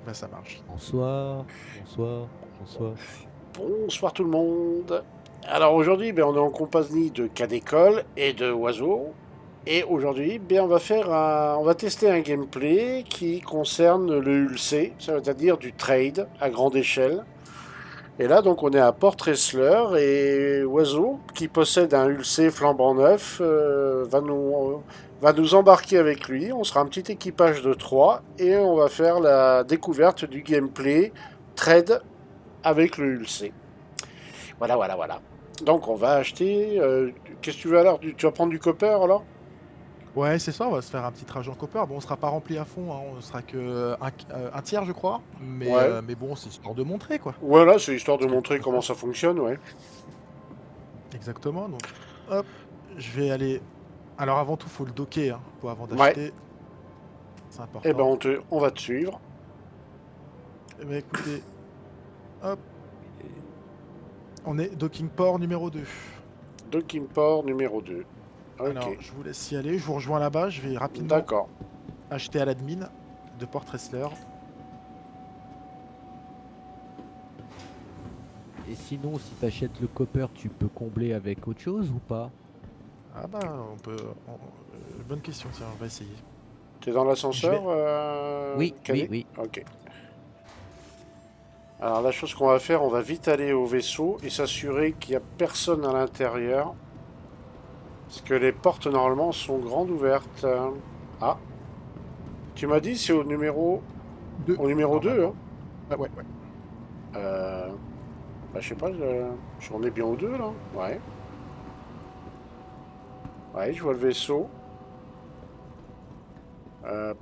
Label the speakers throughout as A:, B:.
A: Bah ça marche.
B: Bonsoir, bonsoir, bonsoir.
C: Bonsoir tout le monde. Alors aujourd'hui, on est en compagnie de Cadécole et de Oiseau. Et aujourd'hui, on va tester un gameplay qui concerne le ULC, c'est-à-dire du trade à grande échelle. Et là, donc, on est à Port Ressler et Oiseau, qui possède un ULC flambant neuf, va nous embarquer avec lui. On sera un petit équipage de 3 et on va faire la découverte du gameplay trade avec le ULC. Voilà, voilà, voilà. Donc on va acheter. Qu'est-ce que tu veux alors? Tu vas prendre du copper alors?
A: Ouais, c'est ça, on va se faire un petit trajet en copper. Bon, on sera pas rempli à fond, hein, on sera que un tiers, je crois.
C: Ouais.
A: Mais bon, c'est histoire de montrer, quoi.
C: Voilà, c'est histoire de
A: Parce qu'il y a
C: montrer
A: tout à
C: comment
A: faire.
C: ça fonctionne, ouais.
A: Exactement, donc hop, je vais aller... Alors avant tout, faut le docker, hein, avant
C: Ouais.
A: d'acheter, c'est
C: Eh ben
A: important.
C: on va te suivre.
A: Eh ben écoutez, hop, on est docking port numéro 2.
C: Docking port numéro 2. Ok.
A: Alors, je vous laisse y aller, je vous rejoins là-bas, je vais rapidement
C: D'accord.
A: acheter à l'admin de Port Ressler.
B: Et sinon, si t'achètes le copper, tu peux combler avec autre chose ou pas?
A: Ah bah, on peut... bonne question, tiens, on va essayer.
C: T'es dans
A: Je
C: l'ascenseur,
A: vais...
B: Oui, oui,
C: Cadet?
B: oui.
C: Ok. Alors la chose qu'on va faire, on va vite aller au vaisseau et s'assurer qu'il n'y a personne à l'intérieur. Parce que les portes normalement sont grandes ouvertes. Ah, tu m'as dit c'est
A: Deux,
C: au numéro 2, hein?
A: normalement. Ah ouais, ouais.
C: Euh, Bah, je sais pas, on est bien aux deux là. Ouais. Ouais, je vois le vaisseau.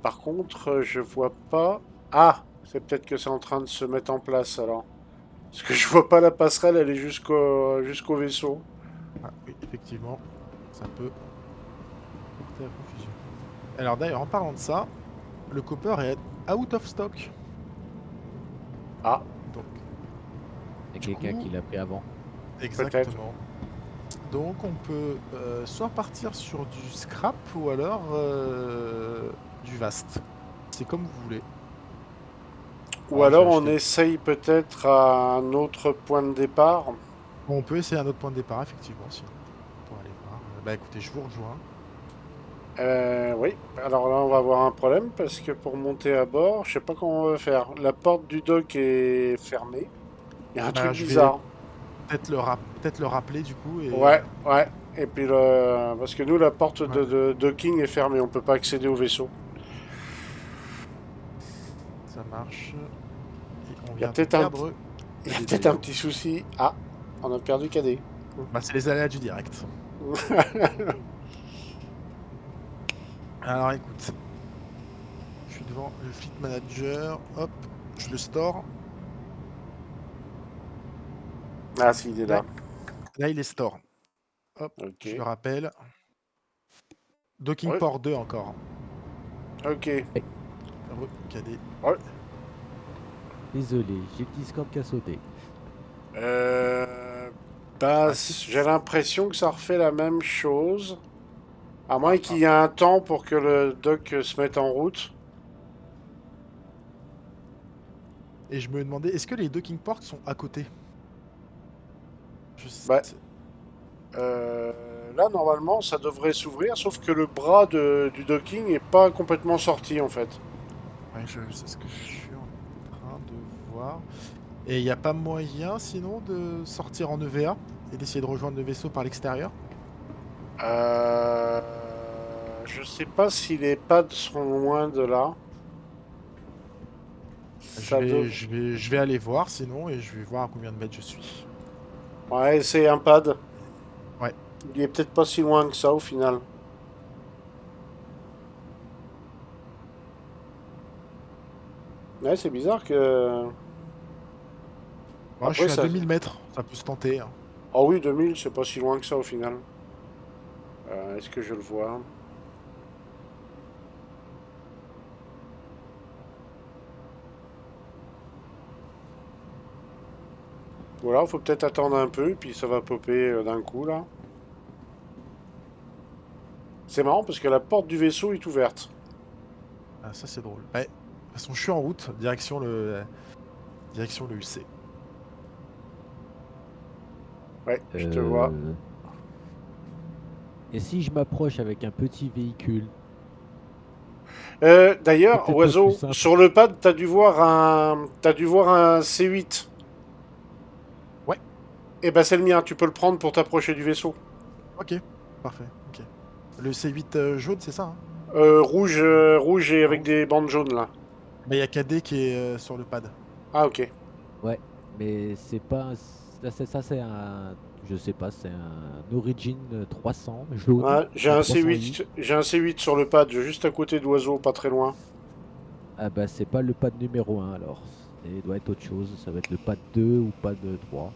C: Par contre, je vois pas. Ah, c'est peut-être que c'est en train de se mettre en place alors. Parce que je vois pas la passerelle, elle est jusqu'au vaisseau.
A: Ah oui, effectivement, ça peut porter à confusion. Alors d'ailleurs, en parlant de ça, le copper est out of stock.
C: Ah,
A: Donc,
B: Il y a
A: du
B: quelqu'un
A: coup,
B: qui l'a pris avant.
C: peut-être.
A: exactement. Donc on peut soit partir sur du scrap ou alors du vast. C'est comme vous voulez.
C: Ou
A: Oh, je
C: alors
A: vais
C: on
A: acheter.
C: essaye peut-être à un autre point de départ.
A: Bon, on peut essayer un autre point de départ, effectivement, sinon, pour aller voir. Bah écoutez, je vous rejoins.
C: Oui, alors là on va avoir un problème parce que pour monter à bord, je sais pas comment on va faire. La porte du dock est fermée. Il y a un truc
A: Bah je vais
C: bizarre.
A: peut-être le rappeler du coup et...
C: Ouais, ouais. Et puis parce que nous, la porte
A: Ouais,
C: de docking est fermée, on peut pas accéder au vaisseau.
A: ça marche. Et on
C: Il y a
A: vient de
C: peut-être un,
A: perdre
C: il y a peut-être un
A: EDD.
C: petit souci. Ah, on a perdu Cadet.
A: Bah c'est les aléas du direct. Alors écoute, je suis devant le fleet manager, hop, je le store.
C: Ah, si, il est
A: Là,
C: là.
A: là il est store. Hop,
C: Ok.
A: je le rappelle. Docking
C: Ouais,
A: port 2 encore.
C: ok.
B: Eh,
A: Cadet.
C: Ouais.
B: désolé, j'ai le Discord qui a sauté.
C: Euh, Bah,
A: Ah, c'est...
C: j'ai l'impression que ça refait la même chose. À moins
A: Ah,
C: qu'il
A: ah.
C: y ait un temps pour que le dock se mette en route.
A: Et je me demandais, est-ce que les docking ports sont à côté? Je
C: Bah,
A: sais...
C: là, normalement, ça devrait s'ouvrir, sauf que le bras du docking n'est pas complètement sorti, en fait.
A: Ouais, c'est ce que je suis en train de voir. Et il n'y a pas moyen, sinon, de sortir en EVA et d'essayer de rejoindre le vaisseau par l'extérieur?
C: Euh, je sais pas si les pads sont loin de là. Ça dev...
A: Je vais aller voir, sinon, et je vais voir à combien de mètres je suis.
C: Ouais, c'est un pad.
A: Ouais.
C: Il est peut-être pas si loin que ça au final. Ouais, c'est bizarre que...
A: Moi, je
C: Après,
A: suis à
C: ça...
A: 2000 mètres. Ça peut se tenter, hein.
C: Ah oui, 2000, c'est pas si loin que ça au final. Est-ce que je le vois? Voilà, il faut peut-être attendre un peu, puis ça va popper d'un coup, là. C'est marrant parce que la porte du vaisseau est ouverte.
A: Ah, ça, c'est drôle. Ouais. toute façon, je suis en route, direction le UC.
C: Ouais, je te vois.
B: Et si je m'approche avec un petit véhicule, c'est
C: D'ailleurs,
B: peut-être pas plus
C: Oiseau,
B: simple.
C: sur le pad, t'as dû voir un C8.
A: Ouais,
C: Eh ben c'est le mien, tu peux le prendre pour t'approcher du vaisseau.
A: ok, parfait, ok. Le C8 jaune, c'est ça, hein?
C: Rouge et
A: Ah,
C: avec
A: rouge.
C: des bandes jaunes là.
A: Bah, il y a KD qui est sur le pad.
C: Ah ok.
B: Ouais, mais c'est pas un... ça, c'est un... Je sais pas, c'est un Origin 300 jaune
C: Ouais, j'ai
B: ou
C: un
B: 300i.
C: C8, j'ai un C8 sur le pad, juste à côté d'Oiseau, pas très loin.
B: Ah bah c'est pas le pad numéro 1 alors. Il doit être autre chose. Ça va être le pad 2 ou pad 3.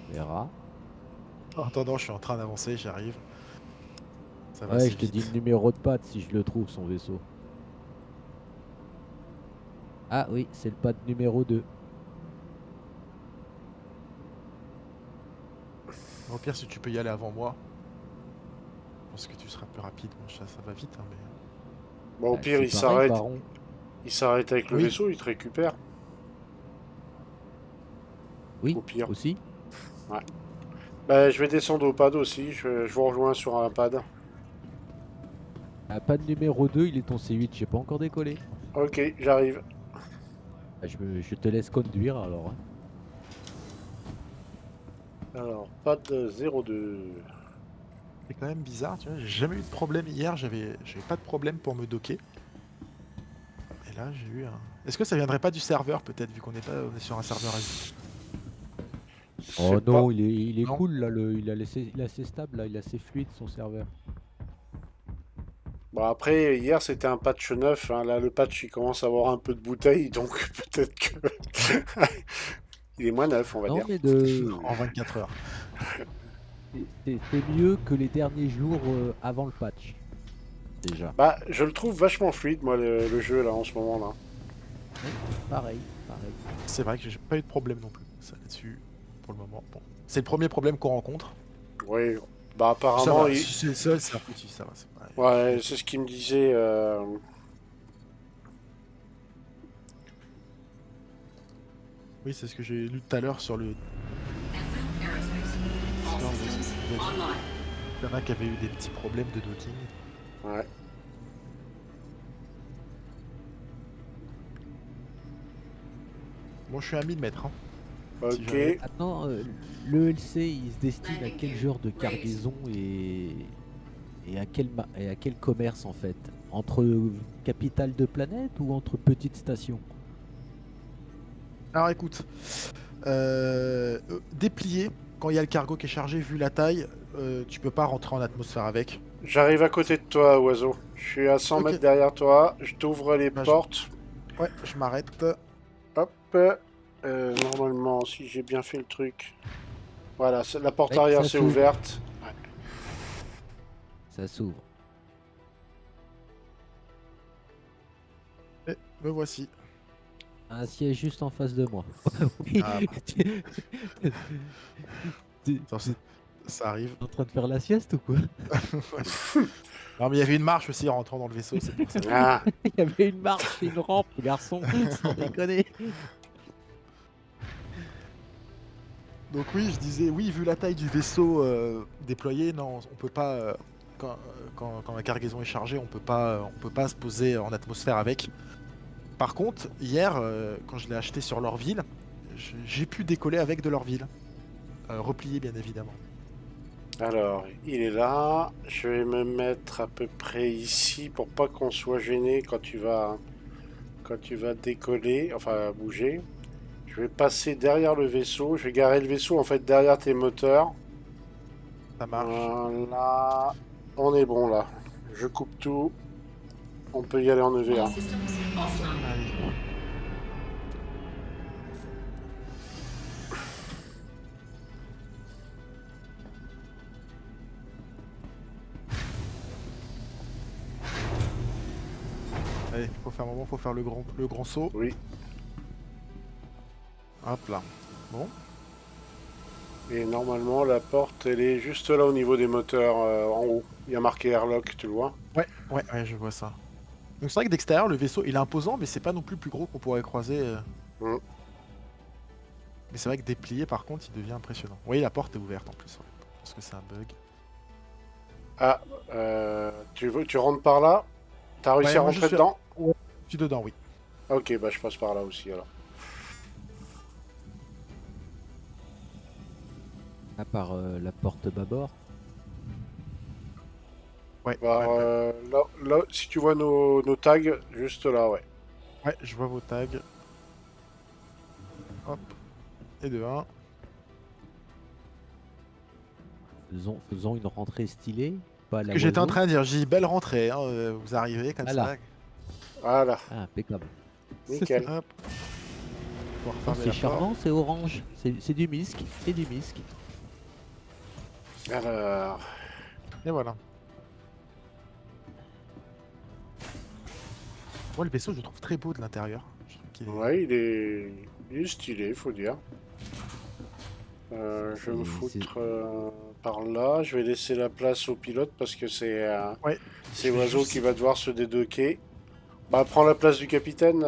B: On verra.
A: En attendant, je suis en train d'avancer, j'arrive. Ça va
B: Ouais,
A: assez
B: je te dis
A: vite.
B: le numéro de pad si je le trouve, son vaisseau. Ah oui, c'est le pad numéro 2.
A: Au pire, si tu peux y aller avant moi, je pense que tu seras plus rapide. Bon, ça va vite, hein, mais...
C: Bon, au
B: Bah,
C: pire,
B: c'est
C: il
B: pareil,
C: s'arrête.
B: Baron.
C: Il s'arrête avec le
A: Oui,
C: vaisseau, il te récupère.
B: Oui,
C: Au pire.
B: aussi.
C: Ouais. Bah, je vais descendre au pad aussi, je vous rejoins sur un pad.
B: Ah, pad numéro 2, il est ton C8. J'ai pas encore décollé.
C: Ok, j'arrive.
B: Ah, je te laisse conduire alors, hein.
C: Alors, pad 02.
A: c'est quand même bizarre, tu vois. J'ai jamais eu de problème hier, j'avais pas de problème pour me docker. Et là, j'ai eu un... Est-ce que ça viendrait pas du serveur, peut-être, vu on est sur un serveur Asie?
B: Oh
C: C'est pas.
B: non, il est
A: Non?
B: cool là. Il est assez stable là. Il est assez fluide son serveur.
C: Bon, après, hier c'était un patch neuf, hein. Là, le patch il commence à avoir un peu de bouteille, donc peut-être que. Il est moins neuf, on va
B: Non,
C: dire.
B: mais
A: En 24 heures.
B: c'est mieux que les derniers jours avant le patch, déjà.
C: Bah, je le trouve vachement fluide, moi, le jeu, là, en ce moment, là.
B: Oui, pareil, pareil.
A: C'est vrai que j'ai pas eu de problème non plus, ça là-dessus, pour le moment. Bon. C'est le premier problème qu'on rencontre.
C: Oui, bah,
A: Ça
C: apparemment,
A: va, si c'est le seul, c'est un petit, ça va.
C: ouais, c'est ce qu'il me disait.
A: Oui, c'est ce que j'ai lu tout à l'heure sur le Discord aussi. Il y en a qui avaient eu des petits problèmes de docking.
C: Ouais.
A: Bon, je suis à 1000 mètres, hein, si
C: Ok.
A: jamais.
B: Maintenant, le LC, il se destine à quel genre de cargaison et à quel commerce en fait? Entre capitale de planète ou entre petites stations?
A: Alors écoute, déplier, quand il y a le cargo qui est chargé, vu la taille, tu peux pas rentrer en atmosphère avec.
C: J'arrive à côté de toi, oiseau. Je suis à 100
A: Ok,
C: mètres derrière toi. Je t'ouvre les
A: bah,
C: portes.
A: ouais, je m'arrête.
C: Hop. Normalement, si j'ai bien fait le truc. Voilà, la porte
B: Oui,
C: arrière
B: ça
C: s'est
B: s'ouvre.
C: ouverte. Ouais.
B: Ça s'ouvre.
A: Et me voici.
B: Un siège juste en face de moi. Oui.
A: Ah bah,
B: T'es
A: attends, ça arrive.
B: en train de faire la sieste ou quoi?
A: Ouais. Non, mais il y avait une marche aussi en rentrant dans le vaisseau, c'est pour ça.
C: Ah,
B: Il y avait une marche et une rampe, garçon, sans déconner.
A: Donc oui, je disais, oui, vu la taille du vaisseau déployé, non, on peut pas, quand la cargaison est chargée, on peut pas se poser en atmosphère avec. Par contre, hier, quand je l'ai acheté sur Lorville, j'ai pu décoller avec de Lorville. Replié, bien évidemment.
C: alors, il est là. Je vais me mettre à peu près ici pour pas qu'on soit gêné quand tu vas décoller, enfin bouger. Je vais passer derrière le vaisseau. Je vais garer le vaisseau en fait derrière tes moteurs.
A: Ça marche.
C: Voilà. On est bon là. Je coupe tout. On peut y aller en EVA.
A: Allez. Allez, faut faire le grand saut.
C: Oui.
A: Hop là. Bon.
C: Et normalement, la porte, elle est juste là au niveau des moteurs en haut. Il y a marqué Airlock, tu le vois?
A: Ouais, ouais, ouais, je vois ça. Donc c'est vrai que d'extérieur, le vaisseau, il est imposant, mais c'est pas non plus plus gros qu'on pourrait croiser.
C: Mm.
A: Mais c'est vrai que déplié, par contre, il devient impressionnant. Vous voyez, la porte est ouverte en plus. Ouais. Je pense que c'est un bug.
C: Ah, tu rentres par là? T'as réussi
A: Ouais,
C: à
A: moi je
C: rentrer
A: suis,
C: dedans?
A: ouais, je suis dedans, oui.
C: Ok, bah je passe par là aussi alors.
B: À part la porte bâbord.
A: Ouais,
C: Bah,
A: ouais, ouais.
C: là, si tu vois nos tags, juste là, ouais.
A: Ouais, je vois vos tags. Hop. Et de 1.
B: Faisons une rentrée stylée, pas à
A: Ce
B: la
A: que j'étais en
B: oiseau.
A: train de dire, j'ai dit belle rentrée, hein, vous arrivez comme
B: Voilà,
A: ça.
C: Voilà,
B: ah, impeccable.
C: nickel.
A: Hop, pour
B: Oh,
A: refermer
B: c'est
A: la porte.
B: charmant, c'est orange. C'est du misc, c'est du misc.
C: Alors,
A: Et voilà. Moi, le vaisseau, je le trouve très beau de l'intérieur. Je trouve qu'il est...
C: ouais, il est stylé, faut dire. Je vais me
B: C'est
C: foutre par là. Je vais laisser la place au pilote parce que
A: Ouais,
C: c'est
A: je vais
C: Oiseau qui
A: juste...
C: va devoir se dédocker. Bah, prends la place du capitaine,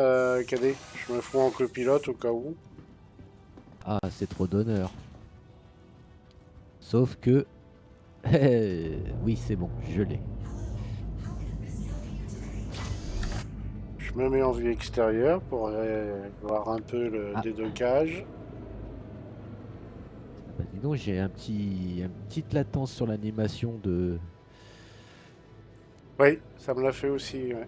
C: Cadet. Je me fous en copilote au cas où.
B: ah, c'est trop d'honneur. Sauf que, oui, c'est bon, je l'ai.
C: Je me mets en vue extérieure pour voir un peu le
B: Ah,
C: dédockage.
B: bah dis donc, j'ai une petite latence sur l'animation de.
C: Oui, ça me l'a fait aussi. Ouais.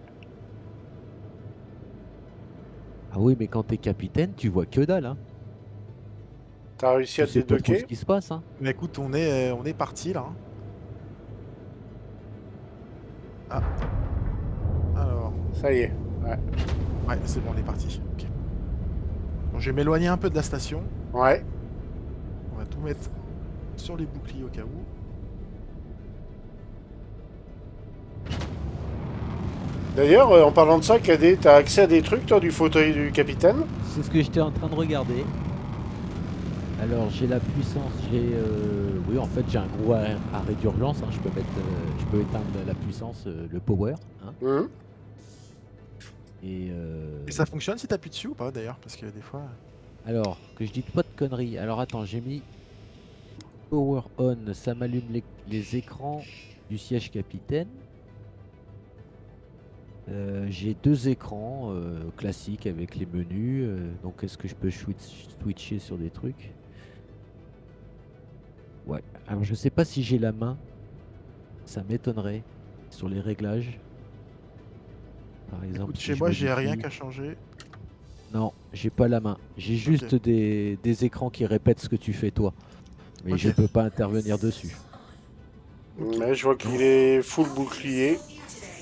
B: Ah oui, mais quand t'es capitaine, tu vois que dalle, hein.
C: T'as réussi
B: Tu
C: à te
B: sais pas trop ce
C: dédocker?
B: qui se passe, hein.
A: Mais écoute, on est parti là. Hein. Ah, alors...
C: Ça y est. Ouais.
A: Ouais, c'est bon, on est parti. Ok. Bon, je vais m'éloigner un peu de la station.
C: Ouais.
A: On va tout mettre sur les boucliers au cas où.
C: D'ailleurs, en parlant de ça, Cadet, t'as accès à des trucs, toi, du fauteuil du capitaine?
B: C'est ce que j'étais en train de regarder. Alors, j'ai la puissance, oui, en fait, j'ai un gros arrêt d'urgence, hein. Je peux éteindre la puissance, le power, hein.
C: Mhm.
B: Et
A: Et ça fonctionne si t'appuies dessus ou pas d'ailleurs? Parce que des fois...
B: alors, que je dise pas de conneries. Alors, attends, j'ai mis power on, ça m'allume les écrans du siège capitaine. J'ai deux écrans classiques avec les menus. Donc, est-ce que je peux switcher sur des trucs? Ouais. Alors, je sais pas si j'ai la main. Ça m'étonnerait sur les réglages. Par exemple,
A: Écoute,
B: si
A: chez
B: je
A: moi, j'ai rien
B: modifie.
A: qu'à changer.
B: Non, j'ai pas la main. J'ai juste
A: Ok,
B: des écrans qui répètent ce que tu fais toi. Mais je
A: ok,
B: peux pas intervenir dessus.
A: ok.
C: Mais je vois qu'il est full bouclier.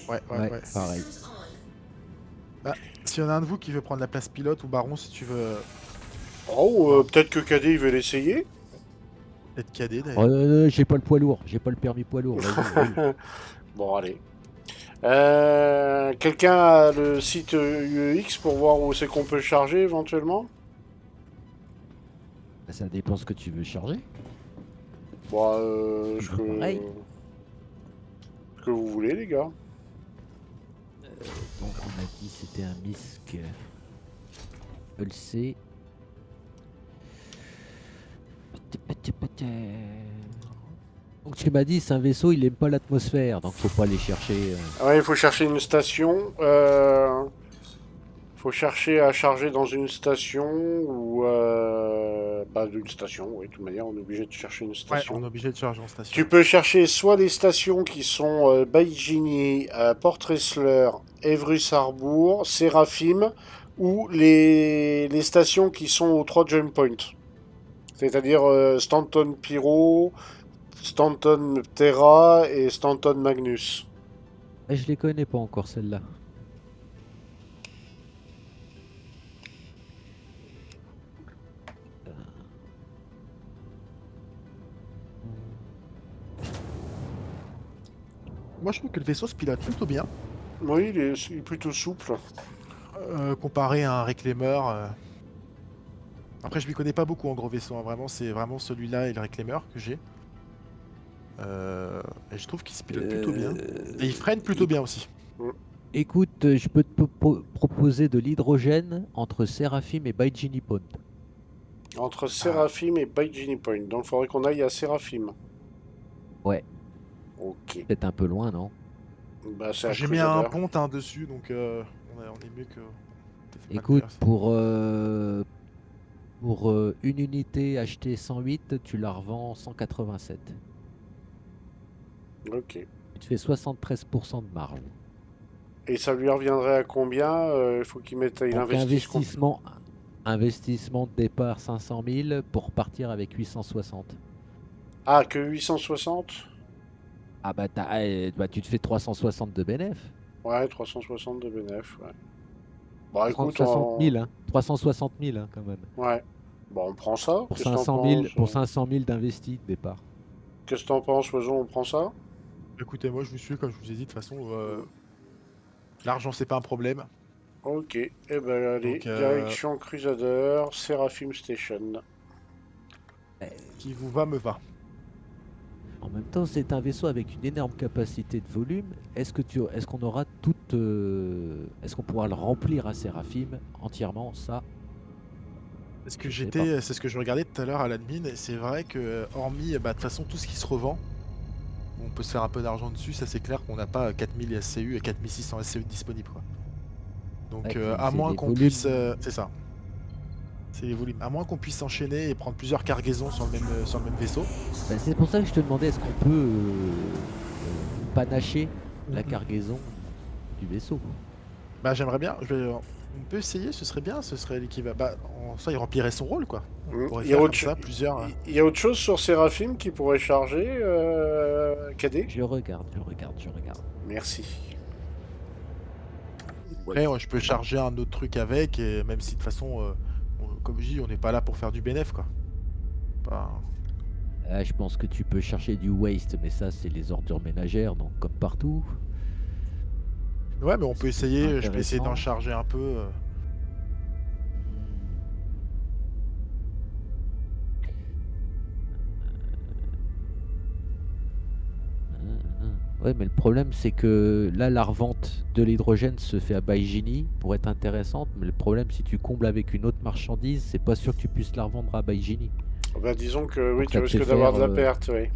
A: Ouais, ouais,
B: Ouais,
A: ouais.
B: pareil.
A: Bah, s'il y en a un de vous qui veut prendre la place pilote ou baron, si tu veux...
C: Oh,
A: voir
C: peut-être que Cadet, il veut l'essayer.
A: être cadet
B: Oh,
A: d'ailleurs.
B: j'ai pas le poids lourd, j'ai pas le permis poids lourd. Vas-y, roule.
C: Bon, allez. Quelqu'un a le site UEX pour voir où c'est qu'on peut charger éventuellement?
B: Bah, ça dépend ce que tu veux charger.
C: Bon,
B: Toujours pareil.
C: ce que vous voulez, les gars.
B: Donc on a dit c'était un MISC ELC. Donc tu m'as dit c'est un vaisseau, il aime pas l'atmosphère, donc faut pas aller chercher.
C: Ah ouais, il faut chercher une station. Faut chercher à charger dans une station ou bah d'une station. Oui, de toute manière, on est obligé de chercher une
A: Ouais, on
C: station.
A: est obligé de charger en station.
C: Tu peux chercher soit les stations qui sont Baïgini, Port Ressler, Evrus-Harbour, Séraphim, ou les stations qui sont aux trois jump points. C'est-à-dire Stanton Pyro, Stanton Terra et Stanton Magnus.
B: Je les connais pas encore celles-là.
A: Moi, je trouve que le vaisseau se pilote plutôt bien.
C: Oui, il est plutôt souple.
A: Comparé à un réclameur. Après, je m'y connais pas beaucoup en gros vaisseau. Hein. Vraiment, c'est vraiment celui-là et le réclameur que j'ai. Et je trouve qu'il se pilote plutôt bien. Et il freine plutôt
B: Il-
A: bien aussi.
B: Écoute, je peux te proposer de l'hydrogène entre Seraphim et Baiji Nippon.
C: Entre
A: Ah,
C: Seraphim et Baijini Point. Donc il faudrait qu'on aille à Seraphim.
B: Ouais,
C: Ok.
B: peut-être un peu loin, non?
C: Bah c'est à
A: j'ai mis un
C: Crusader.
A: pont dessus, donc on est mieux que. T'as fait pas le
B: Écoute,
A: meilleur.
B: pour une unité achetée 108, tu la revends 187.
C: Ok.
B: Tu te fais 73% de marge.
C: Et ça lui reviendrait à combien? Il faut il
B: Donc
C: investisse combien?
B: investissement de départ 500 000 pour partir avec 860.
C: Ah, que 860?
B: Ah bah, bah tu te fais 360 de bénéf.
C: Ouais, 360 de bénéf, ouais. Bah écoute,
B: 360 000, hein. 360 000 hein, quand même.
C: ouais. Bon, on prend ça.
B: Pour
C: Qu'est-ce que t'en
B: 500 000,
C: penses?
B: pour 500 000 d'investi de départ.
C: Qu'est-ce que t'en penses, Oiseau? On prend ça?
A: Écoutez, moi je vous suis, comme je vous ai dit, de toute façon, l'argent c'est pas un problème.
C: Ok. Eh ben allez,
A: Donc,
C: direction Crusader, Seraphim Station.
A: qui vous va, me va.
B: En même temps, c'est un vaisseau avec une énorme capacité de volume. Est-ce qu'on aura toute, est-ce qu'on pourra le remplir à Seraphim entièrement? Ça,
A: Parce que
B: je sais pas.
A: c'est ce que je regardais tout à l'heure à l'admin, et c'est vrai que, hormis, bah, de toute façon, tout ce qui se revend, on peut se faire un peu d'argent dessus, ça c'est clair qu'on n'a pas 4000 SCU et 4600 SCU disponibles, quoi. Donc,
B: Ouais,
A: à
B: c'est
A: moins
B: les
A: qu'on puisse.
B: volumes.
A: C'est ça, c'est les volumes. À moins qu'on puisse enchaîner et prendre plusieurs cargaisons sur le même vaisseau.
B: Bah, c'est pour ça que je te demandais, est-ce qu'on peut panacher la
A: Mhm.
B: cargaison du vaisseau?
A: Bah, j'aimerais bien. On peut essayer, ce serait bien, ce serait l'équivalent. Bah, en soi, il remplirait son rôle, quoi. On pourrait
C: Il y a
A: faire
C: autre,
A: comme ça plusieurs.
C: il y a autre chose sur Seraphim qui pourrait charger, KD?
B: Je regarde, je regarde, je regarde.
C: Merci.
A: Après, je peux charger un autre truc avec, et même si de toute façon, comme je dis, on n'est pas là pour faire du bénéf, quoi. Pas-
B: Là, je pense que tu peux chercher du waste, mais ça, c'est les ordures ménagères, donc comme partout.
A: Ouais, mais on
B: C'est
A: peut
B: peut-être pas
A: essayer. Je peux essayer d'en
B: intéressant.
A: charger un peu.
B: Ouais, mais le problème, c'est que là, la revente de l'hydrogène se fait à Baijini pour être intéressante, mais le problème, si tu combles avec une autre marchandise, c'est pas sûr que tu puisses la revendre à Baijini.
C: Bah disons que oui,
B: Donc
C: tu
B: ça te fait
C: risques d'avoir
B: faire.
C: de la perte, oui.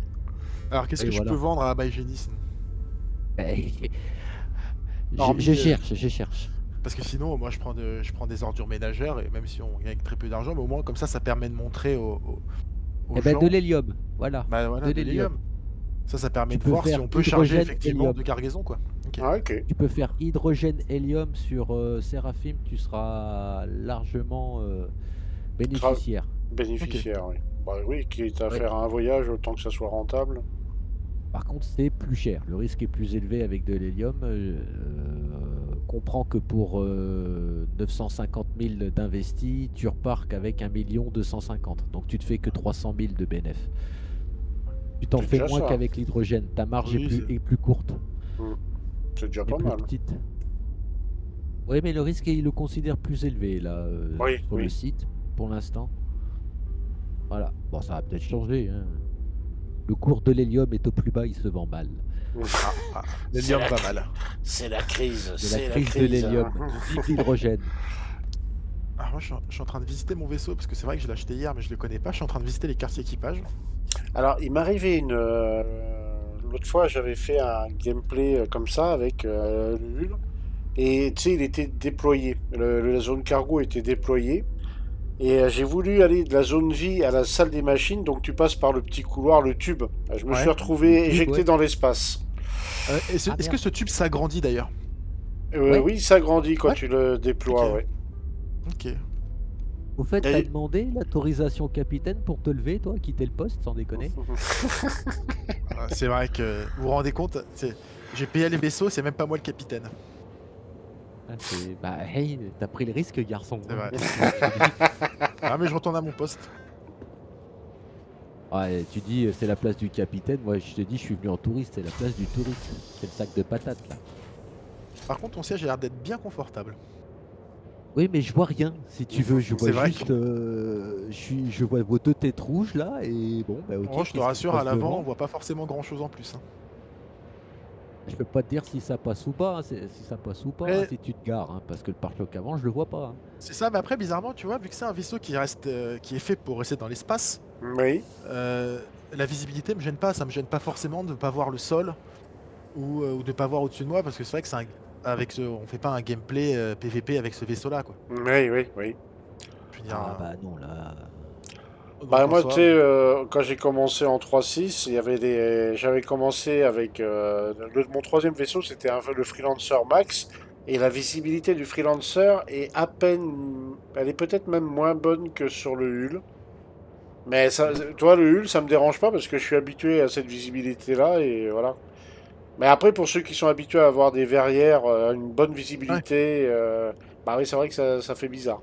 A: Alors, qu'est-ce
B: Oui,
A: que je peux
B: voilà.
A: vendre à Baïgénis?
B: Je
A: Hormis.
B: cherche, je cherche.
A: Parce que sinon, moi, je prends des ordures ménagères, et même si on gagne très peu d'argent, mais au moins, comme ça permet de montrer aux
B: Eh ben, de
A: gens.
B: l'hélium, voilà,
A: Bah
B: de
A: voilà, de
B: l'hélium.
A: l'hélium. Ça permet
B: Tu
A: de
B: peux
A: voir si
B: faire
A: on peut charger
B: hydrogène,
A: effectivement
B: hélium.
A: de cargaison, quoi. Ok.
C: Ah ok,
B: Tu peux faire hydrogène, hélium sur Seraphim, tu seras largement
C: sera
B: bénéficiaire.
A: Ok.
C: bénéficiaire, oui. Bah oui, quitte à
B: Ouais.
C: faire un voyage, autant que ça soit rentable.
B: Par contre, c'est plus cher. Le risque est plus élevé avec de l'hélium. Comprends que pour 950 000 d'investis, tu repars qu'avec 1 250 000. Donc tu te fais que 300 000 de bénéf. Tu t'en
C: C'est
B: fais
C: déjà
B: moins
C: ça.
B: qu'avec l'hydrogène. Ta marge
A: Oui,
B: est plus courte,
C: Hmm. C'est déjà
B: est
C: pas
B: plus
C: mal.
B: petite. Oui, mais le risque, il le considère plus élevé là
C: Oui,
B: sur le
C: oui.
B: site pour l'instant. Voilà. Bon, ça va peut-être changer, hein. Le cours de l'hélium est au plus bas, il se vend mal.
C: C'est
A: l'hélium
C: la,
A: va mal.
C: c'est la crise,
B: C'est la
C: c'est la
B: crise de
C: crise.
B: l'hélium. Vive l'hydrogène.
A: Alors moi, je suis en train de visiter mon vaisseau, parce que c'est vrai que je l'ai acheté hier, mais je le connais pas. Je suis en train de visiter les quartiers équipage.
C: Alors, il m'arrivait une. L'autre fois, j'avais fait un gameplay comme ça avec Lul. Et tu sais, il était déployé. La zone cargo était déployée. Et j'ai voulu aller de la zone vie à la salle des machines. Donc, tu passes par le petit couloir, le tube. Je me suis
A: Ouais.
C: retrouvé
B: Le tube,
C: éjecté
B: ouais.
C: dans l'espace.
A: Est-ce
B: Ah
A: est-ce que
B: merde.
A: ce tube s'agrandit d'ailleurs?
B: Ouais.
C: Oui, ça grandit quand
A: Ouais.
C: tu le
A: Ok.
C: déploies, ouais.
A: Ok.
B: Au fait, t'as
C: D'ailleurs-
B: demandé l'autorisation capitaine pour te lever, toi, quitter le poste, sans déconner?
A: C'est vrai que vous vous rendez compte, j'ai payé les vaisseaux, c'est même pas moi le capitaine.
B: Ah, bah, hey, t'as pris le risque, garçon,
A: C'est
B: hein.
A: vrai.
B: Qu'est-ce que tu veux que je te dise?
A: Ah, mais je retourne à mon poste.
B: Ouais, tu dis c'est la place du capitaine, moi je te dis je suis venu en touriste, c'est la place du touriste. C'est le sac de patates là.
A: Par contre, ton siège a l'air d'être bien confortable.
B: Oui, mais je vois rien, si tu veux, je vois
A: C'est vrai
B: juste, je vois vos deux têtes rouges là, et bon, bah ok,
A: Oh, je te
B: qu'est-ce qui se
A: rassure, à
B: passe
A: l'avant, on
B: devant?
A: voit pas forcément grand chose en plus, hein.
B: Je peux pas te dire si ça passe ou pas, hein, si ça passe ou pas, hein,
A: Après,
B: si tu te gares, hein, parce que le pare-choc avant, je le vois pas, hein.
A: c'est ça, mais après, bizarrement, tu vois, vu que c'est un vaisseau qui reste, qui est fait pour rester dans l'espace,
C: Oui.
A: euh, la visibilité me gêne pas. Ça me gêne pas forcément de pas voir le sol ou de pas voir au-dessus de moi, parce que c'est vrai que on fait pas un gameplay PVP avec ce vaisseau-là, quoi.
C: Oui, oui, oui.
A: Je veux dire,
B: Ah bah non, là.
C: Bah
A: donc en
C: moi, tu
A: soi,
C: sais,
A: bon.
C: quand j'ai commencé en 3.6, j'avais commencé avec mon troisième vaisseau, c'était le Freelancer Max, et la visibilité du Freelancer est à peine, elle est peut-être même moins bonne que sur le Hull. Mais ça, toi, le Hull, ça me dérange pas parce que je suis habitué à cette visibilité-là et voilà. Mais après, pour ceux qui sont habitués à avoir des verrières, une bonne
A: Ouais,
C: visibilité, bah oui, c'est vrai que ça fait bizarre.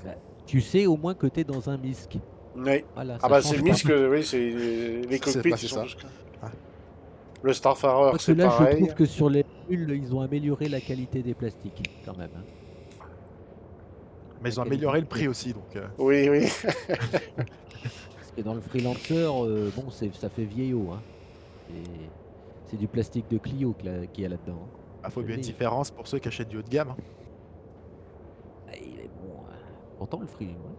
B: Bah, tu sais au moins que t'es dans un MISC.
C: Oui.
B: Voilà,
C: Ah
B: ça
C: bah c'est
B: change pas.
C: Misk, oui, c'est les cockpits, ils
A: c'est
C: sont
A: ça.
C: tous.
A: Ouais.
C: Le Starfarer,
B: Quoique
C: c'est
B: là, je
C: pareil.
B: trouve que sur les bulles, ils ont amélioré la qualité des plastiques, quand même, hein.
A: Mais
B: La
A: ils ont
B: qualité
A: amélioré le
B: du
A: prix
B: plastique.
A: aussi, donc.
C: Oui, oui.
B: Parce que dans le Freelancer, bon, ça fait vieillot, hein. C'est du plastique de Clio qu'il y a là-dedans, hein.
A: Ah,
B: Je
A: faut
B: te le
A: bien une
B: dis.
A: différence pour ceux qui achètent du haut de gamme, hein.
B: Ah, il est bon, hein. Pourtant, le Free, ouais.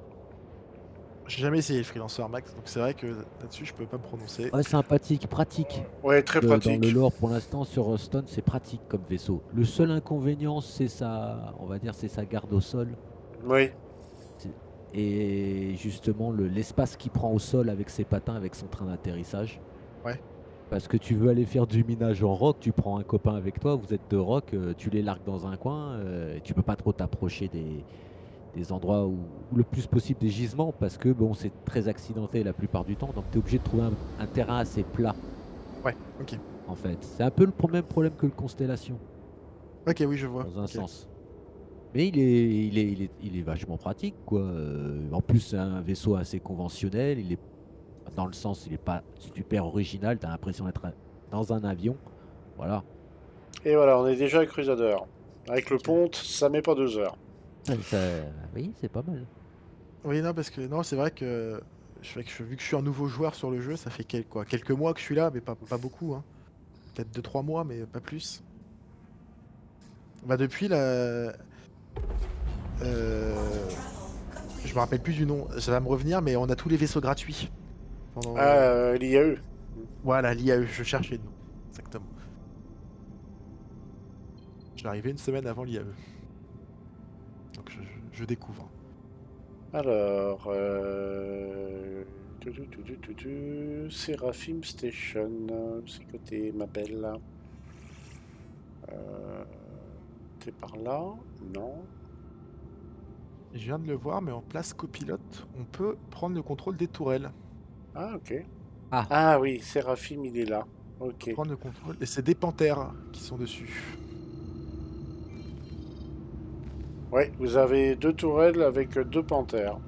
A: J'ai jamais essayé le Freelancer Max, donc c'est vrai que là-dessus, je peux pas me prononcer.
B: Ouais, sympathique, pratique.
C: Ouais, très
B: Dans le
C: pratique.
B: lore, pour l'instant, sur Stone, c'est pratique comme vaisseau. Le seul inconvénient, c'est on va dire, c'est sa garde au sol.
C: Oui.
B: C'est- Et justement, l'espace qu'il prend au sol avec ses patins, avec son train d'atterrissage.
A: Ouais.
B: Parce que tu veux aller faire du minage en rock, tu prends un copain avec toi, vous êtes deux rock, tu les largues dans un coin, et tu peux pas trop t'approcher des endroits où le plus possible des gisements, parce que bon, c'est très accidenté la plupart du temps, donc tu es obligé de trouver un terrain assez plat,
A: Ouais, ok.
B: en fait. C'est un peu le même problème que le Constellation,
A: Ok, oui, je vois.
B: dans un
A: Ok.
B: sens. Mais il est vachement pratique, quoi. En plus, c'est un vaisseau assez conventionnel, dans le sens, il n'est pas super original, tu as l'impression d'être dans un avion. Voilà.
C: Et voilà, on est déjà à Crusader. Avec le
A: Ok.
C: ponte, ça met pas 2 heures.
B: Oui, c'est pas mal.
A: Oui, non, parce que non, c'est vrai que, vu que je suis un nouveau joueur sur le jeu, ça fait quelques mois que je suis là, mais pas beaucoup, hein. Peut-être 2 3 mois, mais pas plus. Bah depuis la, euh, je me rappelle plus du nom, ça va me revenir, mais on a tous les vaisseaux gratuits pendant.
C: Ah, l'IAE.
A: Voilà, l'IAE, je cherchais le nom. Exactement. Je suis arrivé une semaine avant l'IAE, donc je découvre.
C: Alors, Seraphim Station, c'est côté ma belle. Euh, T'es par là? Non.
A: Je viens de le voir, mais en place copilote, on peut prendre le contrôle des tourelles.
C: Ah, ok.
B: Ah,
C: Ah oui, Seraphim, il est là.
A: On peut
C: Ok.
A: prendre le contrôle, et c'est des panthères qui sont dessus.
C: Ouais, vous avez 2 tourelles avec 2 panthères.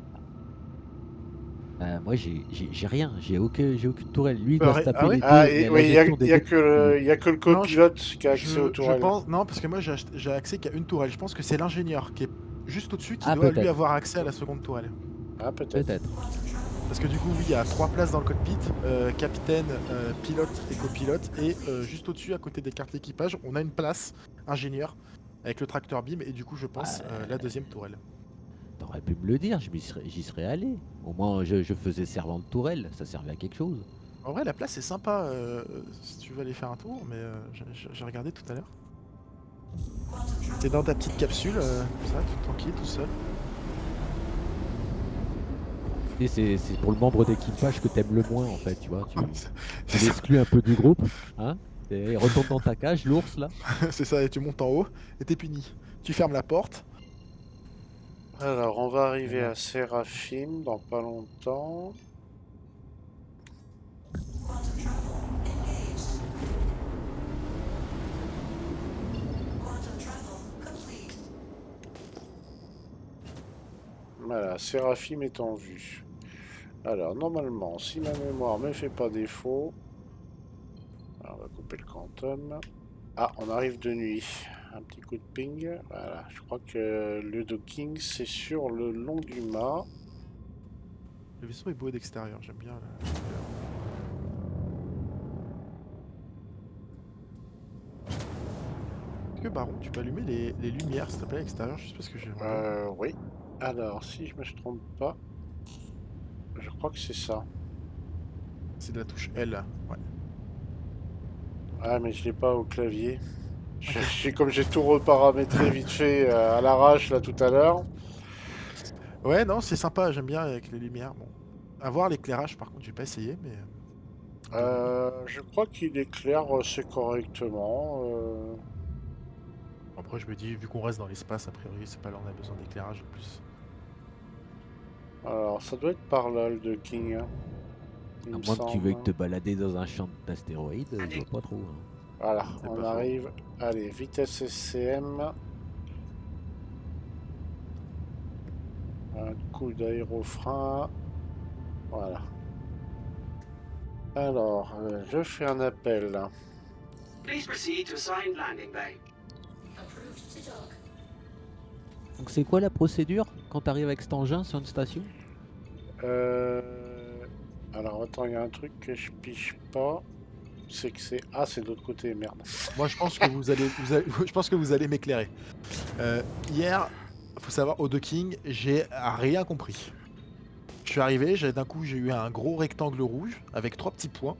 B: moi j'ai rien, j'ai aucune tourelle. Lui il doit se
A: Ah
B: taper
A: ouais?
C: Ah,
B: la
C: oui,
B: gestion des
C: y a
B: deux.
C: que
B: Lui.
C: y a que le
A: Non,
C: copilote qui a accès aux
A: je
C: tourelles.
A: pense. Non, parce que moi j'ai accès qu'à une tourelle. Je pense que c'est l'ingénieur qui est juste au-dessus qui
B: Ah,
A: doit lui
B: peut-être,
A: avoir accès à la seconde tourelle.
C: Ah, peut-être.
B: peut-être.
A: Parce que du coup, oui, il y a 3 places dans le cockpit, capitaine, pilote et copilote. Et juste au-dessus, à côté des cartes d'équipage, on a une place ingénieur avec le tracteur beam. Et du coup, je pense la deuxième tourelle.
B: T'aurais pu me le dire, j'y serais allé. Au moins je faisais servant de tourelle, ça servait à quelque chose.
A: En vrai, la place est sympa si tu veux aller faire un tour, mais j'ai regardé tout à l'heure. T'es dans ta petite capsule, comme ça, tout tranquille, tout seul.
B: Et c'est pour le membre d'équipage que t'aimes le moins en fait, tu vois.
A: C'est
B: Tu
A: ça,
B: l'exclus un peu du groupe, hein. Et retourne dans ta cage, l'ours là.
A: c'est ça, et tu montes en haut et t'es puni. Tu fermes la porte.
C: Alors, on va arriver
B: Voilà.
C: à Seraphim dans pas longtemps. Voilà, Seraphim est en vue. Alors, normalement, si ma mémoire me fait pas défaut, alors, on va couper le quantum. Ah, on arrive de nuit. Un petit coup de ping. Voilà, je crois que le docking, c'est sur le long du mât.
A: Le vaisseau est beau d'extérieur, j'aime bien. Là. J'aime bien. que Baron, tu peux allumer les lumières, s'il te plaît, à l'extérieur, juste parce que j'ai...
C: Oui. Alors, si je me trompe pas, je crois que c'est ça.
A: C'est de la touche L. Ouais.
C: Ah, mais je l'ai pas au clavier.
A: Ok.
C: Comme j'ai tout reparamétré vite fait à l'arrache là tout à l'heure.
A: Ouais, non, c'est sympa, j'aime bien avec les lumières. Bon. À voir l'éclairage, par contre, j'ai pas essayé, mais de nuit.
C: Je crois qu'il éclaire assez correctement.
A: Après, je me dis, vu qu'on reste dans l'espace, a priori, c'est pas là on a besoin d'éclairage en plus.
C: Alors, ça doit être par là le docking, hein, il
B: À
C: me
B: moins que tu veuilles
C: semble.
B: te balader dans un champ d'astéroïdes, je vois pas trop. Hein.
C: Voilà,
A: C'est
C: on
A: pas faux.
C: arrive. Allez, vitesse SCM. Un coup d'aérofrein. Voilà. Alors, je fais un appel.
D: Please proceed to assigned landing bay.
B: Donc c'est quoi la procédure quand tu arrives avec cet engin sur une station?
C: Alors, attends, il y a un truc que je piche pas. C'est que c'est... Ah, c'est de l'autre côté, merde.
A: Moi, je pense que je pense que vous allez m'éclairer. Hier, faut savoir, au docking, j'ai rien compris. Je suis arrivé, d'un coup, j'ai eu un gros rectangle rouge avec 3 petits points.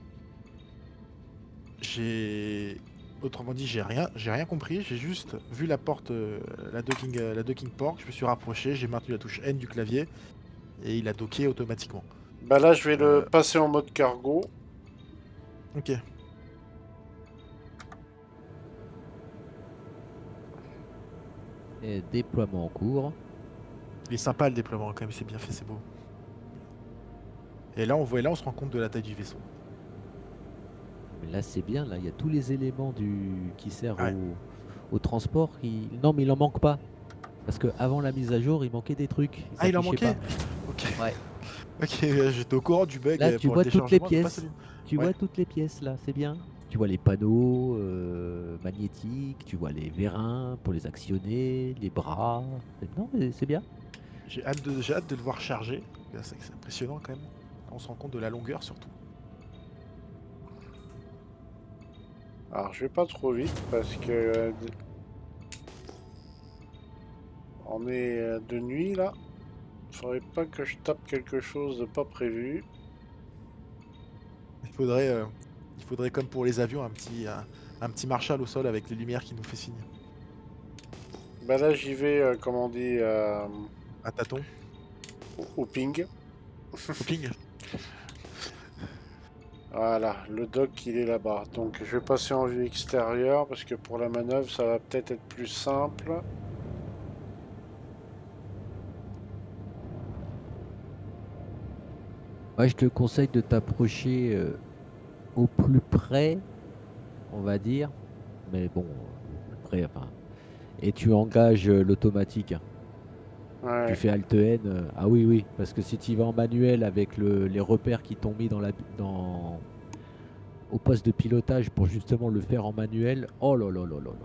A: Autrement dit, j'ai rien compris. J'ai juste vu la porte, la docking port. Je me suis rapproché, j'ai maintenu la touche N du clavier et il a docké automatiquement.
C: Bah là, je vais le
A: Euh,
C: passer en mode cargo.
A: Ok.
B: Et déploiement en cours.
A: Il est sympa le déploiement quand même, c'est bien fait, c'est beau. Et là, on se rend compte de la taille du vaisseau.
B: Mais là c'est bien, là il y a tous les éléments qui servent
A: Ouais.
B: au transport. Non mais il en manque pas. Parce que avant la mise à jour, il manquait des trucs. Ils
A: Ah, il en
B: s'affichaient
A: manquait.
B: pas.
A: Ok.
B: Ouais.
A: Ok, j'étais au courant du bug
B: Là tu
A: pour le
B: vois toutes les
A: téléchargement. Pas
B: pièces.
A: celui.
B: Tu
A: Ouais.
B: vois toutes les pièces là, c'est bien. Tu vois les panneaux magnétiques, tu vois les vérins pour les actionner, les bras. Non mais c'est bien.
A: J'ai hâte de le voir charger. C'est impressionnant quand même. On se rend compte de la longueur surtout.
C: Alors, je vais pas trop vite parce que on est de nuit là. Faudrait pas que je tape quelque chose de pas prévu.
A: Il faudrait, euh, il faudrait comme pour les avions un petit Marshall au sol avec les lumières qui nous fait signe.
C: Bah là, j'y vais, comme on dit,
A: Un tâton.
C: au ping.
A: Hopping.
C: Voilà, le dock il est là-bas. Donc je vais passer en vue extérieure parce que pour la manœuvre ça va peut-être être plus simple.
B: Moi je te conseille de t'approcher au plus près, on va dire. Mais bon, au plus près, enfin. Et tu engages l'automatique. Tu
C: Ouais.
B: fais Alt N. Ah oui, oui, parce que si tu vas en manuel avec les repères qui t'ont mis au poste de pilotage pour justement le faire en manuel, oh là là là là là là.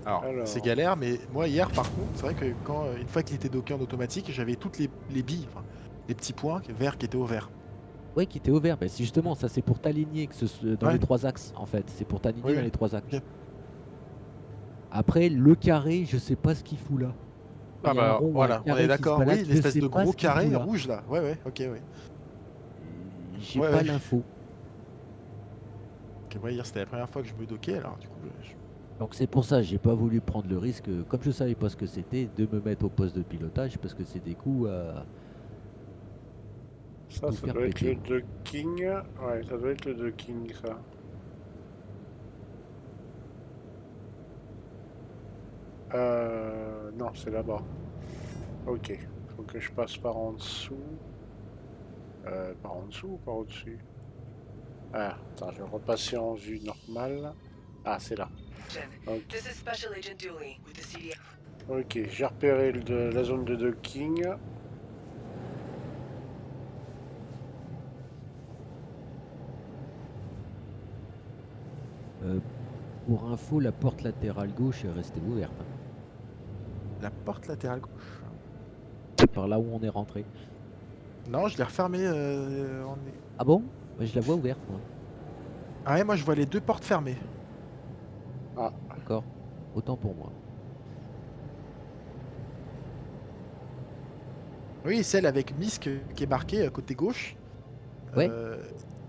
A: Alors, c'est
C: Alors,
A: galère, mais moi hier par contre, c'est vrai que une fois qu'il était docké en automatique, j'avais toutes les billes, enfin, les petits points verts qui étaient au vert.
B: Oui, qui t'est ouvert. Ben, c'est justement, ça c'est pour t'aligner dans
A: Ouais.
B: les trois axes en fait. C'est pour t'aligner
A: Oui,
B: dans
A: oui.
B: les trois axes.
A: Ok.
B: Après, le carré, je sais pas ce qu'il fout là.
A: Ah
B: Il y a un
A: bah
B: rond ou un
A: voilà, on est
B: carré qui se
A: d'accord.
B: balade,
A: Oui,
B: je
A: l'espèce
B: sais
A: de
B: pas
A: gros
B: ce qu'il fout
A: carré
B: là.
A: rouge là. Ouais, ouais, ok, oui.
B: J'ai
A: Ouais,
B: pas
A: ouais.
B: l'info.
A: Ok, ouais, hier c'était la première fois que je me dockais, alors du coup,
B: Donc c'est pour ça, j'ai pas voulu prendre le risque, comme je savais pas ce que c'était, de me mettre au poste de pilotage parce que c'est des coups à
C: ça,
B: tout
C: ça
B: faire
C: doit être le
B: péter.
C: docking. Ouais, ça doit être le docking ça. Non, c'est là-bas. Ok, faut que je passe par en dessous. Par en dessous ou par au-dessus? Ah, attends, je vais repasser en vue normale. Ah, c'est là. Ok,
D: This is Special Agent Dooley with the CDF.
C: ok, j'ai repéré la zone de docking.
B: Euh, pour info, la porte latérale gauche est restée ouverte. Hein.
A: la porte latérale gauche.
B: C'est par là où on est rentré.
A: Non, je l'ai refermée.
B: Ah bon? Bah, je la vois ouverte moi.
A: Ah ouais, moi je vois les deux portes fermées.
C: Ah,
B: D'accord. Autant pour moi.
A: Oui, celle avec Misk qui est marquée côté gauche.
B: Ouais.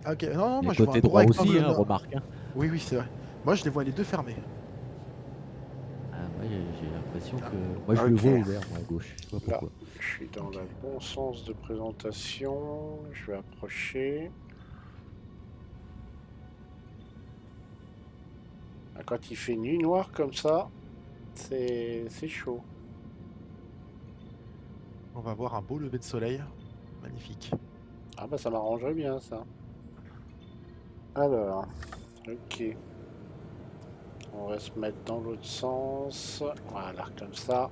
A: Ah, ok, non, non,
B: Et
A: moi je vois un
B: côté
A: gros
B: droit aussi,
A: rectangle
B: hein,
A: nord.
B: remarque. Hein.
A: Oui, oui, c'est vrai. Moi je les vois les deux fermés.
B: Ah, moi, j'ai l'impression
A: Ah,
B: que. Moi, je le
C: ok.
B: vois ouvert, moi, à gauche. Je sais pas
C: Là,
B: pourquoi.
C: je suis dans
A: Ok.
C: le bon sens de présentation. Je vais approcher. Ah, quand il fait nuit noire comme ça, c'est chaud.
A: On va voir un beau lever de soleil. Magnifique.
C: Ah bah ça m'arrangerait bien ça. Alors, ok. On va se mettre dans l'autre sens. Voilà, comme ça.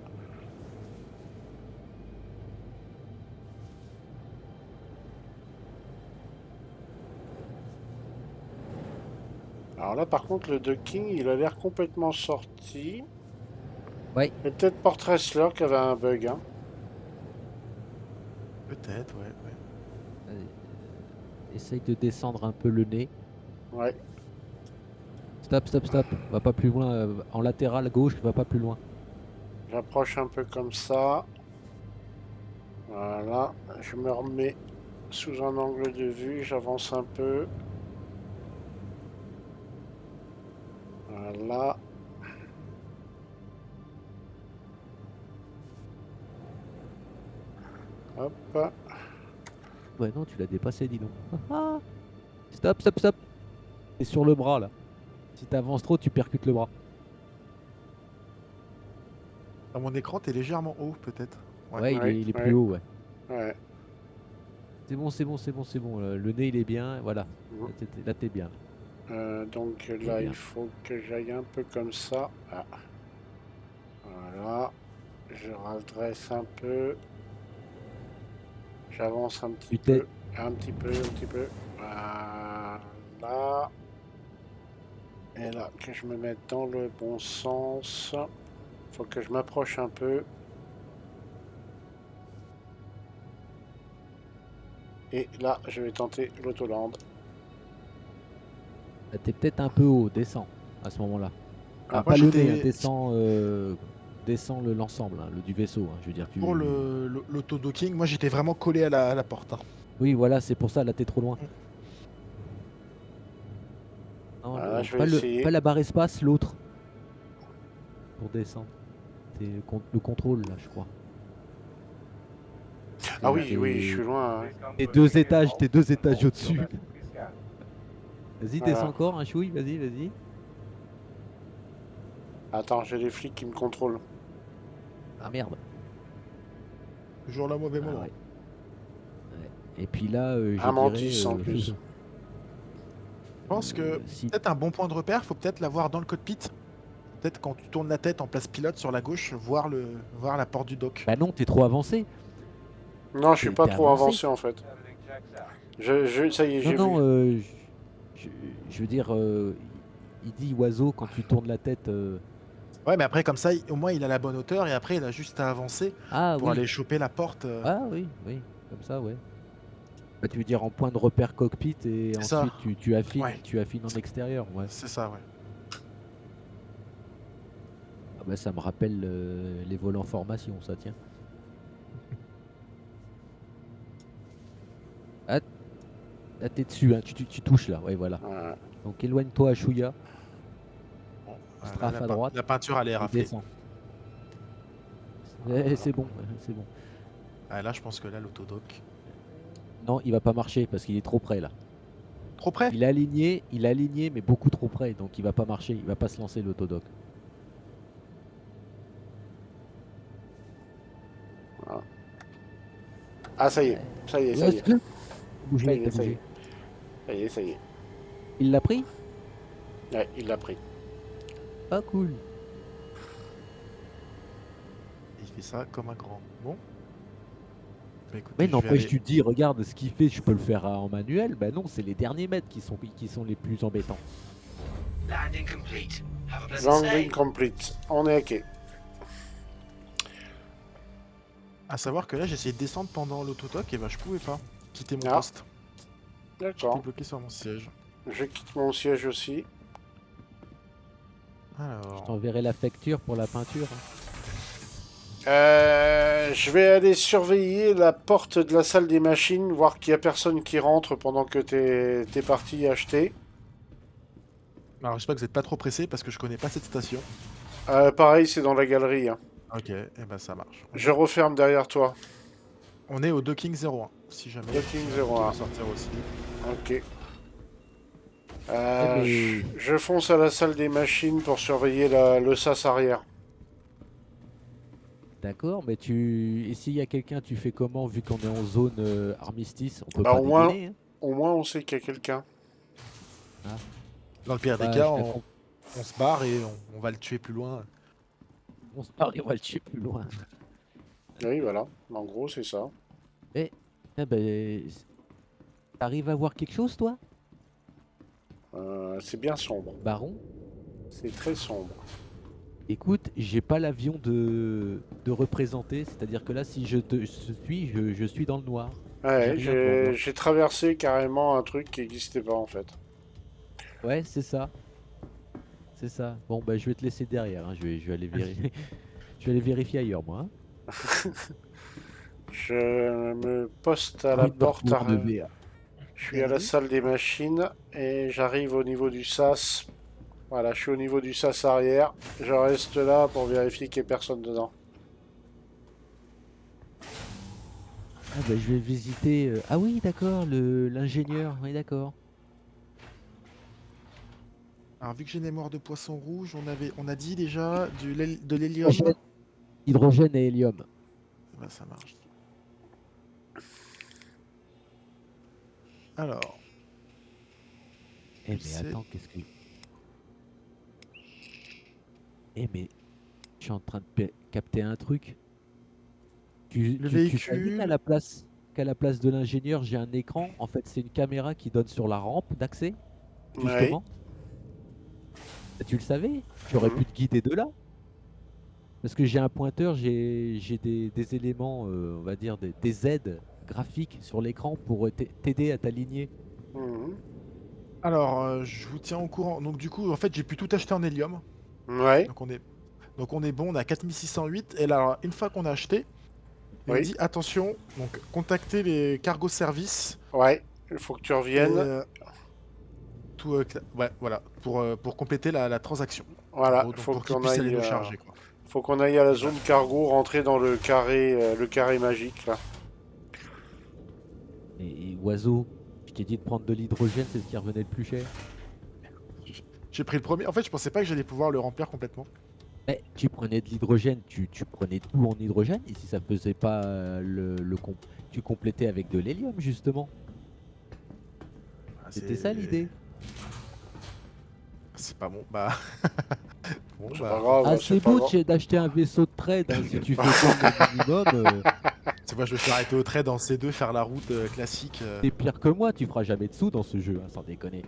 C: Alors là, par contre, le docking, il a l'air complètement sorti.
B: Ouais.
C: C'est peut-être Port Wrestler qui avait un bug, hein.
A: Peut-être, ouais.
B: Essaye de descendre un peu le nez.
C: Ouais.
B: Stop, stop, stop. Va pas plus loin. En latéral gauche, va pas plus loin.
C: J'approche un peu comme ça. Voilà. Je me remets sous un angle de vue. J'avance un peu. Voilà. Hop.
B: Ouais, non, tu l'as dépassé, dis donc. Ah, stop, stop, stop. T'es sur le bras, là. Si t'avances trop, tu percutes le bras.
A: Dans mon écran, t'es légèrement haut, peut-être. Ouais.
B: Ouais,
C: Ouais,
B: il est plus
C: ouais,
B: haut, ouais.
C: ouais.
B: C'est bon, c'est bon, c'est bon, c'est bon. Le nez, il est bien. Voilà. Là, t'es bien.
C: Donc
B: T'es
C: là,
B: bien.
C: il faut que j'aille un peu comme ça. Ah. Voilà. Je redresse un peu. J'avance un petit
B: Tu t'es.
C: peu. Un petit peu, un petit peu. Voilà. Et là, que je me mette dans le bon sens. Faut que je m'approche un peu. Et là, je vais tenter l'autoland.
B: T'es peut-être un peu haut. Descends à ce moment-là.
C: Ah,
B: Enfin,
A: Moi
B: pas le nez, hein,
A: j'étais
B: descends l'ensemble, hein, du vaisseau. Hein, je veux dire, tu.
A: pour l'auto-docking, moi j'étais vraiment collé à la porte. Hein.
B: Oui, voilà, c'est pour ça. Là, t'es trop loin.
A: Mm.
B: Non,
C: Voilà, je vais
B: pas
C: essayer.
B: la barre espace, l'autre. Pour descendre. C'est le contrôle, là, je crois.
C: Ah oui, oui, je suis
B: T'es
C: loin, hein.
B: t'es 2 étages au-dessus. Vas-y, descends
C: Voilà.
B: encore un chouille, vas-y, vas-y.
C: Attends, j'ai les flics qui me contrôlent.
B: Ah merde.
A: Toujours là, mauvais
B: Ah
A: moment.
B: ouais. Ouais. Et puis là, je
C: Un
B: dirais,
C: mantis en plus.
A: Je pense que
B: si.
A: peut-être un bon point de repère, faut peut-être l'avoir dans le cockpit. Peut-être quand tu tournes la tête en place pilote sur la gauche, voir la porte du dock.
B: Bah non, t'es trop avancé.
C: Non, je suis pas
B: T'es
C: trop
B: avancé.
C: avancé en fait. Ça y est,
B: Non,
C: j'ai vu.
B: non, je, je veux dire, il dit oiseau quand tu tournes la tête.
A: Ouais, mais après, comme ça, au moins il a la bonne hauteur et après il a juste à avancer
B: Ah
A: pour
B: oui.
A: aller choper la porte.
B: Ah oui, oui. Comme ça, ouais. Bah, tu veux dire en point de repère cockpit et
A: C'est ça.
B: ensuite
A: Ouais,
B: tu affines en extérieur, ouais.
A: c'est ça, ouais.
B: Ah bah ça me rappelle les vols en formation, ça tient. Ah, là t'es dessus, hein. Tu touches là, ouais voilà.
C: Voilà.
B: Donc éloigne-toi à Chouya,
A: Bon, là,
B: strafe à droite
A: la peinture allait
B: et
A: rafler.
B: descends.
A: Voilà.
B: C'est bon, c'est bon.
A: Ah, là, je pense que là, l'autodock.
B: Non, il va pas marcher parce qu'il est trop près là.
A: Trop près?
B: Il est aligné mais beaucoup trop près, donc il va pas marcher, il va pas se lancer l'autodoc.
C: Voilà. Ah, ça y est. Ça y est, ça
B: Ouais,
C: y est.
B: t'as
C: Ça
B: bougé,
C: y
B: t'as
C: est, ça y
B: bougé.
C: est. Ça y est, ça y est.
B: Il l'a pris?
C: Ouais, il l'a pris.
B: Ah cool.
A: Il fait ça comme un grand. Bon. Bah, écoutez,
B: Mais
A: je vais
B: n'empêche,
A: aller.
B: tu te dis, regarde ce qu'il fait, je peux le faire en manuel. Ben non, c'est les derniers mètres qui sont les plus embêtants.
D: Landing complete. Have a pleasant
C: Landing
D: stay.
C: complete. On est OK.
A: À savoir que là, j'ai essayé de descendre pendant l'autodock et bah, je pouvais pas quitter mon
C: Ah.
A: poste. J'étais
C: D'accord.
A: bloqué sur mon siège.
C: Je quitte mon siège aussi.
B: Je
A: Alors,
B: t'enverrai la facture pour la peinture.
C: Je vais aller surveiller la porte de la salle des machines, voir qu'il n'y a personne qui rentre pendant que t'es parti acheter.
A: j'espère que vous n'êtes pas trop pressé parce que je connais pas cette station.
C: Pareil, c'est dans la galerie, hein.
A: Ok, et ben ça marche.
C: Je referme derrière toi.
A: On est au Docking 01, si jamais.
C: Docking
A: il y en a qui
C: 01.
A: veulent sortir aussi.
C: Ok.
B: Eh mais-
C: Je fonce à la salle des machines pour surveiller le sas arrière.
B: D'accord, mais et s'il y a quelqu'un, tu fais comment vu qu'on est en zone armistice? On peut
C: Bah,
B: pas
C: au moins-
B: dégainer, hein.
C: Au moins, on sait qu'il y a quelqu'un.
A: Dans le pire des
B: Bah,
A: cas,
B: je fais
A: on se barre et on va le tuer plus loin.
B: on se parle et on va le tuer plus loin.
C: Oui, voilà. En gros, c'est ça.
B: Eh ben, t'arrives à voir quelque chose, toi,
C: C'est bien sombre.
B: Baron?
C: C'est très sombre.
B: Écoute, j'ai pas l'avion de représenter, c'est-à-dire que là, si je te suis, je suis dans le noir.
C: Ouais,
B: J'ai rien devant moi.
C: j'ai traversé carrément un truc qui n'existait pas en fait.
B: Ouais, c'est ça. C'est ça. Bon, bah, je vais te laisser derrière, hein. Je vais aller vérifier. Je vais aller vérifier ailleurs, moi, hein.
C: Je me poste à la
B: Envie de me
C: porte.
B: retourner,
C: Je suis à la salle des machines et j'arrive au niveau du sas. Voilà, je suis au niveau du sas arrière. Je reste là pour vérifier qu'il n'y ait personne dedans.
B: Ah bah, je vais visiter. Ah oui, d'accord, l'ingénieur. Oui, d'accord.
A: Alors, vu que j'ai des morts de poisson rouge, on a dit déjà de l'hélium.
B: Hydrogène et hélium.
A: Bah, ça marche. Alors,
B: Eh mais
A: C'est-
B: attends, qu'est-ce que... Eh mais je suis en train de capter un truc.
A: Le
B: Tu savais
A: véhicule.
B: qu'à la place de l'ingénieur, j'ai un écran. En fait, c'est une caméra qui donne sur la rampe d'accès,
C: Ouais.
B: justement. Tu le savais? J'aurais
C: Mhm.
B: pu te guider de là. Parce que j'ai un pointeur, j'ai des éléments, on va dire, des aides graphiques sur l'écran pour t'aider à t'aligner.
C: Mhm.
A: Alors, je vous tiens au courant. Donc, du coup, en fait, j'ai pu tout acheter en hélium.
C: Ouais,
A: Donc, on est bon, on a 4608. Et là, alors, une fois qu'on a acheté, il
C: Oui.
A: me dit attention, donc contactez les cargo services.
C: ouais. Il faut que tu
A: Et,
C: reviennes.
A: tout, ouais, voilà, pour compléter la transaction. En
C: Voilà,
A: gros, donc
C: faut
A: pour qu'ils
C: qu'on
A: puissent aller
C: aille,
A: nous charger, quoi.
C: faut qu'on aille à la zone cargo, rentrer dans le carré magique là.
B: Et oiseau, je t'ai dit de prendre de l'hydrogène, c'est ce qui revenait le plus cher.
A: J'ai pris le premier. En fait, je pensais pas que j'allais pouvoir le remplir complètement.
B: Eh, tu prenais de l'hydrogène, tu prenais tout en hydrogène, et si ça faisait pas tu complétais avec de l'hélium, justement.
A: Ah,
B: C'était ça l'idée.
A: C'est pas bon. Bah. Bon,
C: C'est
A: bah,
C: pas grave,
B: Ah,
C: c'est
B: c'est
C: pas
B: beau
C: grave.
B: d'acheter un vaisseau de trade, hein, si tu fais pas le minimum,
A: tu vois, je me suis arrêté au trait dans C2, faire la route classique.
B: t'es pire que moi, tu feras jamais de sous dans ce jeu, hein, sans déconner.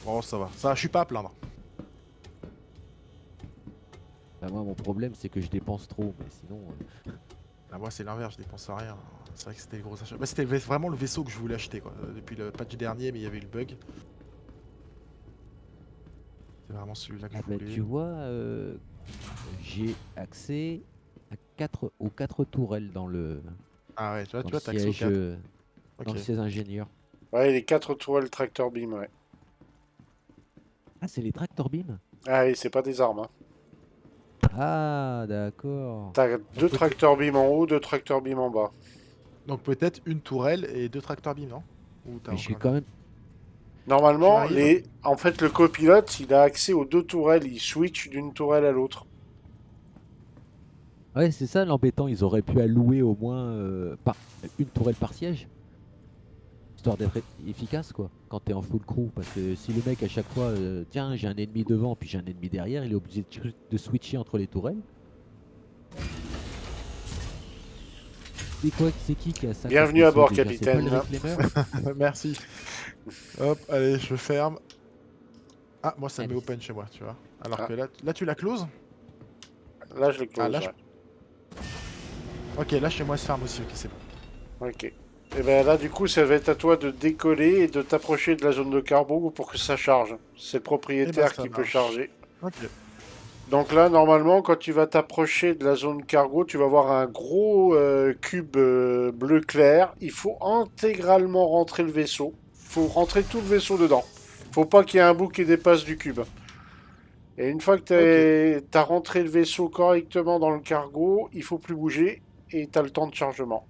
A: Bon, ça va. Ça, je suis pas à plaindre.
B: Bah, moi, mon problème, c'est que je dépense trop, mais sinon...
A: Ah, moi, c'est l'inverse, je dépense rien. C'est vrai que c'était le gros achat. Bah, c'était vraiment le vaisseau que je voulais acheter, quoi. Depuis le patch dernier, mais il y avait eu le bug. C'est vraiment celui-là que
B: Ah
A: je
B: bah,
A: voulais.
B: tu vois, j'ai accès aux 4 tourelles dans le,
A: Ah ouais, tu vois,
B: dans le
A: t'as accès au
B: siège,
A: 4.
B: dans
A: Ok.
B: le siège ingénieur.
C: Ouais, les 4 tourelles tractor beam, ouais.
B: Ah, c'est les tractor beam?
C: Ah, et c'est pas des armes, hein.
B: Ah, d'accord.
C: T'as 2
A: peut-être-
C: tractor beam en haut, 2 tractor beam en bas.
A: Donc peut-être une tourelle et 2 tracteurs beam, non? Ou t'as
B: Mais j'ai
A: encore-
B: quand même...
C: Normalement,
A: J'arrive.
C: en fait, le copilote, il a accès aux 2 tourelles, il switch d'une tourelle à l'autre.
B: Ouais, c'est ça l'embêtant, ils auraient pu allouer au moins une tourelle par siège. Histoire d'être efficace, quoi, quand t'es en full crew. Parce que si le mec, à chaque fois, tiens, j'ai un ennemi devant, puis j'ai un ennemi derrière, il est obligé de switcher entre les tourelles. C'est qui a ça?
C: Bienvenue à bord, capitaine.
A: Merci. Hop, allez, je ferme. Ah, moi ça me met
B: Allez.
A: open chez moi, tu vois. Alors
C: Ah.
A: que là tu la closes.
C: Là, je le close.
A: Ah, là,
C: ouais.
A: Ok, là chez moi se ferme aussi, ok, c'est bon.
C: Ok. Et ben là, du coup, ça va être à toi de décoller et de t'approcher de la zone de cargo pour que ça charge. C'est le propriétaire
A: Eh ben, ça
C: qui peut
A: marche.
C: charger.
A: Ok.
C: Donc là, normalement, quand tu vas t'approcher de la zone cargo, tu vas voir un gros cube bleu clair. Il faut intégralement rentrer le vaisseau. Il faut rentrer tout le vaisseau dedans. Faut pas qu'il y ait un bout qui dépasse du cube. Et une fois
A: Ok,
C: que tu as rentré le vaisseau correctement dans le cargo, il faut plus bouger et tu as le temps de chargement.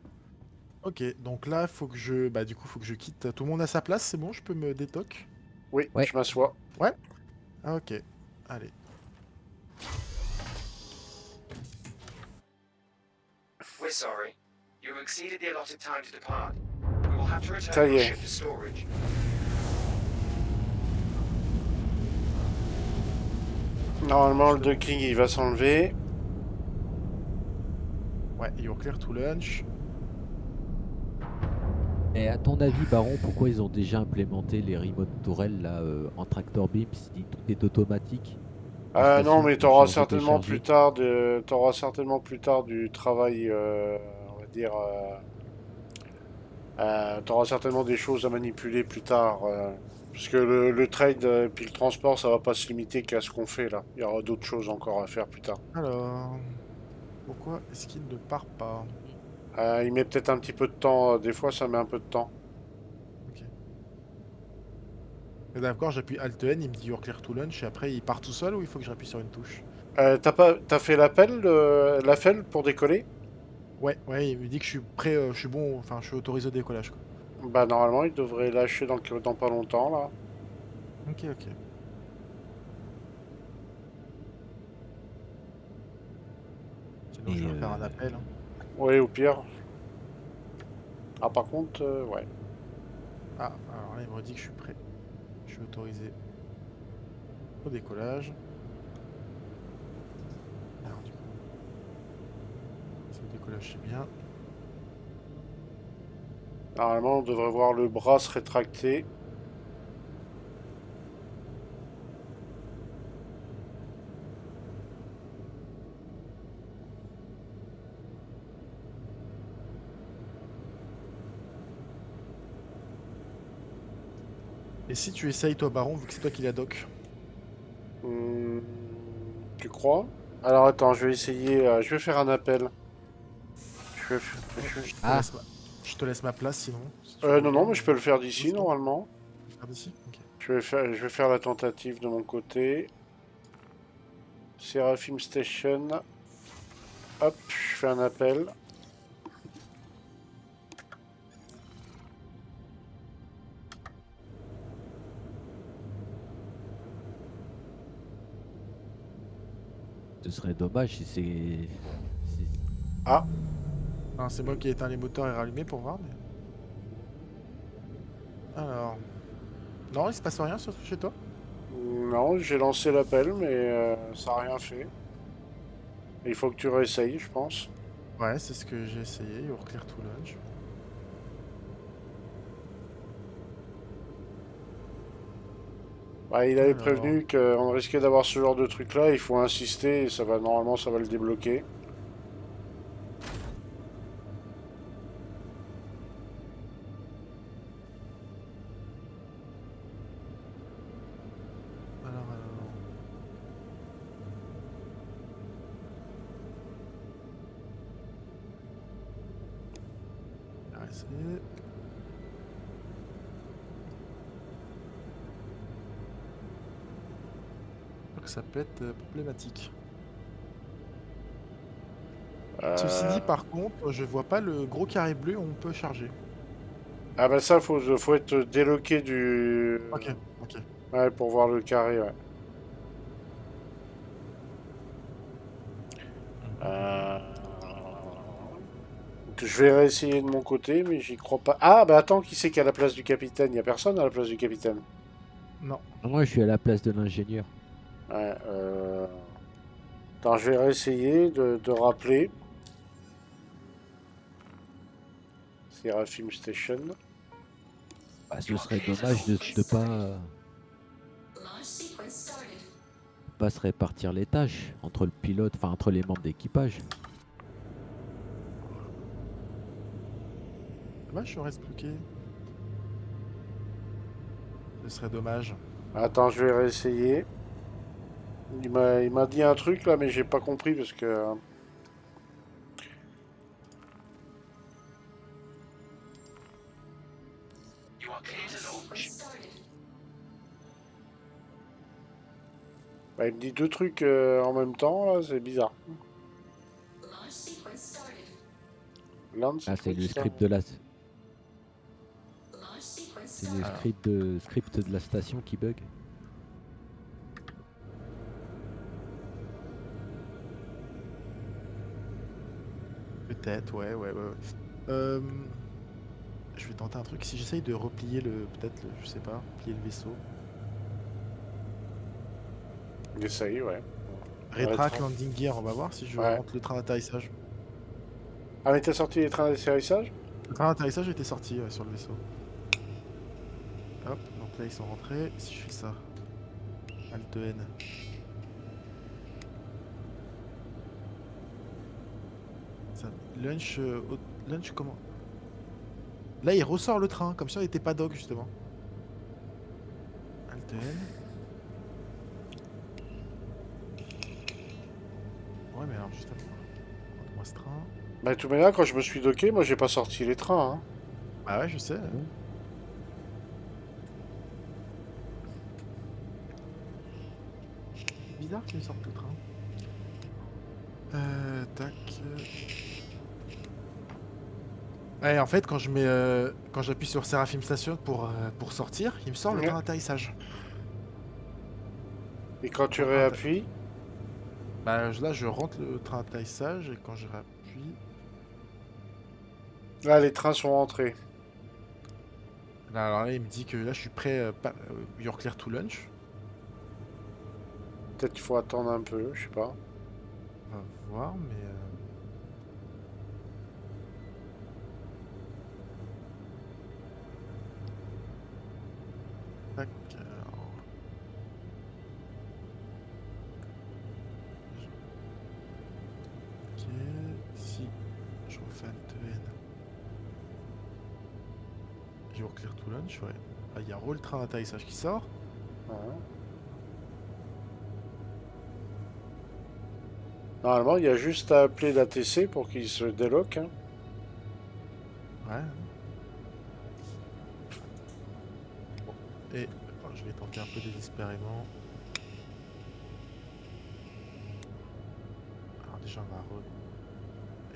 A: ok. Donc là, faut que je, bah du coup, faut que je quitte. Tout le monde à sa place, c'est bon, je peux me détoc.
C: Oui,
B: Ouais.
C: je m'assois.
A: Ouais. Ah, ok. Allez.
D: We're sorry. You have exceeded the allotted time to depart. We will have to
C: Ça
D: return
C: y
D: your
C: est.
D: ship to storage.
C: Normalement, le docking, il va s'enlever.
A: Ouais, you're clear to launch.
B: Et à ton avis, Baron, pourquoi ils ont déjà implémenté les remote tourelles là, en tractor beam si tout est automatique en
C: Ah non,
B: station
C: mais
B: pour charger, décharger?
C: t'auras certainement plus tard du travail, on va dire, t'auras certainement des choses à manipuler plus tard, parce que le trade puis le transport, ça va pas se limiter qu'à ce qu'on fait là. Il y aura d'autres choses encore à faire plus tard.
A: Alors, pourquoi est-ce qu'il ne part pas?
C: Il met peut-être un petit peu de temps, des fois ça met un peu de temps.
A: Ok. Et d'accord, j'appuie Alt N, il me dit you're clear to launch, et après il part tout seul ou il faut que j'appuie sur une touche?
C: T'as fait l'appel pour décoller?
A: Ouais, ouais, il me dit que je suis prêt, je suis bon, enfin je suis autorisé au décollage quoi.
C: Bah normalement, il devrait lâcher dans pas longtemps là.
A: Ok, ok. Sinon je
B: Et
A: vais refaire un appel, hein.
C: Oui, au pire. Ah par contre, ouais.
A: Ah, alors là il me dit que je suis prêt. Je suis autorisé au décollage. Alors du coup, c'est le décollage c'est bien.
C: Normalement, on devrait voir le bras se rétracter.
A: Et si tu essayes toi Baron, vu que c'est toi qui la doc?
C: Hmm, tu crois? Alors attends, je vais essayer. Je vais faire un appel. Je vais,
B: Ah,
A: Je te laisse ma place sinon, si tu veux
C: Non, non,
A: bien.
C: mais je peux le faire
A: Oui,
C: d'ici
A: c'est bon.
C: normalement.
A: Je peux faire d'ici? Ok.
C: Je vais faire la tentative de mon côté. Seraphim Station. Hop, je fais un appel.
B: ce serait dommage si c'est.
C: Ah,
A: Ah, c'est moi qui ai éteint les moteurs et rallumé pour voir, mais... Alors... Non, il se passe rien chez toi?
C: non, j'ai lancé l'appel, mais ça n'a rien fait. Il faut que tu réessayes, je pense.
A: Ouais, c'est ce que j'ai essayé, you're clear to launch.
C: Bah, il avait
A: Alors...
C: prévenu qu'on risquait d'avoir ce genre de truc là, il faut insister et ça va normalement ça va le débloquer.
A: Alors... On va essayer. Je crois que ça peut être problématique. Ceci
C: Euh,
A: dit, par contre, je vois pas le gros carré bleu où on peut charger.
C: Ah bah ça faut être déloqué du
A: Ok, ok.
C: ouais pour voir le carré ouais. Euh, donc, je vais réessayer de mon côté mais j'y crois pas. Ah bah attends, qui c'est qui est à la place du capitaine? Il y a personne à la place du capitaine.
A: Non.
B: Moi, je suis à la place de l'ingénieur.
C: Ouais, attends, je vais réessayer de rappeler. Seraphim Station.
B: Bah, ce serait dommage de pas se répartir les tâches entre le pilote, enfin entre les membres d'équipage.
A: Dommage, je reste bloqué. Ce serait dommage.
C: Attends, je vais réessayer. Il m'a dit un truc là, mais j'ai pas compris parce que.
D: You are clear to launch.
C: Bah, il me dit deux trucs en même temps, là, c'est bizarre. L'un de ces
B: Ah, c'est
C: trucs,
B: le
C: ça.
B: script de la... C'est le
A: Alors.
B: script de la station qui bug.
A: Peut-être, ouais. Je vais tenter un truc. Si j'essaye de replier peut-être, je sais pas, plier le vaisseau.
C: Il essaye, ouais.
A: Retract landing gear, on va voir si je
C: Ouais.
A: rentre le train d'atterrissage.
C: Ah, mais t'as sorti les trains d'atterrissage?
A: Le train d'atterrissage était sorti sur le vaisseau. Hop, donc là ils sont rentrés. Si je fais ça, Alt N. Ça, lunch, lunch comment? Là il ressort le train, comme si on n'était pas dog justement. Alt N. Ouais mais alors justement, rentre-moi ce train.
C: Bah, tout là, quand je me suis docké, moi j'ai pas sorti les trains, hein.
A: Ah ouais je sais.
B: bon
A: Bizarre qu'il me sorte le train. Tac. Ouais, en fait, quand j'appuie sur Seraphim Station pour sortir, il me sort le
C: Ouais.
A: train d'atterrissage.
C: Et quand tu
A: Pour le train d'atter-
C: réappuies,
A: Bah, là, je rentre le train d'atterrissage et quand je réappuie.
C: là les trains sont rentrés.
A: Là, alors là, il me dit que là, je suis prêt. You're clear to launch.
C: Peut-être qu'il faut attendre un peu, je sais pas.
A: On va voir, mais. Tac. Ok. Si je refais Alt N. You're clear to launch, ouais. Ah, il y a le train d'atterrissage qui sort.
C: Ouais. Normalement, il y a juste à appeler l'ATC pour qu'il se déloque, hein.
A: Ouais. Bon. Et je vais tenter un peu désespérément. Alors déjà on va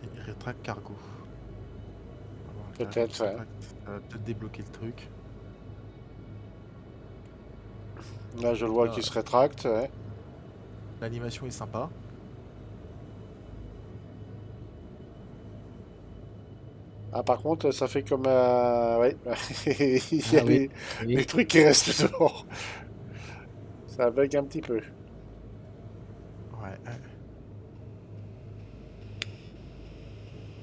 A: et retract cargo. On va voir le cargo
C: Peut-être,
A: qui se
C: ouais.
A: rétracte. Ça va peut-être débloquer le truc.
C: Là, je le vois
A: Là,
C: qui se rétracte, ouais.
A: l'animation est sympa.
C: Ah, par contre, ça fait comme... ouais. Il y a
B: Ah oui,
C: les
B: oui.
C: trucs qui restent dehors. Ça bug un petit peu.
A: Ouais.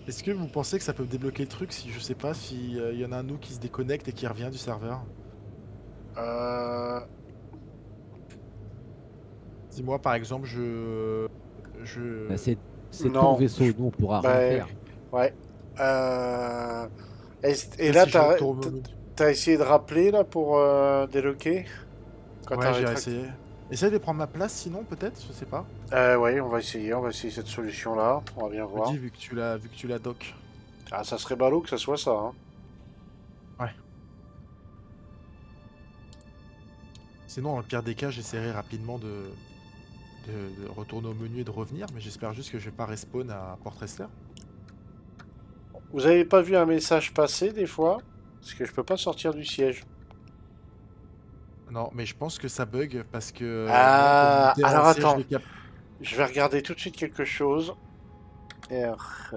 A: Est-ce que vous pensez que ça peut débloquer le truc si je sais pas si y en a un de nous qui se déconnecte et qui revient du serveur?
C: Euh...
A: Dis-moi par exemple
B: Bah,
A: je
B: c'est ton
C: Non.
B: vaisseau, nous on pourra rien
C: Bah,
B: faire.
C: ouais. Euh... Et
A: là
C: là,
A: si je retourne au menu.
C: t'as essayé de rappeler, là, pour déloquer? Quand
A: Ouais
C: t'as
A: j'ai
C: rétracté?
A: essayé. Essaye de prendre ma place sinon peut-être, je sais pas.
C: Ouais, on va essayer cette solution-là. On va bien
A: Je me
C: voir.
A: dis vu que tu la dock.
C: Ah, ça serait ballot que ça soit ça, hein.
A: Ouais. Sinon, dans le pire des cas, j'essaierai rapidement de retourner au menu et de revenir, mais j'espère juste que je vais pas respawn à Port Ressler.
C: Vous avez pas vu un message passer, des fois? Parce que je peux pas sortir du siège.
A: Non, mais je pense que ça bug parce que moi, comme mon
C: Ah,
A: terrain en
C: alors
A: siège
C: attends.
A: de cap.
C: Je vais regarder tout de suite quelque chose. R,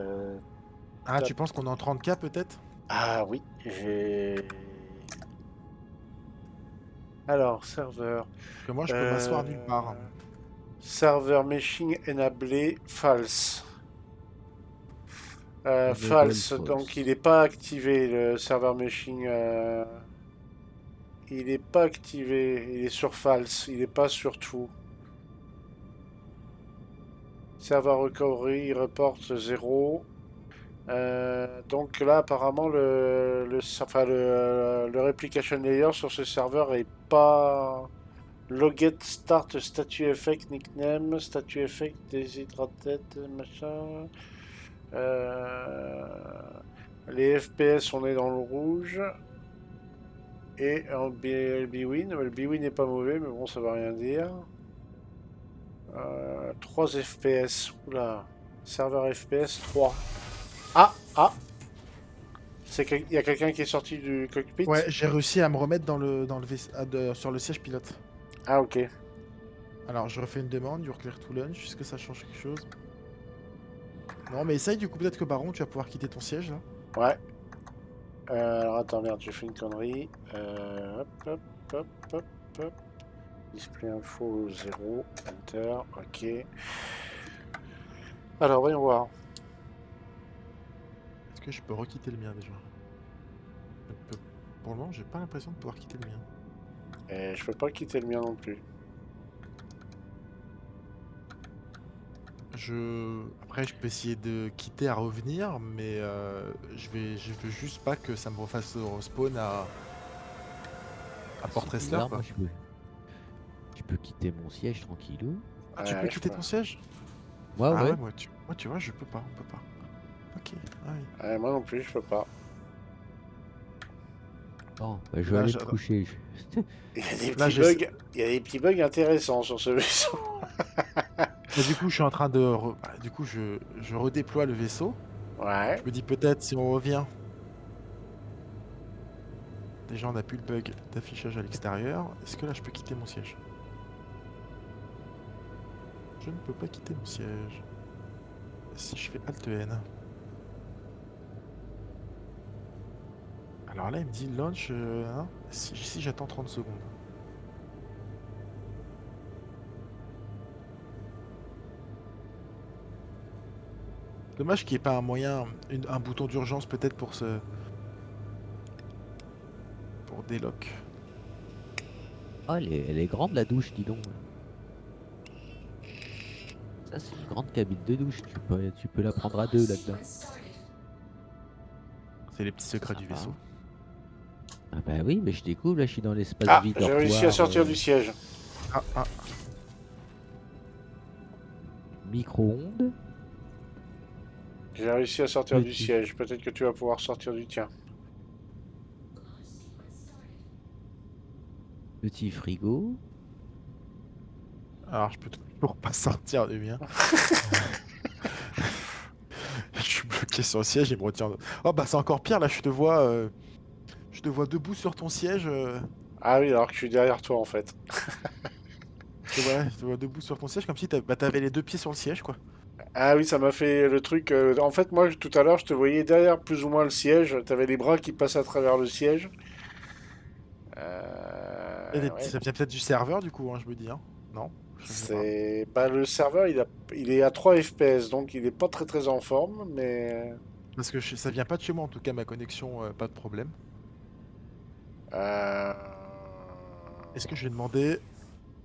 A: Ah,
C: tap.
A: tu penses qu'on est en 30K peut-être?
C: Ah oui, j'ai... Alors, serveur.
A: Parce que moi, je peux m'asseoir nulle part.
C: Euh, Serveur meshing enablé, false.
B: Enable
C: False, donc il
B: false.
C: n'est pas activé le serveur meshing. Il n'est pas activé, il est sur false, il n'est pas sur true. Serveur recovery, il reporte 0. Donc là, apparemment, le replication layer sur ce serveur est pas. Logget start statue effect nickname, statue effect déshydrated, machin. Les FPS, on est dans le rouge. Et en LB win. Le B-win n'est pas mauvais, mais bon, ça va rien dire. 3 FPS. Oula. Serveur FPS 3. Ah. Il y a quelqu'un qui est sorti du cockpit.
A: Ouais, j'ai réussi à me remettre sur le siège pilote.
C: Ah, ok.
A: Alors, je refais une demande, you clear to launch. Est-ce que ça change quelque chose? Non, mais essaye, du coup, peut-être que Baron, tu vas pouvoir quitter ton siège, là.
C: Ouais. Alors, attends, merde, j'ai fait une connerie. Hop. Display info 0. Enter. Ok. Alors, voyons voir.
A: Est-ce que je peux requitter le mien, déjà? Pour le moment, j'ai pas l'impression de pouvoir quitter le mien.
C: Et je peux pas quitter le mien non plus.
A: Après, je peux essayer de quitter à revenir, mais je veux juste pas que ça me refasse respawn à Port
B: C'est
A: Rester,
B: bizarre,
A: quoi.
B: moi, je peux quitter mon siège tranquillou.
A: Ah, tu peux
C: Ouais, je
A: quitter
C: peux.
A: ton siège?
B: Ouais,
A: Ah
B: ouais.
A: ouais, moi, tu vois, je peux pas, on peut pas. Ok, ah oui.
C: Moi non plus, je peux pas.
B: Bon, bah, je vais
A: Là,
B: aller me coucher.
C: Il y a des
A: Là,
C: petits bugs. Il y a des petits bugs intéressants sur ce vaisseau.
A: Là, du coup, je suis en train de... du coup, je redéploie le vaisseau.
C: Ouais.
A: Je me dis peut-être si on revient... Déjà, on n'a plus le bug d'affichage à l'extérieur. Est-ce que là, je peux quitter mon siège? Je ne peux pas quitter mon siège. Si je fais Alt N. Alors là, il me dit launch... hein, si j'attends 30 secondes. Dommage qu'il n'y ait pas un moyen, un bouton d'urgence peut-être pour pour délock.
B: Ah, elle est grande la douche, dis donc. Ça, c'est une grande cabine de douche. Tu peux la prendre à deux là-dedans.
A: C'est les petits secrets du
B: Sympa.
A: vaisseau.
B: Ah bah oui, mais je découvre, là je suis dans l'espace
C: Ah,
B: vide.
C: j'ai réussi à sortir du siège.
A: Ah,
B: Micro-ondes.
C: J'ai réussi à sortir du
B: Petit.
C: siège. Peut-être que tu vas pouvoir sortir du tien.
B: Petit frigo.
A: alors je peux toujours pas sortir du mien. Je suis bloqué sur le siège et me retient. Oh bah c'est encore pire là, je te vois debout sur ton siège.
C: Ah oui, alors que je suis derrière toi en fait.
A: Je te vois debout sur ton siège comme si t'avais les deux pieds sur le siège quoi.
C: Ah oui, ça m'a fait le truc. En fait, moi, tout à l'heure, je te voyais derrière plus ou moins le siège. T'avais les bras qui passaient à travers le siège. Ouais.
A: Ça vient peut-être du serveur du coup, hein, je me dis. Hein. Non, je sais pas.
C: C'est. Bah, le serveur, il est à 3 FPS, donc il est pas très très en forme, mais.
A: Parce que ça vient pas de chez moi en tout cas, ma connexion, pas de problème.
C: Euh,
A: Est-ce que j'ai demandé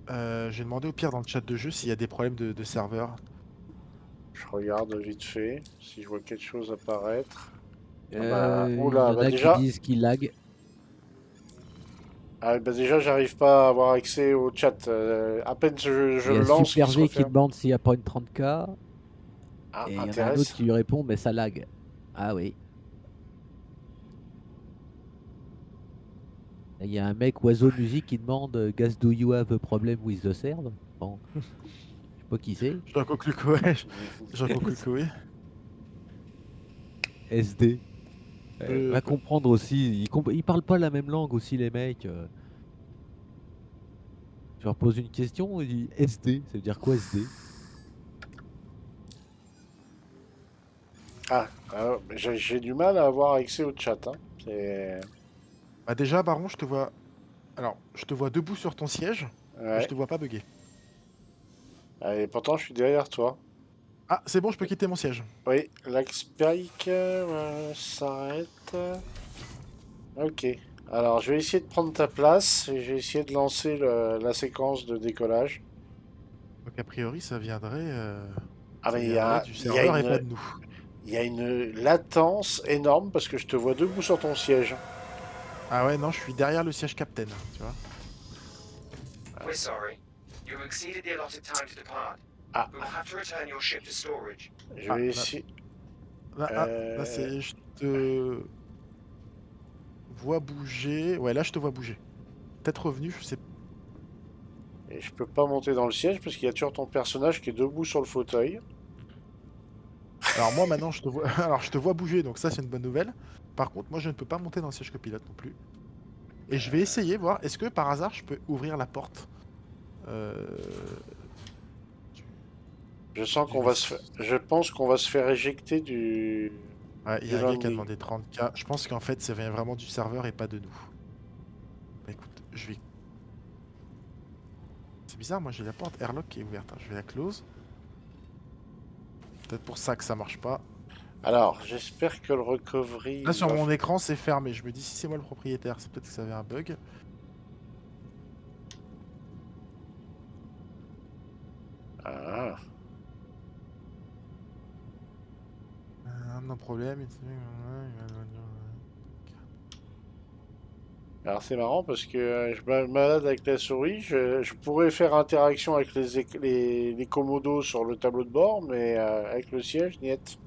A: au pire dans le chat de jeu s'il y a des problèmes de serveur.
C: Je regarde vite fait si je vois quelque chose apparaître.
B: Il
C: Oula,
B: y en
C: bah
B: a
C: déjà,
B: qui disent qu'il lag.
C: bah déjà, j'arrive pas à avoir accès au chat. À peine je
B: Il y
C: le
B: a
C: lance,
B: Super
C: il se
B: V qui
C: referme.
B: demande s'il n'y a pas une 30K.
C: Ah,
B: Et il y en a un autre
C: intéresse.
B: qui lui répond, mais ça lag. Ah oui. Là, il y a un mec, Oiseau Musique, qui demande Guys, do you have a problem with the serve? Bon, je sais pas qui c'est.
A: J'en conclus que ouais. J'en conclus que oui.
B: SD.
A: Euh,
B: Va comprendre aussi. Ils parlent pas la même langue aussi, les mecs. Je leur pose une question, ils disent SD. Ça veut dire quoi SD?
C: J'ai du mal à avoir accès au chat. Hein.
A: Bah déjà, Baron, je te vois. Alors, je te vois debout sur ton siège, mais je
C: Ouais.
A: te vois pas bugger.
C: Et pourtant, je suis derrière toi.
A: Ah, c'est bon, je peux quitter mon siège.
C: Oui, l'Axperic s'arrête. Ok. Alors, je vais essayer de prendre ta place et je vais essayer de lancer la séquence de décollage.
A: Donc a priori, ça viendrait,
C: Ah,
A: ça
C: mais
A: viendrait du
C: il y a
A: serveur et pas de nous.
C: il y a une latence énorme parce que je te vois debout sur ton siège.
A: Ah ouais, non, je suis derrière le siège Captain, tu vois.
D: We're sorry. You've exceeded the allotted time to depart.
C: Ah,
D: We will have to return your ship to storage.
C: je
A: Ah,
C: vais
A: là.
C: essayer.
A: Là, là c'est. Je te vois bouger. Ouais, là, je te vois bouger. Peut-être revenu, je sais pas.
C: Et je peux pas monter dans le siège parce qu'il y a toujours ton personnage qui est debout sur le fauteuil.
A: Alors, moi, maintenant, je te vois. Alors, je te vois bouger, donc ça, c'est une bonne nouvelle. Par contre, moi, je ne peux pas monter dans le siège copilote non plus. Et je vais essayer, voir, est-ce que par hasard, je peux ouvrir la porte du-
C: Je sens
A: du
C: qu'on va se
A: vaisseau.
C: je pense qu'on va se faire éjecter
A: Ouais, il y
C: du
A: a un gars qui a
C: landing.
A: demandé 30K. Je pense qu'en fait, ça vient vraiment du serveur et pas de nous. Bah écoute, je vais. C'est bizarre, moi j'ai la porte airlock qui est ouverte, hein. Je vais la close. Peut-être pour ça que ça marche pas.
C: Alors, j'espère que le recovery
A: Là sur
C: va
A: mon écran c'est fermé. Je me dis si c'est moi le propriétaire, c'est peut-être que ça avait un bug.
C: Ah.
A: Non problème.
C: Alors c'est marrant parce que je me balade avec la souris, je pourrais faire interaction avec les commodos sur le tableau de bord, mais avec le siège, niet.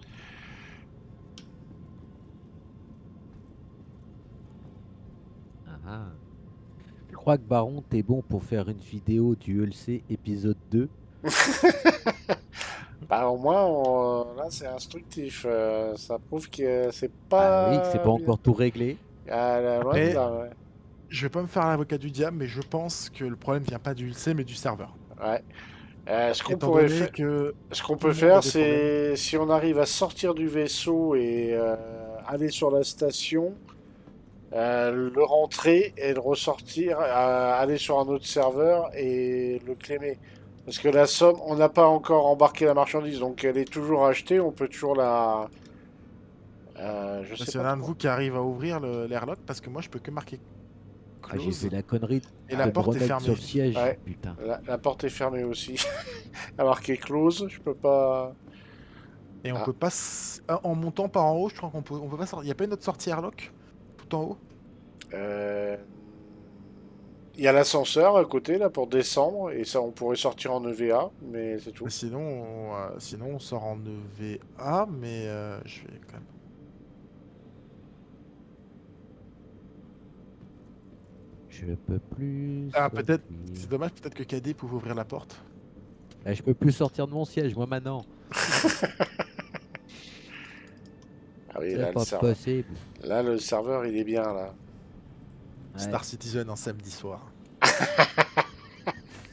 B: Ah, ah. Je crois que Baron, t'es bon pour faire une vidéo du ELC épisode 2.
C: Bah au moins, là c'est instructif, ça prouve que c'est
B: Ah oui, c'est
C: pas
B: pas
C: bien.
B: encore tout réglé.
C: Loin de
A: Après,
C: là, ouais.
A: je vais pas me faire l'avocat du diable, mais je pense que le problème vient pas du LC mais du serveur.
C: Ouais. Ce qu'on
A: Étant
C: pourrait
A: donné
C: faire,
A: que
C: ce qu'on
A: tout
C: peut
A: le monde a
C: faire,
A: des problèmes.
C: c'est si on arrive à sortir du vaisseau et aller sur la station, le rentrer et le ressortir, aller sur un autre serveur et le claimer. Parce que la somme, on n'a pas encore embarqué la marchandise, donc elle est toujours achetée, on peut toujours la... je sais
A: S'il y
C: pas
A: en a un de
C: trop.
A: vous qui arrive à ouvrir l'airlock, parce que moi je peux que marquer
B: Ah, j'ai fait
A: close
B: la connerie
A: et
B: de
A: la
B: me
A: porte est
B: remettre sur
A: fermée.
B: le siège.
C: Ouais,
B: Putain.
C: la porte est fermée aussi. À marquer close, je peux pas...
A: Et on
C: Ah,
A: peut pas. En montant par en haut, je crois on peut pas sortir. Il y a pas une autre sortie airlock tout en haut?
C: euh, il y a l'ascenseur à côté, là, pour descendre, et ça, on pourrait sortir en EVA, mais c'est tout.
A: Sinon, on sort en EVA, mais je vais quand même.
B: Je peux plus
A: Ah, peut-être.
B: sortir.
A: C'est dommage, peut-être que KD pouvait ouvrir la porte.
B: Ah, je peux plus sortir de mon siège, moi maintenant.
C: Ah oui,
B: C'est pas possible.
C: là, le serveur, il est bien, là.
B: Ouais.
A: Star Citizen un samedi soir.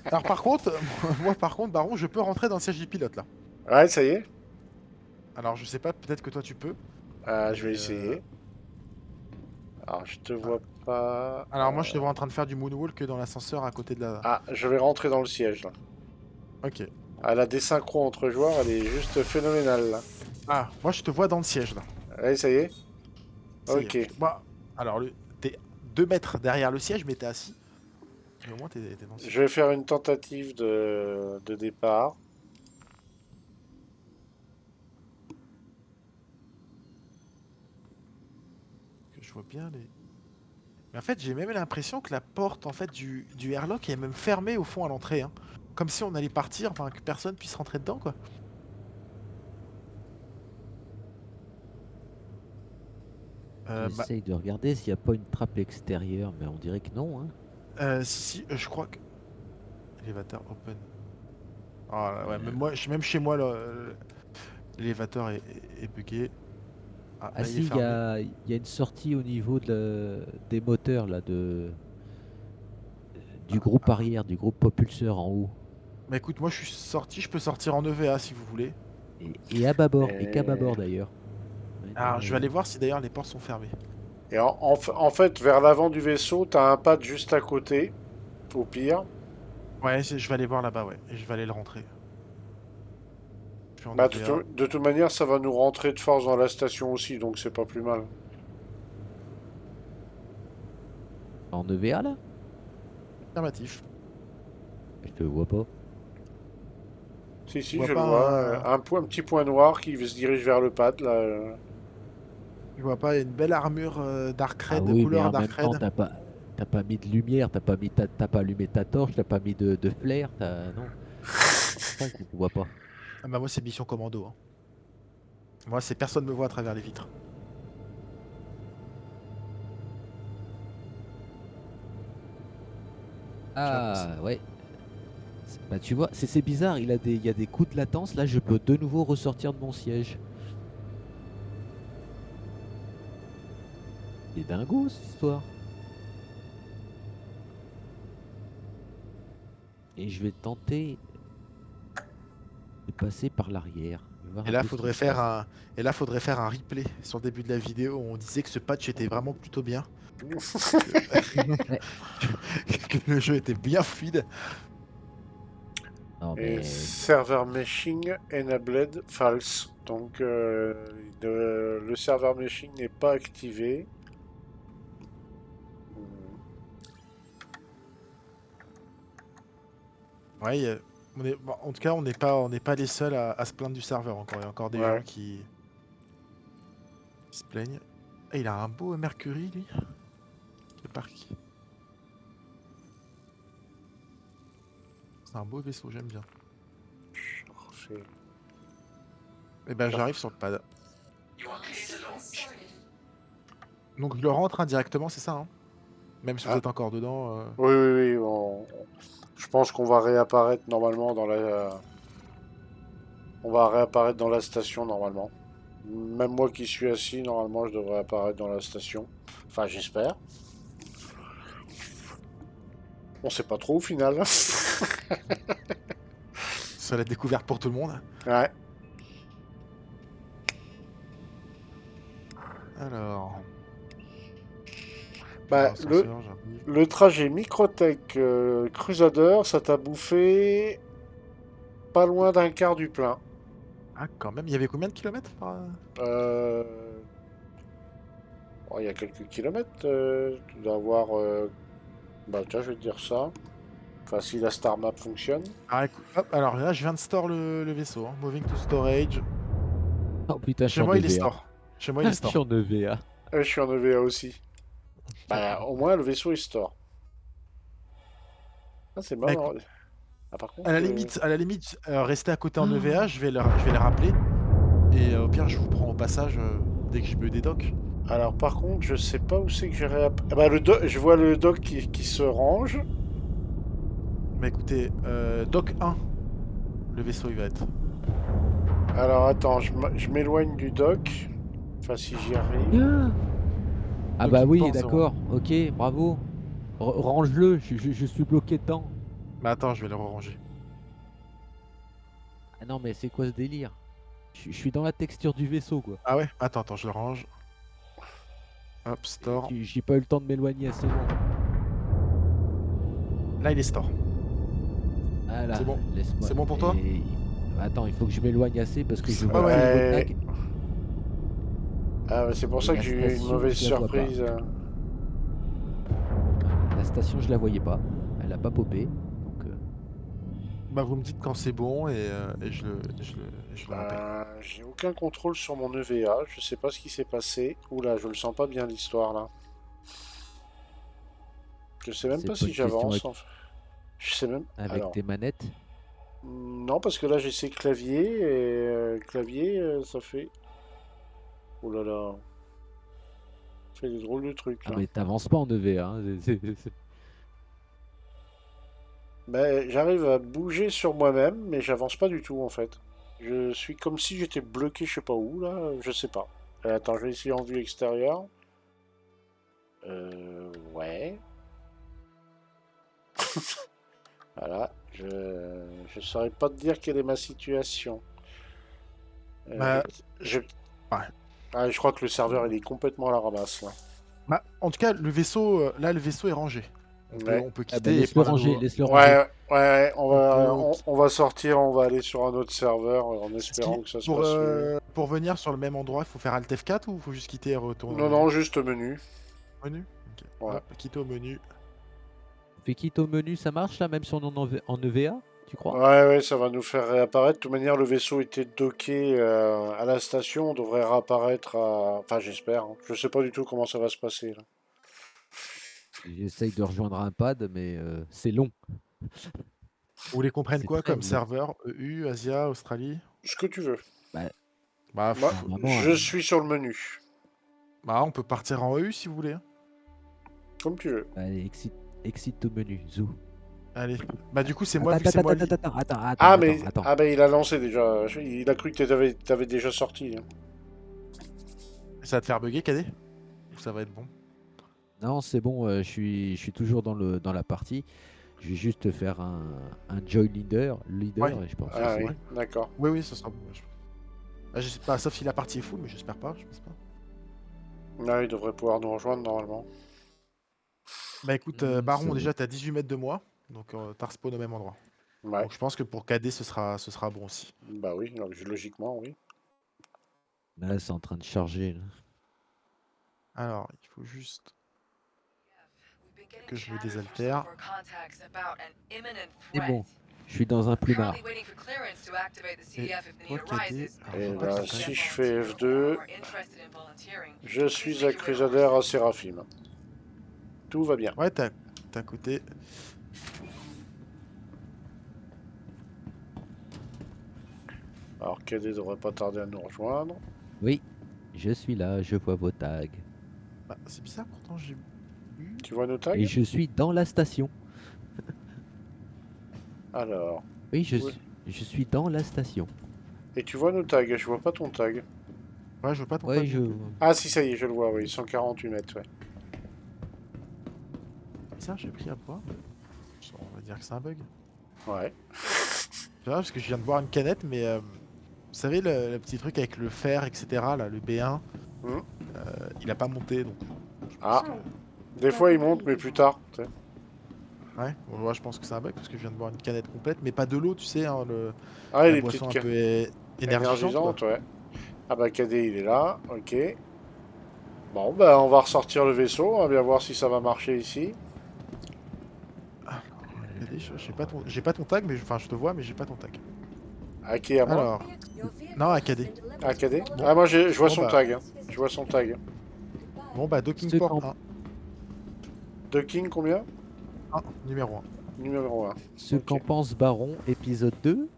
A: Alors, par contre, moi, par contre, Baron, je peux rentrer dans le siège du pilote là.
C: Ouais, ça y est.
A: Alors, je sais pas, peut-être que toi tu peux.
C: Je vais
A: mais,
C: essayer. Alors, je te vois pas.
A: Alors, moi, je te vois en train de faire du moonwalk dans l'ascenseur à côté de la.
C: Ah, je vais rentrer dans le siège, là.
A: Ok.
C: Ah, la désynchro entre joueurs, elle est juste phénoménale, là.
A: Ah, moi, je te vois dans le siège là.
C: Ouais, ça y est.
A: Ça y
C: Ok.
A: est. Bah, alors, t'es 2 mètres derrière le siège, mais t'es assis. Mais au moins, t'es dans le siège.
C: Je vais faire une tentative de départ.
A: Que je vois bien les. Mais en fait, j'ai même l'impression que la porte en fait du airlock est même fermée au fond à l'entrée, hein. Comme si on allait partir, enfin que personne puisse rentrer dedans, quoi. Bah,
B: J'essaye de regarder s'il n'y a pas une trappe extérieure, mais on dirait que non. Hein.
A: si, je crois que. Élévateur open. Oh là, ouais, même chez moi, l'élévateur est bugué. Ah,
B: Ah
A: là, il est
B: si, il y
A: fermé.
B: a une sortie au niveau des moteurs là, du groupe arrière, du groupe propulseur en haut.
A: Bah écoute, moi je suis sorti, je peux sortir en EVA si vous voulez.
B: Et à bâbord, et qu'à
C: Et,
B: bâbord d'ailleurs. Ouais,
A: Alors, je vais aller voir si d'ailleurs les portes sont fermées.
C: et en fait, vers l'avant du vaisseau, t'as un pad juste à côté, au pire.
A: Ouais, je vais aller voir là-bas, ouais. Et je vais aller le rentrer. Je suis en
C: Bah,
A: EVA.
C: de toute manière, ça va nous rentrer de force dans la station aussi, donc c'est pas plus mal.
B: En EVA là?
A: Affirmatif.
B: Je te vois pas.
C: Si,
A: Je
C: si,
A: vois
C: je le
A: pas
C: vois.
A: un...
C: Un petit point noir qui se dirige vers le pad, là.
A: Je vois pas une belle armure Dark
B: Ah
A: Red,
B: oui, mais
A: couleur
B: en
A: Dark
B: même temps,
A: Red.
B: T'as pas mis de lumière, t'as pas allumé ta torche, t'as pas mis de flair, non. C'est ça qu'on voit pas.
A: Ah bah moi c'est mission commando, hein. Moi c'est personne me voit à travers les vitres. J'avoue,
B: Ah ouais. Bah tu vois, c'est bizarre, il y a des coups de latence. Là, je peux de nouveau ressortir de mon siège. C'est dingo cette histoire. Et je vais tenter de passer par l'arrière. Je vais voir
A: Et
B: un
A: là
B: peu ce qui
A: faudrait
B: se
A: faire
B: passe.
A: un replay sur le début de la vidéo où on disait que ce patch était vraiment plutôt bien, que,
B: Ouais.
A: que le jeu était bien fluide.
B: Non
C: Et
B: mais
C: server meshing enabled false. Donc le server meshing n'est pas activé.
A: Ouais, bon, en tout cas on n'est pas les seuls à se plaindre du serveur encore. Il y a encore des
C: Ouais.
A: gens qui se plaignent. Ah, il a un beau Mercury lui. Le parc. C'est un beau vaisseau, j'aime bien.
C: C'est-
A: Et ben j'arrive sur le pad.
D: You are clear to launch.
A: Donc je le rentre indirectement, c'est ça, hein? Même si vous
C: Ah,
A: êtes encore dedans.
C: oui, oui, oui. Je pense qu'on va réapparaître normalement dans la. On va réapparaître dans la station normalement. Même moi qui suis assis, normalement, je devrais apparaître dans la station. Enfin, j'espère. On sait pas trop au final.
A: C'est la découverte pour tout le monde.
C: Ouais.
A: Alors, prendre
C: Bah,
A: l'ascenseur, j'arrive.
C: le trajet Microtech Crusader, ça t'a bouffé pas loin d'un quart du plein.
A: Ah, quand même, il y avait combien de kilomètres
C: Euh, oh, il y a quelques kilomètres. Tu dois avoir. Bah, tiens, je vais te dire ça. Enfin, si la star map fonctionne.
A: Ah, écoute, hop, alors là, je viens de store le vaisseau, hein. Moving to storage.
B: oh putain, je suis
A: Chez
B: en
A: moi, il est
B: EVA.
A: store. Chez moi, il est
B: Je suis
A: store.
B: en EVA.
C: Je suis en EVA aussi. Bah, au moins, le vaisseau est store. Ah, c'est
A: Bah,
C: marrant.
A: écoute,
C: Ah, par contre.
A: à la limite, restez à côté en EVA, je vais les rappeler. Et au pire, je vous prends au passage dès que je me dédock.
C: Alors, par contre, je sais pas où c'est que j'ai Ah, bah, je vois le dock qui se range.
A: Mais écoutez, dock 1, le vaisseau, il va être.
C: Alors, attends, je m'éloigne du dock. Enfin, si j'y arrive.
B: Ah bah
A: Docking
B: oui,
A: port 0.
B: d'accord. Ok, bravo. Range-le, je suis bloqué dedans.
A: Mais attends, je vais le ranger.
B: Ah non, mais c'est quoi ce délire? Je suis dans la texture du vaisseau, quoi.
A: Ah ouais? Attends, je le range. Hop, store.
B: J'ai pas eu le temps de m'éloigner assez loin.
A: Là, il est store.
B: Ah là,
A: C'est bon.
B: laisse-moi.
A: C'est bon pour toi?
B: Attends, il faut que je m'éloigne assez parce que je vois
A: Ouais,
B: que le
C: ouais.
B: tag
C: Ah, bah, c'est pour
B: et
C: ça que
B: la
C: j'ai eu une
B: station,
C: mauvaise
B: je la vois pas.
C: surprise.
B: La station, je la voyais pas. Elle a pas popé. Donc,
A: Bah, vous me dites quand c'est bon et je le rappelle.
C: J'ai aucun contrôle sur mon EVA. Je sais pas ce qui s'est passé. Oula, je le sens pas bien l'histoire là. Je sais même
B: c'est
C: pas
B: pas
C: si
B: une question
C: j'avance. Je sais même.
B: avec
C: Alors.
B: tes manettes.
C: Non, parce que là j'ai essayé clavier et clavier ça fait. Oh là là. Ça fait des drôles de trucs
B: Ah
C: là.
B: mais t'avances pas en EVA. Hein.
C: Mais j'arrive à bouger sur moi-même, mais j'avance pas du tout en fait. Je suis comme si j'étais bloqué je sais pas où là, je sais pas. Attends, je vais essayer en vue extérieure. Ouais. Voilà. Je saurais pas te dire quelle est ma situation.
A: Bah,
C: Je...
A: ouais.
C: Ah, je crois que le serveur il est complètement à la ramasse là.
A: Bah, en tout cas, le vaisseau, là, le vaisseau est rangé.
C: Ouais.
A: On peut
B: Ah bah
A: quitter et
B: laisse-le
A: prendre un
B: ranger,
A: nouveau.
B: laisse-le ranger.
C: Ouais, ouais,
A: On peut
C: on va sortir, on va aller sur un autre serveur en
A: Ce qui-
C: espérant que ça se passe mieux.
A: pour venir sur le même endroit, il faut faire Alt F4 ou il faut juste quitter et retourner
C: Non, non, juste menu.
A: au menu? Ok.
C: Ouais.
A: Hop, quitter au menu.
B: Fais quitte au menu, ça marche là, même si on est en EVA, tu crois?
C: Ouais, ouais, ça va nous faire réapparaître. De toute manière, le vaisseau était docké à la station. On devrait réapparaître à. Enfin, j'espère, hein. Je sais pas du tout comment ça va se passer là.
B: J'essaye de rejoindre un pad, mais c'est long.
A: Vous voulez qu'on prenne
B: C'est
A: quoi
B: très
A: comme
B: long.
A: serveur? EU, Asia, Australie?
C: Ce que tu veux.
B: Bah,
A: Bah,
C: Moi,
B: normalement,
C: je suis sur le menu.
A: bah, on peut partir en EU si vous voulez.
C: Comme tu veux.
B: allez, exit au menu, zou.
A: Allez. Bah, du coup, c'est moi,
B: Attends,
A: vu que c'est
B: attends,
A: moi.
B: attends, attends, attends,
C: Ah,
B: attends,
C: mais,
B: attends.
C: ah, ben il a lancé déjà. Il a cru que t'avais déjà sorti. Hein.
A: Ça va te faire bugger, Cadet? Ou ça va être bon?
B: Non, c'est bon, je suis toujours dans la partie. Je vais juste faire un join
A: Ouais.
B: et je pense que
C: Ah
B: c'est
C: oui,
B: bon.
C: d'accord.
A: Oui, oui, ça sera bon. Ah, je sais pas, sauf si la partie est full, mais j'espère pas, je pense pas.
C: Là, il devrait pouvoir nous rejoindre normalement.
A: Bah écoute,
B: Ça
A: Baron,
B: va.
A: déjà, t'es à 18 mètres de moi, donc t'as respawn au même endroit.
C: Ouais.
A: Donc je pense que pour KD, ce sera bon aussi.
C: Bah oui, logiquement, oui.
B: Là, c'est en train de charger. Là.
A: Alors, il faut juste
D: We've been getting
A: que je me
D: chatter from some
A: désaltère.
D: of our contacts about an imminent
B: C'est
D: threat.
B: bon, je suis dans un plumard.
D: Currently waiting for clearance to activate the
A: Et
D: CDF if the
A: toi,
D: need
A: KD,
D: arises.
A: alors,
C: Et
A: je vois pas
C: bah,
A: ta
C: si
A: taille.
C: je fais F2,
D: Are interested in volunteering,
C: je
D: please
C: suis
D: make your way to
C: Crusader à
D: Horseton.
C: Séraphim. Tout va bien.
A: Ouais, t'es à côté.
C: Alors, KD devrait pas tarder à nous rejoindre.
B: Oui, je suis là, je vois vos tags.
A: Bah, c'est bizarre, pourtant j'ai eu.
C: Tu vois nos tags?
B: Et je suis dans la station.
C: Alors.
B: Oui,
C: Ouais.
B: je suis dans la station.
C: Et tu vois nos tags? Je vois pas ton tag.
A: Ouais, je veux pas ton
B: Ouais,
A: tag
B: je.
A: non plus.
C: Ah si, ça y est, je le vois, oui. 148 mètres, ouais.
A: Ça, j'ai pris à boire. On va dire que c'est un bug.
C: Ouais.
A: C'est vrai, parce que je viens de boire une canette, mais vous savez, le petit truc avec le fer, etc., là, le B1,
C: Hmm.
A: il a pas monté, donc je pense
C: Ah.
A: que...
C: Des fois, il monte, mais plus tard. Tu sais.
A: Ouais, bon, moi je pense que c'est un bug, parce que je viens de boire une canette complète, mais pas de l'eau, tu sais, hein,
C: Ah,
A: la
C: les
A: boisson
C: petites
A: un peu énergisante, quoi.
C: énergisantes, ouais. Ah bah, KD, il est là. Ok. Bon, bah, on va ressortir le vaisseau. On va bien voir si ça va marcher ici.
A: Regardez, j'ai pas ton tag, mais enfin, je te vois, mais j'ai pas ton tag.
C: À qui, à moi?
A: Alors, non, à KD.
C: À KD?
A: Bon.
C: Ah, moi, je vois
A: Bon,
C: son
A: bah.
C: tag. Hein. Je vois son tag.
A: Bon, bah, docking
B: Ce
A: port
B: camp.
C: 1. Ducking, combien?
A: 1, numéro 1.
C: Numéro 1.
B: Ce
C: Ok.
B: qu'en pense Baron, épisode 2,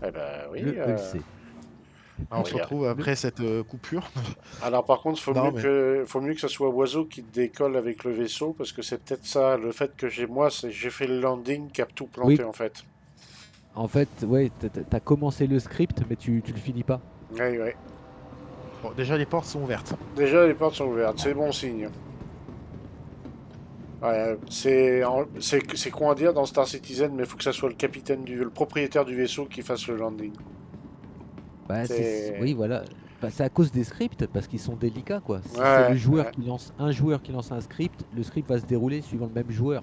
C: Eh ben oui.
B: le sait.
A: Alors, on
C: Oui,
A: se retrouve après cette coupure.
C: Alors par contre,
A: Non, mais...
C: faut mieux que ce soit Oiseau qui décolle avec le vaisseau, parce que c'est peut-être ça, le fait que j'ai fait le landing qui a tout planté
B: Oui.
C: en fait.
B: En fait, ouais, t'as commencé le script, mais tu le finis pas.
C: Oui, oui.
A: Bon, déjà, les portes sont ouvertes.
C: Déjà, les portes sont ouvertes, c'est bon signe. Ouais, c'est con à dire dans Star Citizen, mais il faut que ça soit le propriétaire du vaisseau qui fasse le landing.
B: Bah,
C: C'est-
B: oui, voilà. Bah, c'est à cause des scripts, parce qu'ils sont délicats, quoi. Si c'est
C: Ouais,
B: le joueur
C: ouais.
B: qui lance un joueur qui lance un script, le script va se dérouler suivant le même joueur.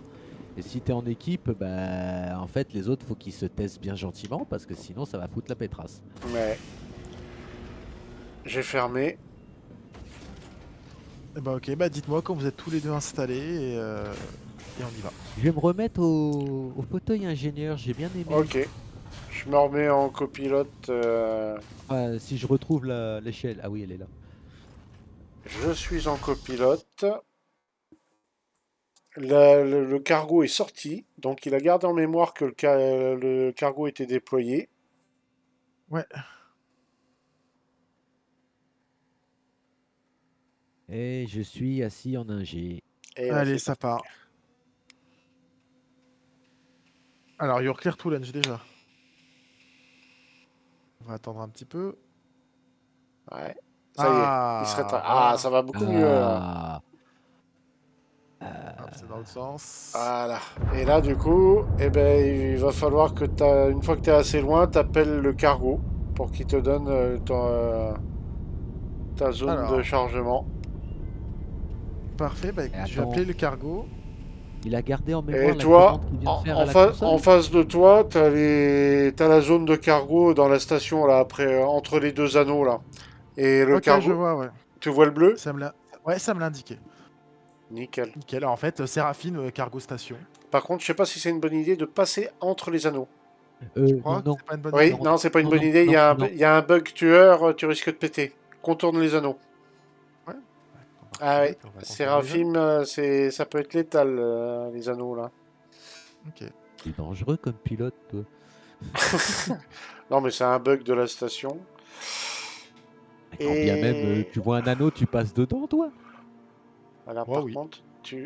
B: Et si t'es en équipe, bah, en fait, les autres, faut qu'ils se taisent bien gentiment, parce que sinon, ça va foutre la pétrasse.
C: Ouais. J'ai fermé.
A: Eh bah, ok, bah, dites-moi quand vous êtes tous les deux installés et on y va.
B: Je vais me remettre au fauteuil ingénieur, j'ai bien aimé.
C: Ok. Je me remets en copilote.
B: Ah, si je retrouve l'échelle. Ah oui, elle est là.
C: Je suis en copilote. Le cargo est sorti, donc il a gardé en mémoire que le cargo était déployé.
A: Ouais.
B: Et je suis assis en ingé.
C: Et là,
A: Allez,
C: c'est
A: ça
C: parti.
A: part. Alors, you're clear to launch déjà. On va attendre un petit peu.
C: Ouais. Ça y est, il serait
A: voilà.
C: ça va beaucoup mieux là.
A: Hop, c'est dans l'autre sens.
C: Voilà. Et là, du coup, eh ben, il va falloir que une fois que tu es assez loin, tu appelles le cargo pour qu'il te donne ta zone de
A: Alors.
C: chargement.
A: Parfait, bah écoute, je vais
B: attends.
A: appeler le cargo.
B: Il a gardé en
C: Et
B: mémoire la
C: toi,
B: commande qu'il vient de faire
C: en
B: à la console.
C: en face de toi, t'as la zone de cargo dans la station là, après entre les deux anneaux là. Et le
A: Ok,
C: cargo,
A: je vois, ouais.
C: tu vois le bleu?
A: Ouais, ça me l'a indiqué.
C: Nickel.
A: Nickel. Alors, en fait, Séraphine, cargo station.
C: Par contre, je sais pas si c'est une bonne idée de passer entre les anneaux.
A: Je crois que
B: Non.
A: c'est pas une bonne
C: Oui,
A: idée.
C: non, c'est pas une
B: Non,
C: bonne
B: non,
C: idée.
B: non, non.
C: Il y a un bug tueur, tu risques de péter. Contourne les anneaux.
A: Ouais.
C: Ah ouais,
A: archevêque, on va contrôler déjà.
C: Séraphim, ça peut être létal, les anneaux là.
A: Ok.
B: T'es dangereux comme pilote, toi.
C: Non, mais c'est un bug de la station.
B: Et quand bien même
C: Et
B: tu vois un anneau, tu passes dedans, toi.
C: voilà,
A: Moi,
C: par
A: oui.
C: contre,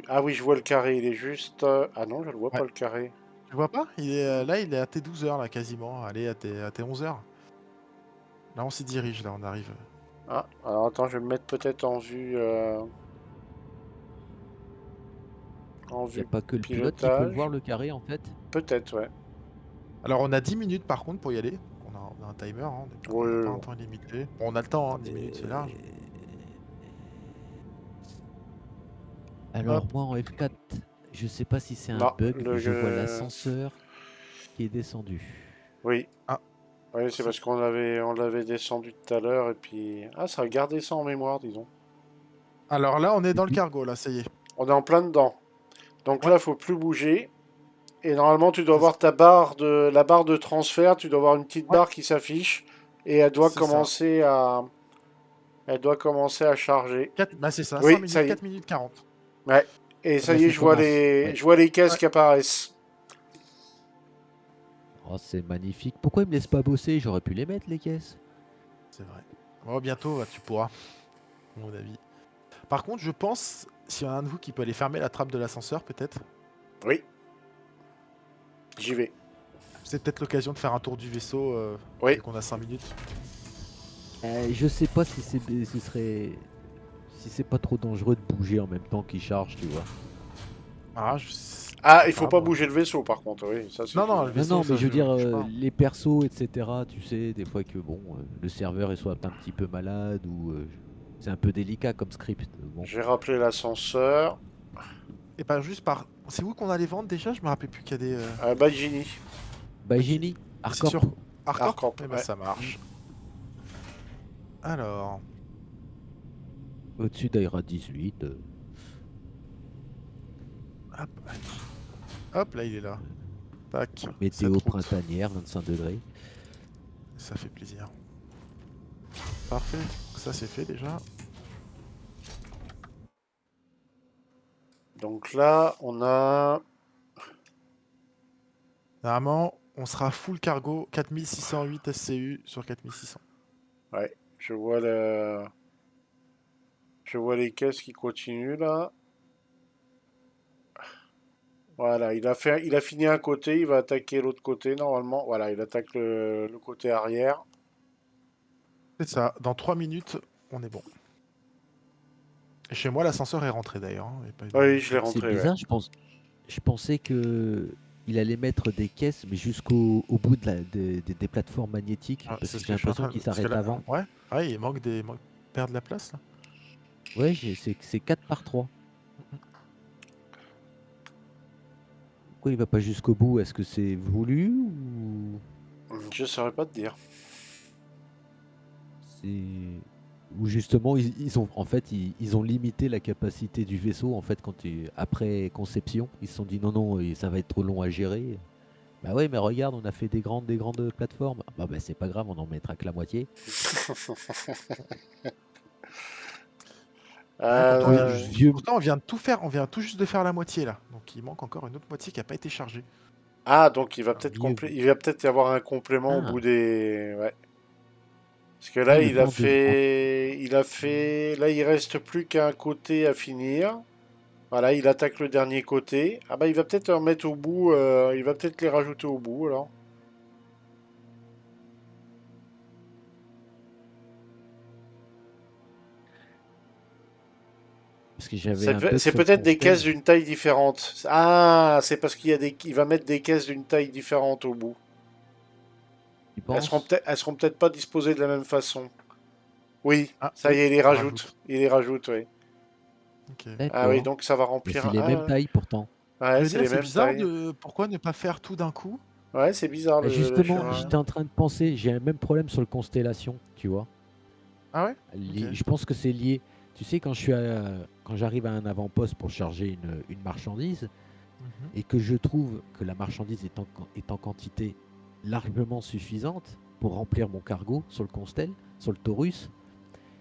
C: ah oui, je vois le carré, il est juste. Ah non, je le vois
A: Ouais.
C: pas le carré.
A: Tu vois pas? Là, il est à tes 12 heures, là, quasiment. Allez, à tes 11 heures. Là, on s'y dirige, là, on arrive.
C: Ah, alors attends, je vais me mettre peut-être en
B: Il n'y a
C: vue
B: pas que le pilote qui peut le voir,
C: pilotage.
B: le carré, en fait.
C: Peut-être, ouais.
A: Alors, on a 10 minutes, par contre, pour y aller. On a un timer, hein, on n'a pas un
C: Ouais.
A: temps illimité. Bon, on a le temps, hein, 10 minutes, c'est large.
B: Alors,
A: Hop,
B: moi, en F4, je sais pas si c'est un
C: Non,
B: bug, mais je vois l'ascenseur qui est descendu.
C: Oui.
A: ah,
C: Oui, c'est
A: si.
C: parce on l'avait descendu tout à l'heure et puis. Ah, ça a gardé ça en mémoire, disons.
A: Alors là, on est dans le
B: Depuis
A: cargo, là, ça y est.
C: On est en plein dedans. Donc
A: Ouais,
C: là, faut plus bouger. Et normalement, tu dois
A: c'est ça.
C: voir la barre de transfert. Tu dois voir une petite
A: Ouais,
C: barre qui s'affiche et
A: c'est ça.
C: elle doit commencer à charger.
A: Bah, c'est ça, 5
C: Oui, ça
A: minutes,
C: y est.
A: 4 minutes 40.
C: Ouais. Et
B: Ah
C: ça
B: bah
C: y est,
B: ça commence. Ouais.
C: je vois les caisses
A: Ouais,
C: qui apparaissent.
B: Oh, c'est magnifique. Pourquoi ils me laissent pas bosser? J'aurais pu les mettre, les caisses.
A: c'est vrai. Bon, bientôt, tu pourras, à mon avis. Par contre, je pense, s'il y en a un de vous qui peut aller fermer la trappe de l'ascenseur, peut-être,
C: Oui, j'y vais.
A: c'est peut-être l'occasion de faire un tour du vaisseau,
C: Oui.
A: vu qu'on a 5 minutes.
B: Je sais pas si ce serait. Si c'est pas trop dangereux de bouger en même temps qu'il charge, tu vois.
A: Ah, je sais
C: Ah, il faut
A: pas,
C: pas
A: moi.
C: bouger le vaisseau, par contre. Oui, ça c'est
A: Non, non,
C: tout.
A: le
B: Non,
A: vaisseau,
B: non, mais
A: ça,
B: je veux dire,
A: je pas.
B: les persos, etc., tu sais, des fois que bon, le serveur il soit un petit peu malade ou c'est un peu délicat comme script. Bon,
C: J'ai rappelé l'ascenseur.
A: Et pas juste par. C'est où qu'on a les ventes déjà? Je me rappelle plus qu'il y a des.
C: Badgini.
B: bah,
A: Ok.
B: Genie,
A: Et c'est sur
B: Hardcorp.
A: Hardcorp?
C: Arcorp,
A: Eh ben,
C: ouais.
A: ça marche. Alors.
B: Au-dessus d'Aira 18.
A: Hop, hop, là, il est là. Tac. Cette
B: Météo
A: route.
B: printanière, 25 degrés.
A: Ça fait plaisir. Parfait. Ça, c'est fait déjà.
C: Donc là, on a.
A: Normalement, on sera full cargo 4608 SCU sur 4600.
C: Ouais, je vois les caisses qui continuent là. Voilà, il a fini un côté, il va attaquer l'autre côté normalement. Voilà, il attaque le côté arrière.
A: C'est ça. Dans 3 minutes, on est bon. Et chez moi, l'ascenseur est rentré d'ailleurs, hein. Il y a pas eu
C: Oui, je l'ai
B: C'est
C: rentré, ouais.
B: bizarre, je pensais que il allait mettre des caisses, mais jusqu'au au bout des plateformes magnétiques,
A: Ah,
B: parce
A: c'est
B: que
A: ce
B: j'ai
A: que je suis en
B: l'impression
A: train de.
B: qu'il
A: Parce que
B: s'arrête
A: là.
B: avant.
A: Ouais. Ouais, il manque des. Perdre de la place là.
B: Ouais, c'est 4 par 3. Pourquoi il va pas jusqu'au bout? Est-ce que c'est voulu ou
C: Je saurais pas te dire.
B: c'est ou justement ils ont en fait ils ont limité la capacité du vaisseau en fait après conception, ils se sont dit non non ça va être trop long à gérer. Bah ouais mais regarde on a fait des grandes plateformes. Bah c'est pas grave on en mettra que la moitié.
A: Ouais, pourtant,
C: Euh,
B: Vieux.
A: pourtant, on vient de tout faire. On vient tout juste de faire la moitié là. Donc il manque encore une autre moitié qui n'a pas été chargée.
C: Ah, donc
B: Vieux.
C: il va peut-être y avoir un complément au
B: Ah,
C: bout des. Ouais. Parce que
B: ah
C: là,
B: le vent de
C: là, il reste plus qu'un côté à finir. Voilà, il attaque le dernier côté. Ah bah, il va peut-être en mettre au bout. Il va peut-être les rajouter au bout alors.
B: parce que j'avais un bug
C: C'est
B: sur le
C: peut-être des caisses
B: constel.
C: d'une taille différente. Ah, c'est parce il va mettre des caisses d'une taille différente au bout.
B: Tu penses?
C: Elles seront peut-être pas disposées de la même façon. Oui,
A: Ah
C: ça y
A: oui,
C: est, il les
A: on
C: rajoute.
A: rajoute.
C: Il les rajoute, oui.
A: Ok.
C: Ah oui,
B: D'accord.
C: donc ça va
B: Mais c'est
C: remplir.
B: les mêmes
C: Ah,
B: tailles pourtant.
A: Je
C: ouais,
A: veux
C: c'est
A: dire,
C: les
A: c'est
C: mêmes
A: bizarre
C: tailles.
A: de. Pourquoi ne pas faire tout d'un coup?
C: Ouais, c'est bizarre
B: Bah,
C: le
B: justement,
C: chirurgien.
B: j'étais en train de penser, j'ai un même problème sur le constellation, tu vois.
A: Ah ouais? Ok.
B: Je pense que c'est lié. Tu sais, quand j'arrive à un avant-poste pour charger une marchandise
A: Mhm.
B: et que je trouve que la marchandise est en quantité largement suffisante pour remplir mon cargo sur le Constel, sur le Taurus,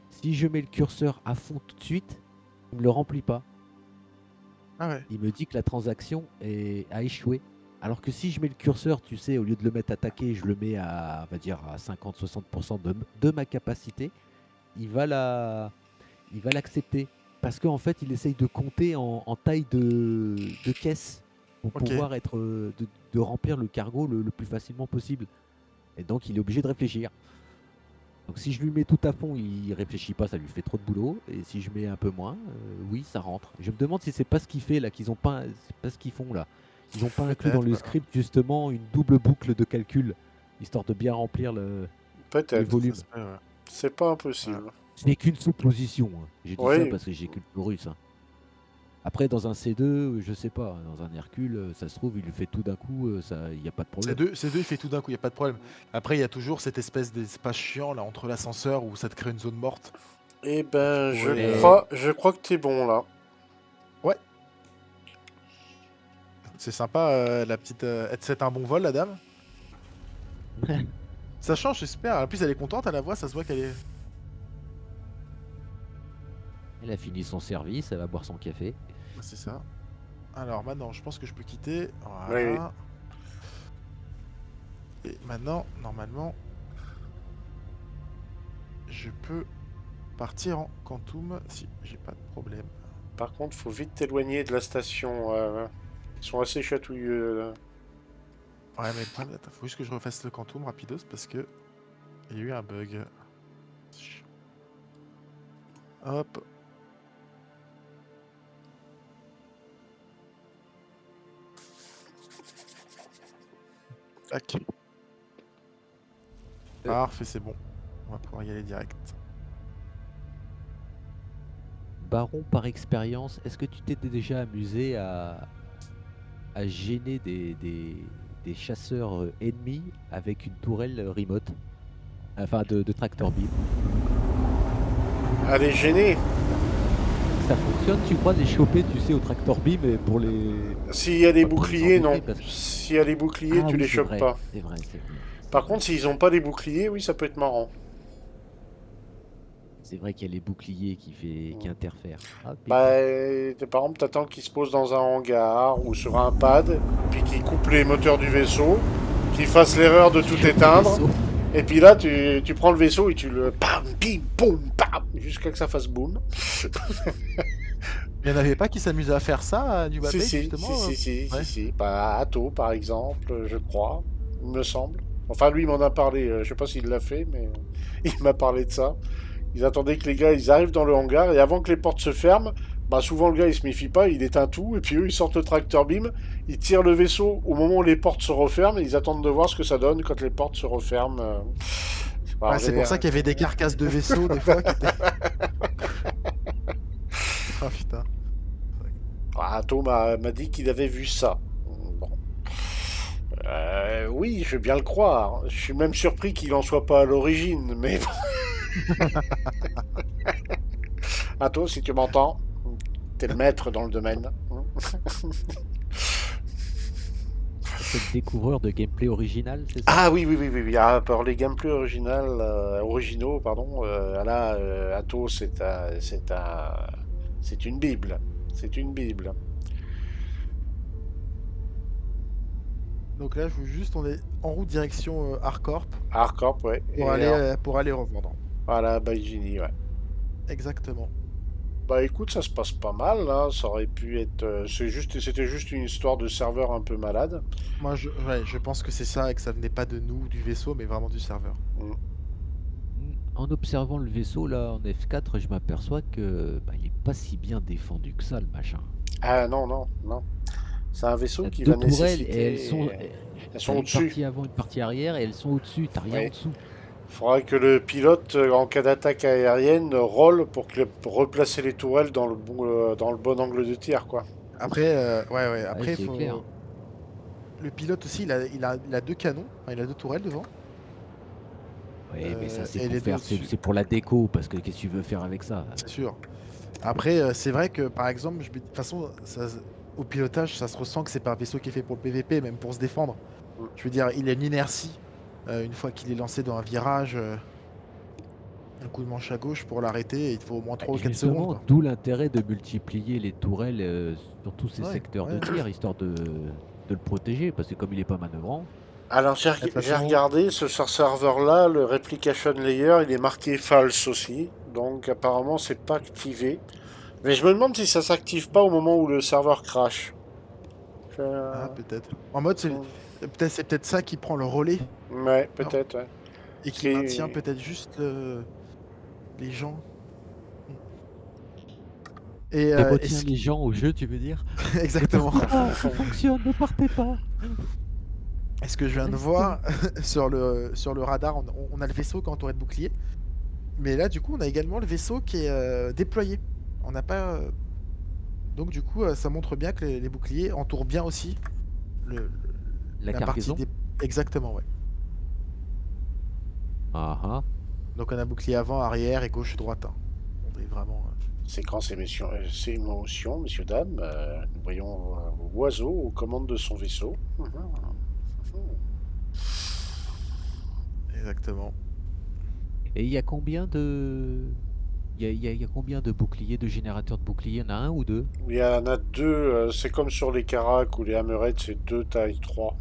B: si je mets le curseur à fond tout de suite, il me le remplit pas.
A: Ah ouais.
B: Il me dit que la transaction a échoué. Alors que si je mets le curseur, tu sais, au lieu de le mettre attaqué, je le mets à, on va dire, à 50-60% de ma capacité, il va l'accepter. Parce qu'en fait, il essaye de compter en taille de caisse pour
A: Ok.
B: pouvoir de remplir le cargo le plus facilement possible. Et donc, il est obligé de réfléchir. Donc, si je lui mets tout à fond, il réfléchit pas, ça lui fait trop de boulot. Et si je mets un peu moins, oui, ça rentre. Je me demande si c'est pas ce qu'il fait là, c'est pas ce qu'ils font là. Ils ont pas inclus dans
A: Peut-être.
B: le script justement une double boucle de calcul, histoire de bien remplir les
C: Peut-être.
A: Ça
B: volumes.
A: se peut, ouais.
C: C'est pas impossible.
B: Ce n'est qu'une supposition, hein. J'ai dit ça
C: Oui.
B: parce que j'ai culte russe, hein. Après, dans un C2, je sais pas, dans un Hercule, ça se trouve, il le fait tout d'un coup, il n'y a pas de problème.
A: C2, il fait tout d'un coup, il n'y a pas de problème. Après, il y a toujours cette espèce d'espace chiant là entre l'ascenseur où ça te crée une zone morte.
C: Eh ben,
A: Tu
C: je
A: pourrais,
C: crois que t'es bon là.
A: Ouais, c'est sympa la petite. C'est un bon vol, la dame. Ça change, j'espère. En plus, elle est contente à la voix, ça se voit qu'elle est.
B: Elle a fini son service, elle va boire son café.
A: Ouais, c'est ça. Alors maintenant, je pense que je peux quitter.
C: Oui.
A: Voilà. Et maintenant, normalement, je peux partir en Quantum si j'ai pas de problème.
C: Par contre, faut vite t'éloigner de la station. Ils sont assez chatouilleux. Là.
A: Ouais, mais le problème, attends, faut juste que je refasse le Quantum rapidos parce que il y a eu un bug. Hop. Tac. Parfait, c'est bon. On va pouvoir y aller direct.
B: Baron, par expérience, est-ce que tu t'es déjà amusé à gêner des chasseurs ennemis avec une tourelle remote? Enfin, de tracteur beam.
C: Elle est gênée.
B: Ça fonctionne, tu crois, de les choper, tu sais, au tracteur beam et pour les...
C: S'il y a des
B: Pas pour les
C: boucliers, non.
B: embêter, parce que-
C: S'il y a des boucliers,
B: Ah
C: tu
B: oui,
C: les
B: c'est
C: chopes
B: vrai,
C: pas.
B: c'est vrai, c'est vrai.
C: Par
B: C'est
C: contre,
B: vrai.
C: s'ils ont pas des boucliers, oui, ça peut être marrant.
B: C'est vrai qu'il y a les boucliers qui interfèrent. Ah,
C: Bah,
B: pépin.
C: par exemple, t'attends qu'ils se posent dans un hangar ou sur un pad, puis qu'ils coupent les moteurs du vaisseau, qu'ils fassent l'erreur de tout éteindre, et puis là, tu prends le vaisseau et tu le pam, pim, boum, pam, jusqu'à que ça fasse boum.
A: Il n'y en avait pas qui s'amusaient à faire ça à New
C: Si,
A: Bay,
C: si,
A: justement Ouais.
C: si. Bah, Atto, par exemple, je crois, il me semble. Enfin, lui, il m'en a parlé, je sais pas s'il l'a fait, mais il m'a parlé de ça. Ils attendaient que les gars, ils arrivent dans le hangar, et avant que les portes se ferment, bah souvent le gars, il se méfie pas, il éteint tout, et puis eux, ils sortent le tracteur beam, ils tirent le vaisseau au moment où les portes se referment, et ils attendent de voir ce que ça donne quand les portes se referment. Bah,
A: Ouais,
C: en
A: c'est pour ça
C: général-
A: qu'il y avait des carcasses de vaisseaux des fois qui étaient. Ah putain.
C: Ah, Atto m'a dit qu'il avait vu ça. Bon. Oui, je veux bien le croire. Je suis même surpris qu'il en soit pas à l'origine, mais Atto, si tu m'entends, t'es le maître dans le domaine.
B: C'est le découvreur de gameplay original, c'est ça?
C: Ah oui, oui, oui, oui, oui. Ah, pour les gameplays originaux, pardon, là, Atto, c'est une bible. C'est une bible.
A: Donc là, je veux juste, on est en route direction Harcorp
C: Hardcorp, ouais. Et
A: pour aller revendre.
C: voilà, Baijini, ouais.
A: Exactement.
C: Bah écoute, ça se passe pas mal, là. Ça aurait pu être. C'était juste une histoire de serveur un peu malade.
A: Moi, je pense que c'est ça et que ça venait pas de nous, du vaisseau, mais vraiment du serveur.
B: En observant le vaisseau là en F4, je m'aperçois que il est pas si bien défendu que ça, le machin.
C: Ah non, non, non. C'est un
B: Il
C: vaisseau
B: y a
C: qui
B: deux
C: va
B: tourelles et
C: nécessiter.
B: t'as
C: Elles sont
B: une
C: au-dessus.
B: partie avant, une partie arrière et elles sont au-dessus. T'as rien
C: Oui.
B: en dessous.
C: Faudra que le pilote, en cas d'attaque aérienne, roll pour replacer les tourelles dans le bon angle de tir, quoi.
A: Après, ouais.
B: Ouais,
A: Après,
B: c'est clair.
A: le pilote aussi, il a deux canons, enfin, il a deux tourelles devant.
B: Ouais, mais ça c'est
A: et
B: pour
A: les deux
B: faire,
A: au-dessus.
B: c'est pour la déco parce que qu'est-ce que tu veux faire avec ça?
A: C'est sûr. Après, c'est vrai que par exemple, de toute façon, au pilotage, ça se ressent que c'est pas un vaisseau qui est fait pour le PVP, même pour se défendre. Je veux dire, il a une inertie une fois qu'il est lancé dans un virage. un coup de manche à gauche pour l'arrêter, et il te faut au moins 3 ou 4 secondes,
B: Justement,
A: quoi.
B: d'où l'intérêt de multiplier les tourelles sur tous ces
A: Ouais,
B: secteurs de
A: ouais.
B: tir, histoire de le protéger, parce que comme il est pas manœuvrant,
C: Alors
A: De toute
C: j'ai
A: façon,
C: regardé sur ce serveur-là, le replication layer, il est marqué false aussi, donc apparemment c'est pas activé. Mais je me demande si ça s'active pas au moment où le serveur crash.
A: ah,
C: Je-
A: peut-être. En mode, c'est peut-être ça qui prend le relais,
C: Ouais,
A: alors,
C: peut-être. Ouais.
A: et
C: Parce
A: qui maintient
C: que
A: peut-être juste les gens. Mm. Et,
B: qui
A: et
B: retient les gens au jeu, tu veux dire? Ne
A: exactement.
B: partez pas, ça fonctionne, ne partez pas,
A: Et ce que je viens de
B: restez.
A: voir sur le radar, on a le vaisseau qui est entouré de boucliers. Mais là, du coup, on a également le vaisseau qui est déployé. On n'a pas. Donc, du coup, ça montre bien que les boucliers entourent bien aussi
B: La
A: la partie
B: cargaison?
A: des. Exactement, ouais.
B: Ah ah.
A: Donc, on a bouclier avant, arrière et gauche, droite, hein. On est vraiment.
C: séquence émotion, messieurs, dames. Nous voyons Oiseau aux commandes de son vaisseau.
A: Exactement.
B: Et il y a combien de il y a combien de boucliers, de générateurs de boucliers? Il y en a un ou deux?
C: Il y en a deux, c'est comme sur les Caracs ou les Hammerhead, c'est deux taille 3.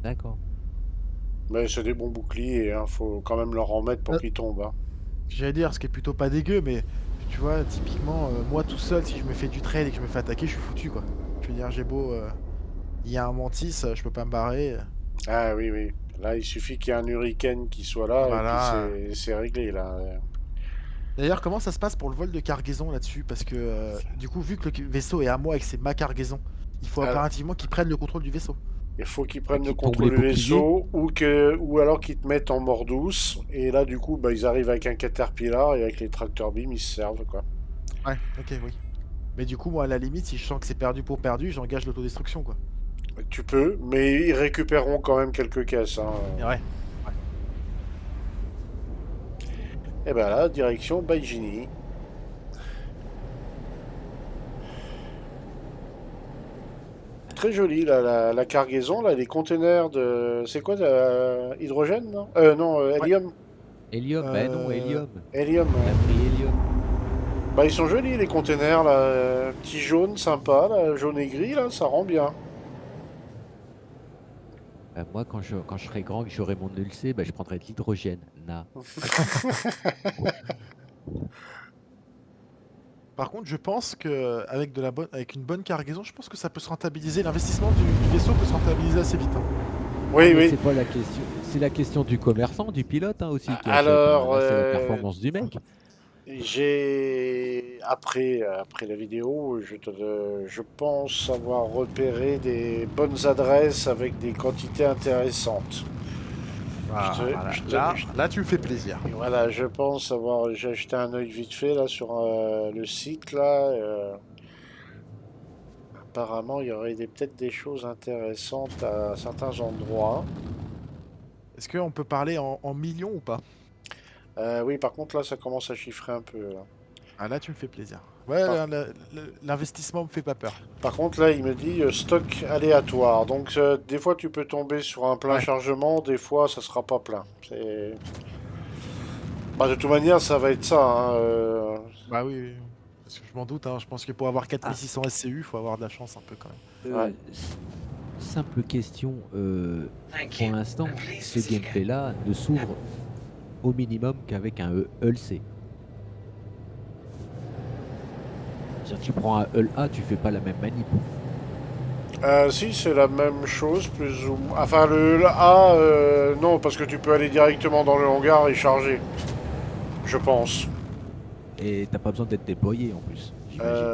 B: D'accord.
C: Mais c'est des bons boucliers, hein, faut quand même leur en mettre pour
A: Euh,
C: qu'ils tombent. Hein.
A: J'allais dire, ce qui est plutôt pas dégueu, mais tu vois, typiquement, moi tout seul, si je me fais du trade et que je me fais attaquer, je suis foutu, quoi. Je veux dire, j'ai beau. Il y a un mantis, je peux pas me barrer.
C: Ah oui, oui. Là, il suffit qu'il y ait un hurricane qui soit là et puis
A: Voilà.
C: c'est réglé là.
A: D'ailleurs, comment ça se passe pour le vol de cargaison là-dessus? Parce que du coup, vu que le vaisseau est à moi et que c'est ma cargaison, il faut
C: Alors,
A: impérativement qu'ils prennent le contrôle du vaisseau.
C: il faut qu'ils
B: Bah,
C: prennent le
B: qui tombent
C: contrôle
B: les
C: du
B: boucliers?
C: vaisseau ou alors qu'ils te mettent en mort douce. Et là, du coup, bah, ils arrivent avec un Caterpillar et avec les tracteurs beam, ils se servent quoi.
A: Ouais, ok, oui. Mais du coup, moi, à la limite, si je sens que c'est perdu pour perdu, j'engage l'autodestruction, quoi.
C: Tu peux, mais ils récupéreront quand même quelques caisses. Hein.
A: Et ouais. Ouais.
C: Et ben là, direction Baijini. Très joli là, la cargaison, là, les containers de. C'est quoi hydrogène, non non,
A: Ouais.
C: hélium.
B: Hélium? Bah non, hélium.
C: Hélium,
B: Il a
C: ouais.
B: pris hélium.
C: Bah, ils sont jolis les containers là. Petit jaune sympa, là, jaune et gris, là, ça rend bien.
B: Bah, moi, quand je serai grand et que j'aurai mon ulcé, bah, je prendrai de l'hydrogène. Na.
A: Par contre, je pense que avec une bonne cargaison, je pense que ça peut se rentabiliser. L'investissement du vaisseau peut se rentabiliser assez vite, hein.
B: Ah,
C: Oui,
B: mais
C: oui.
B: c'est pas la question. C'est la question du commerçant, du pilote hein, aussi qui achète. Hein.
C: Alors,
B: Là, c'est la performance du mec.
C: après la vidéo, je pense avoir repéré des bonnes adresses avec des quantités intéressantes. Je te,
A: Voilà.
C: je te-
A: Là,
C: je-
A: là, tu me fais plaisir.
C: et voilà, je pense avoir, j'ai jeté un œil vite fait là sur le site là. Apparemment, il y aurait peut-être des choses intéressantes à certains endroits.
A: Est-ce qu'on peut parler en millions ou pas?
C: Oui, par contre là, ça commence à chiffrer un peu. Là.
A: Ah, là, tu me fais plaisir. Ouais,
C: Par,
A: l'investissement me fait pas peur.
C: par contre là, il me dit stock aléatoire. Donc des fois, tu peux tomber sur un plein
A: Ouais.
C: chargement, des fois, ça sera pas plein. Bah, de toute manière, ça va être ça. Hein,
A: Bah oui, oui. Parce que je m'en doute, hein. Je pense que pour avoir
B: Ah,
A: 4600 SCU, il faut avoir de la chance un peu quand même.
C: Ouais.
B: simple question.
D: Thank
B: Pour
D: you.
B: l'instant,
D: And please
B: ce
D: visit again.
B: gameplay-là ne s'ouvre au minimum qu'avec un Hull C. C'est-à-dire, tu prends un Hull A, tu fais pas la même manip.
C: Si, c'est la même chose, plus ou moins. Enfin, le A, non, parce que tu peux aller directement dans le hangar et charger. Je pense.
B: Et t'as pas besoin d'être déployé en plus, j'imagine.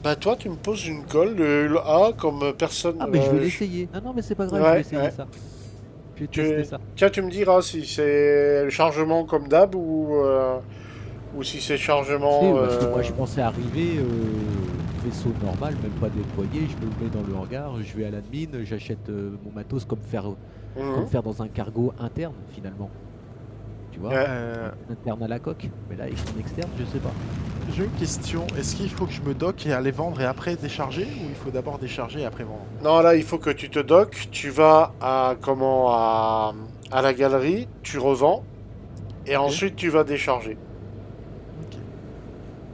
C: Bah, toi, tu me poses une colle, le A, comme personne.
B: Ah, mais je vais l'essayer. Non, non, mais c'est pas grave, je
C: Ouais,
B: vais essayer
C: ouais.
B: ça. Je vais tester ça.
C: Tiens, tu me diras si c'est le chargement comme d'hab ou si c'est
B: Tu
C: chargement.
B: sais, parce que moi je pensais arriver vaisseau normal, même pas déployé, je me le mets dans le hangar, je vais à l'admin, j'achète mon matos comme
C: Mhm.
B: faire dans un cargo interne finalement. Tu vois,
C: Ouais.
B: interne à la coque. Mais là, en externe, je sais pas.
A: J'ai une question. Est-ce qu'il faut que je me docke et aller vendre et après décharger, ou il faut d'abord décharger et après vendre?
C: Non, là, il faut que tu te docks. Tu vas à à la galerie, tu revends, et ensuite tu vas décharger.
A: Ok.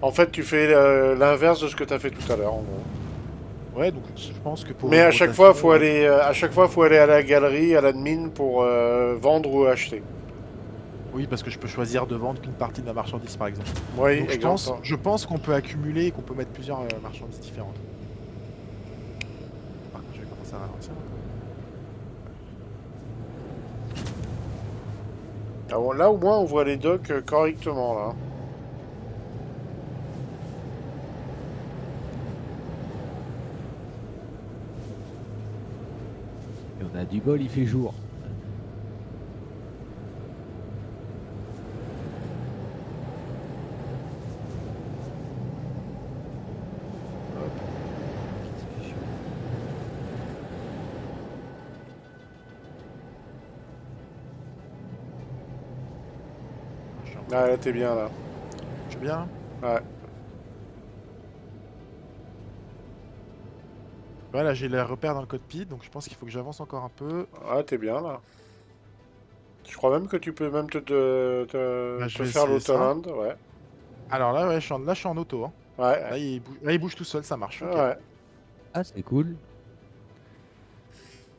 C: En fait, tu fais l'inverse de ce que tu as fait tout à l'heure, en gros.
A: Ouais, donc je pense que pour
C: Mais
A: une
C: à chaque fois,
A: rotation,
C: faut aller, à chaque fois, faut aller à la galerie, à l'admin pour vendre ou acheter.
A: oui, parce que je peux choisir de vendre qu'une partie de ma marchandise, par exemple.
C: Oui,
A: Donc
C: exemple.
A: je pense qu'on peut accumuler et qu'on peut mettre plusieurs marchandises différentes. Par contre, je vais commencer à ralentir.
C: Ah bon, là, au moins, on voit les docks correctement, là.
B: Et on a du bol, il fait jour. Qu'est-ce que je fais?
A: Je suis,
C: Ah, là, t'es bien, là.
A: je suis bien.
C: Ouais.
A: Voilà, j'ai les repères dans le cockpit, donc je pense qu'il faut que j'avance encore un peu.
C: Ah, t'es bien, là. Je crois même que tu peux même
A: Bah, je
C: te
A: vais
C: faire
A: essayer ça.
C: l'autoland, ouais.
A: Alors là, ouais, là, je suis en auto. Hein.
C: Ouais,
A: Là, il bouge tout seul, ça marche. Ok.
C: ouais.
B: Ah, c'est cool.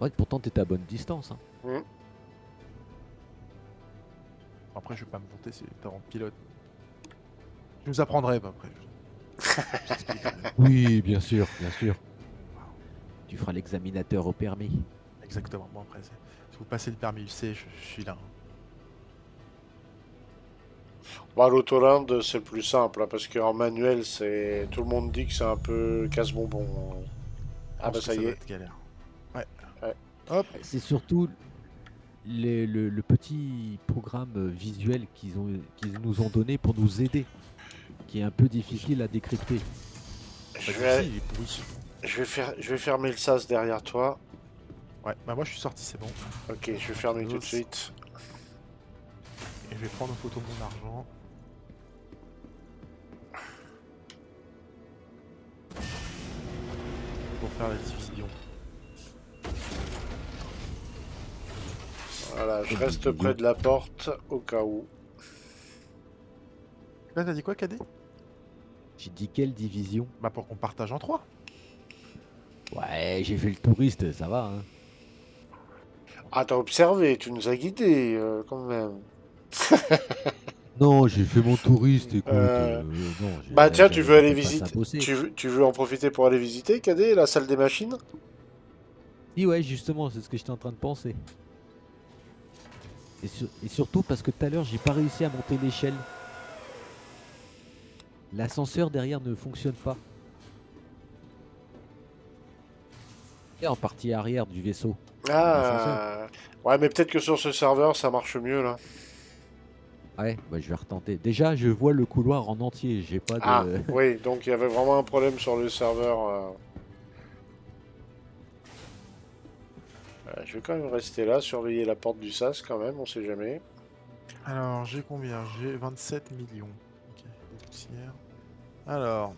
B: Ouais, pourtant, t'étais à bonne distance. Hein.
C: Mm.
A: Après, je vais pas me monter, c'est t'es en pilote. Je vous apprendrai après. Je t'expliquerai.
B: Oui, bien sûr, bien sûr. Tu feras l'examinateur au permis.
A: Exactement. Bon, après, si vous passez le permis UC, je suis là.
C: Bah, l'autoland, c'est le plus simple, hein, parce qu'en manuel, c'est tout le monde dit que c'est un peu casse-bonbon.
A: Je
C: Ah,
A: pense
C: bah,
A: que
C: ça
A: ça
C: y
A: doit
C: est.
A: être galère. Ouais.
C: Ouais.
A: Hop.
B: C'est surtout le petit programme visuel qu'ils nous ont donné pour nous aider, qui est un peu difficile à décrypter.
A: Pas
C: Je
A: de
C: vais,
A: soucis, il est pourri.
C: je vais fermer le sas derrière toi.
A: Ouais, bah moi je suis sorti, c'est bon.
C: Ok, je vais fermer tout de
A: Dos.
C: suite.
A: Et je vais prendre en photo mon argent. Pour faire la division.
C: Voilà, je reste près de la porte au cas où.
A: Là, t'as dit quoi, KD?
B: J'ai dit quelle division?
A: Bah pour qu'on partage en 3.
B: Ouais, j'ai fait le touriste, ça va. Hein.
C: Ah, t'as observé, tu nous as guidés quand même.
B: Non, j'ai fait mon touriste, écoute.
C: Euh,
B: Non,
C: Bah tiens, tu veux aller
B: j'appelle pas ça
C: visiter.
B: bosser.
C: Tu veux en profiter pour aller visiter, Cadet, la salle des machines?
B: Si, ouais, justement, c'est ce que j'étais en train de penser. Et surtout parce que tout à l'heure, j'ai pas réussi à monter l'échelle. L'ascenseur derrière ne fonctionne pas. Et en partie arrière du vaisseau. L'ascenseur.
C: Ah, ouais, mais peut-être que sur ce serveur, ça marche mieux là.
B: Ouais, bah, je vais retenter. Déjà, je vois le couloir en entier. J'ai pas
C: Ah,
B: de.
C: oui, donc il y avait vraiment un problème sur le serveur. Je vais quand même rester là, surveiller la porte du sas quand même, on sait jamais.
A: Alors, j'ai combien? J'ai 27 millions. Ok, des poussières. Alors,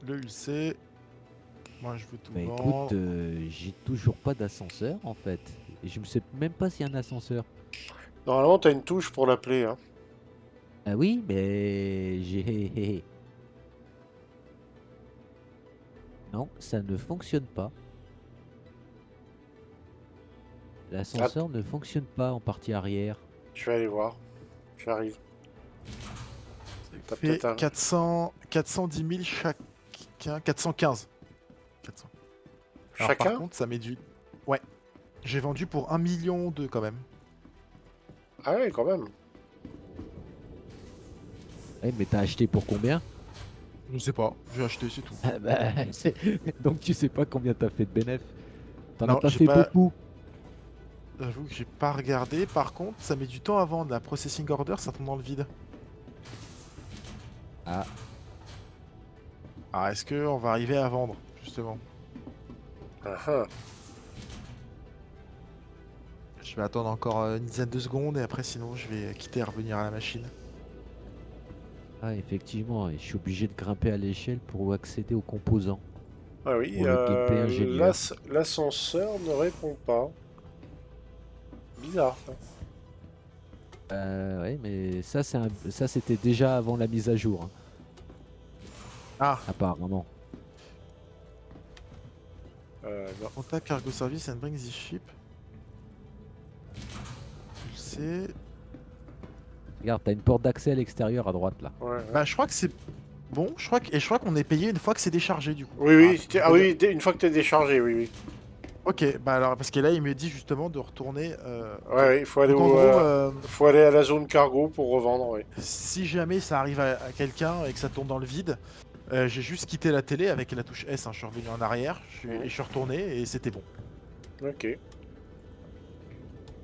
A: le UC. Moi, je veux tout
B: Bah
A: vendre.
B: écoute, j'ai toujours pas d'ascenseur en fait. Et je ne sais même pas s'il y a un ascenseur.
C: Normalement, t'as une touche pour l'appeler, hein.
B: Ah oui, mais j'ai. Non, ça ne fonctionne pas.
C: Ah,
B: L'ascenseur ne fonctionne pas en partie arrière.
C: je vais aller voir. J'arrive. T'as
A: Ça fait
C: peut-être un.
A: 410 000 chacun. 415. 400. Alors, par
C: Chacun?
A: contre, ça met du. Ouais. J'ai vendu pour 1 million de quand même.
C: Ah ouais, quand même.
B: Eh, mais t'as acheté pour combien?
A: Je sais pas. J'ai acheté, c'est tout.
B: Ah bah, donc tu sais pas combien t'as fait de bénéf. T'en as
A: Non,
B: pas
A: j'ai
B: fait
A: pas.
B: beaucoup.
A: J'avoue que j'ai pas regardé. Par contre, ça met du temps à vendre. La processing order, ça tombe dans le vide.
B: Ah,
A: Alors, est-ce qu'on va arriver à vendre, justement?
C: Ah, ah.
A: Je vais attendre encore une dizaine de secondes et après, sinon, je vais quitter et revenir à la machine.
B: ah, effectivement, et je suis obligé de grimper à l'échelle pour accéder aux composants.
C: Ah oui,
B: Pour le gameplay ingénieur.
C: l'ascenseur ne répond pas. Bizarre ça.
B: Ouais, mais ça, ça c'était déjà avant la mise à jour, hein,
A: Ah,
B: apparemment.
C: Non.
A: contact cargo service and bring this ship. Tu le sais.
B: Regarde, t'as une porte d'accès à l'extérieur à droite là.
C: Ouais, ouais.
A: Bah, je crois que c'est bon. Et je crois qu'on est payé une fois que c'est déchargé du coup.
C: Oui, oui,
A: je
C: ah
A: peux dire-
C: oui, une fois que t'es déchargé, oui, oui.
A: Ok, bah alors parce que là il me dit justement de retourner. Ok.
C: Ouais, ouais, il faut aller
A: Donc en gros,
C: faut aller à la zone cargo pour revendre, oui.
A: si jamais ça arrive à quelqu'un et que ça tombe dans le vide, j'ai juste quitté la télé avec la touche S. Hein, je suis revenu en arrière et je suis retourné et c'était bon.
C: Ok.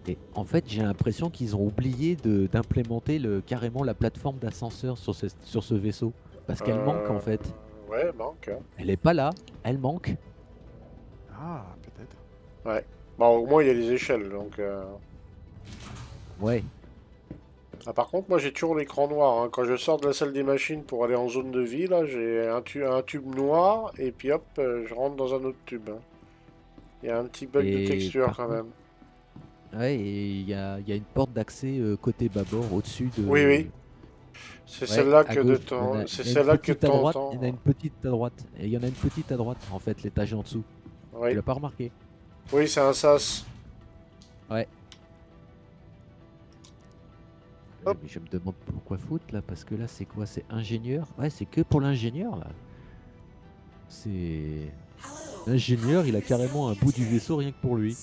B: Et en fait, j'ai l'impression qu'ils ont oublié d'implémenter carrément la plateforme d'ascenseur sur ce vaisseau. Parce qu'elle manque en fait.
C: Ouais, manque. Hein.
B: Elle est pas là, elle manque.
A: Ah, peut-être.
C: Ouais. Bon, au moins il y a les échelles, donc.
B: Ouais.
C: Ah, par contre, moi j'ai toujours l'écran noir. Hein. Quand je sors de la salle des machines pour aller en zone de vie, là, j'ai un tube noir et puis hop, je rentre dans un autre tube. Hein. Il y a un petit bug de
B: Et
C: texture
B: par
C: quand
B: contre,
C: même.
B: ouais, et il y a une porte d'accès côté bâbord au-dessus
C: Oui,
B: de.
C: oui. C'est
B: Ouais,
C: celle-là
B: à
C: que de
B: gauche. Il y en
C: temps.
B: a,
C: C'est
B: il y en a une
C: celle-là que de
B: petite à
C: temps en
B: droite, il y en a
C: temps.
B: une petite à droite. Et il y en a une petite à droite, en fait, l'étage en dessous. Tu
C: Oui.
B: l'as pas remarqué?
C: Oui, c'est un sas.
B: Ouais.
A: Hop.
B: Mais je me demande pourquoi foutre là, parce que là c'est quoi? C'est ingénieur? Ouais, c'est que pour l'ingénieur là. C'est. L'ingénieur, il a carrément un bout du vaisseau rien que pour lui.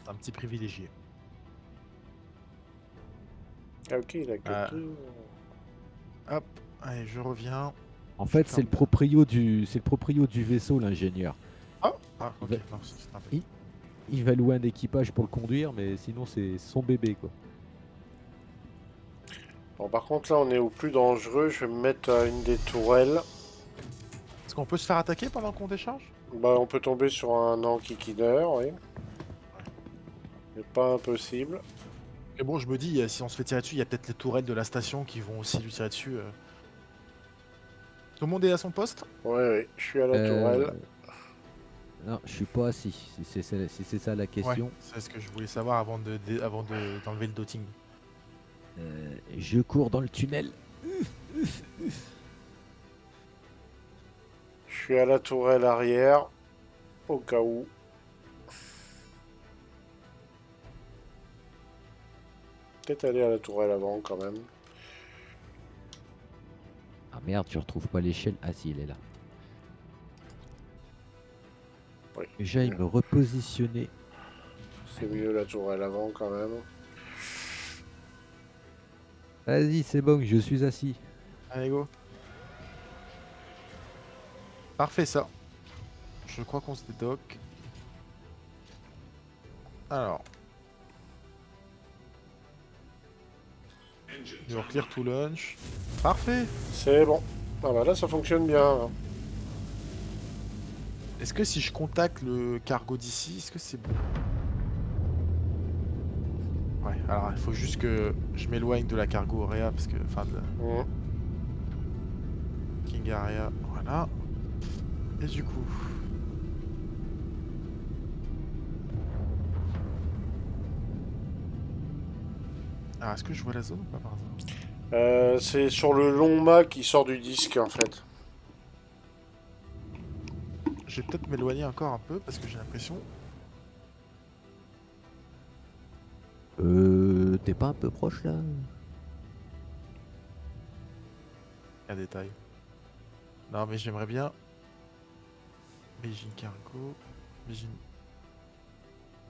A: Un petit privilégié.
C: Ah, ok, il a que
A: Ah.
C: deux.
A: Hop, allez, je reviens.
B: En
A: Je
B: fait,
A: ferme
B: c'est le proprio du vaisseau, l'ingénieur.
A: Ah, ok.
B: va-
A: Non, c'est un peu-
B: Il, il va louer un équipage pour le conduire, mais sinon c'est son bébé quoi.
C: Bon, par contre, là, on est au plus dangereux. Je vais me mettre à une des tourelles.
A: Est-ce qu'on peut se faire attaquer pendant qu'on décharge?
C: Bah, on peut tomber sur un enquiquineur, oui. C'est pas impossible.
A: Et bon, je me dis, si on se fait tirer dessus, il y a peut-être les tourelles de la station qui vont aussi lui tirer dessus. Tout le monde est à son poste?
C: Ouais, ouais, je suis à la
B: Euh,
C: tourelle.
B: Non, je suis pas assis, si c'est ça la
A: Ouais,
B: question.
A: c'est ce que je voulais savoir avant d'enlever le dotting.
B: Je cours dans le tunnel.
C: Je suis à la tourelle arrière. Au cas où. Peut-être aller à la tourelle avant quand même.
B: Ah merde, je retrouve pas l'échelle. Ah si, il est là.
C: Oui.
B: J'aille me repositionner.
C: C'est mieux la tourelle avant quand même.
B: Vas-y, c'est bon, je suis assis.
A: Allez, go. Parfait, ça. Je crois qu'on se dédoque. Alors. You're clear to launch. Parfait.
C: C'est bon. Ah bah là, ça fonctionne bien. Hein.
A: Est-ce que si je contacte le cargo d'ici, est-ce que c'est bon? Ouais, alors il faut juste que je m'éloigne de la cargo area parce que. Enfin, de la King area. Voilà. Et du coup. Alors, est-ce que je vois la zone ou pas par hasard?
C: C'est sur le long mât qui sort du disque en fait.
A: Je vais peut-être m'éloigner encore un peu parce que j'ai l'impression.
B: T'es pas un peu proche là?
A: Un détail. Non, mais j'aimerais bien. Beijing Cargo. Beijing.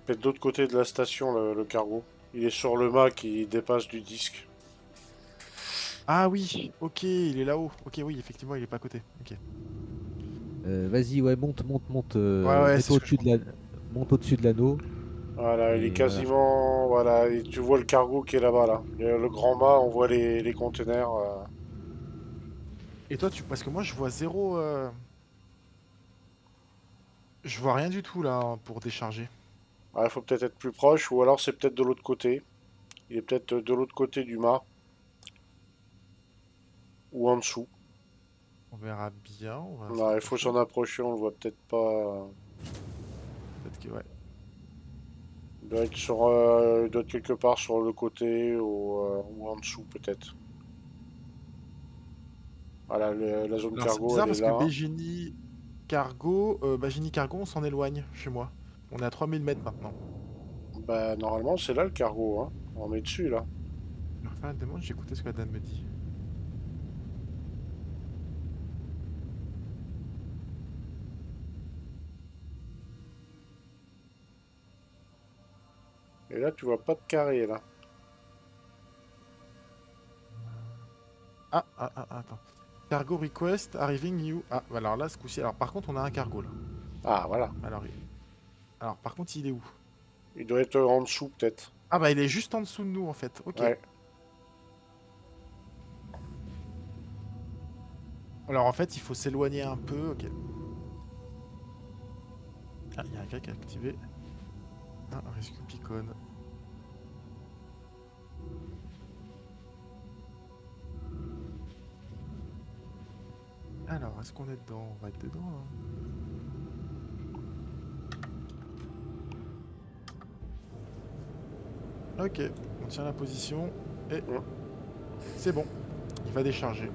C: Peut-être de l'autre côté de la station, le cargo. Il est sur le mât qui dépasse du disque.
A: Ah oui, ok, il est là-haut. Ok, oui, effectivement, il est pas à côté. Ok.
B: Vas-y, ouais, monte.
A: Ouais, c'est
B: Mets-toi
A: ce que
B: au-dessus monte au-dessus de l'anneau.
C: Voilà, il est
B: Et
C: quasiment. Voilà, et tu vois le cargo qui est là-bas, là. Le grand mât, on voit les conteneurs.
A: Et toi, parce que moi, je vois zéro. Je vois rien du tout là hein, pour décharger.
C: Ah, il faut peut-être être plus proche, ou alors c'est peut-être de l'autre côté. Il est peut-être de l'autre côté du mât. Ou en dessous.
A: On verra bien. On va se
C: Ouais, il faut
A: rapprocher.
C: s'en approcher, on le voit peut-être pas.
A: Peut-être que ouais.
C: il doit être quelque part sur le côté ou en dessous peut-être. Voilà, la zone
A: Alors c'est
C: cargo,
A: bizarre
C: elle est
A: parce que
C: là.
A: Bégini Cargo, on s'en éloigne chez moi. On est à 3000 mètres maintenant.
C: Bah normalement c'est là le cargo, hein. On est dessus là.
A: Je vais refaire la demande, j'ai écouté ce que la dame me dit.
C: Et là tu vois pas de carré là.
A: Attends. Cargo request, arriving you. Ah, alors là, ce coup-ci. Alors par contre, on a un cargo là.
C: Ah voilà.
A: Alors, alors par contre, il est où?
C: Il doit être en dessous peut-être.
A: Ah bah il est juste en dessous de nous en fait. Ok.
C: Ouais.
A: Alors en fait, il faut s'éloigner un peu. Ok. Ah, il y a un gars qui a activé. Ah, un rescue beacon. Alors, est-ce qu'on est dedans? On va être dedans là. Ok, on tient la position et
C: Mm.
A: c'est bon. Il va décharger.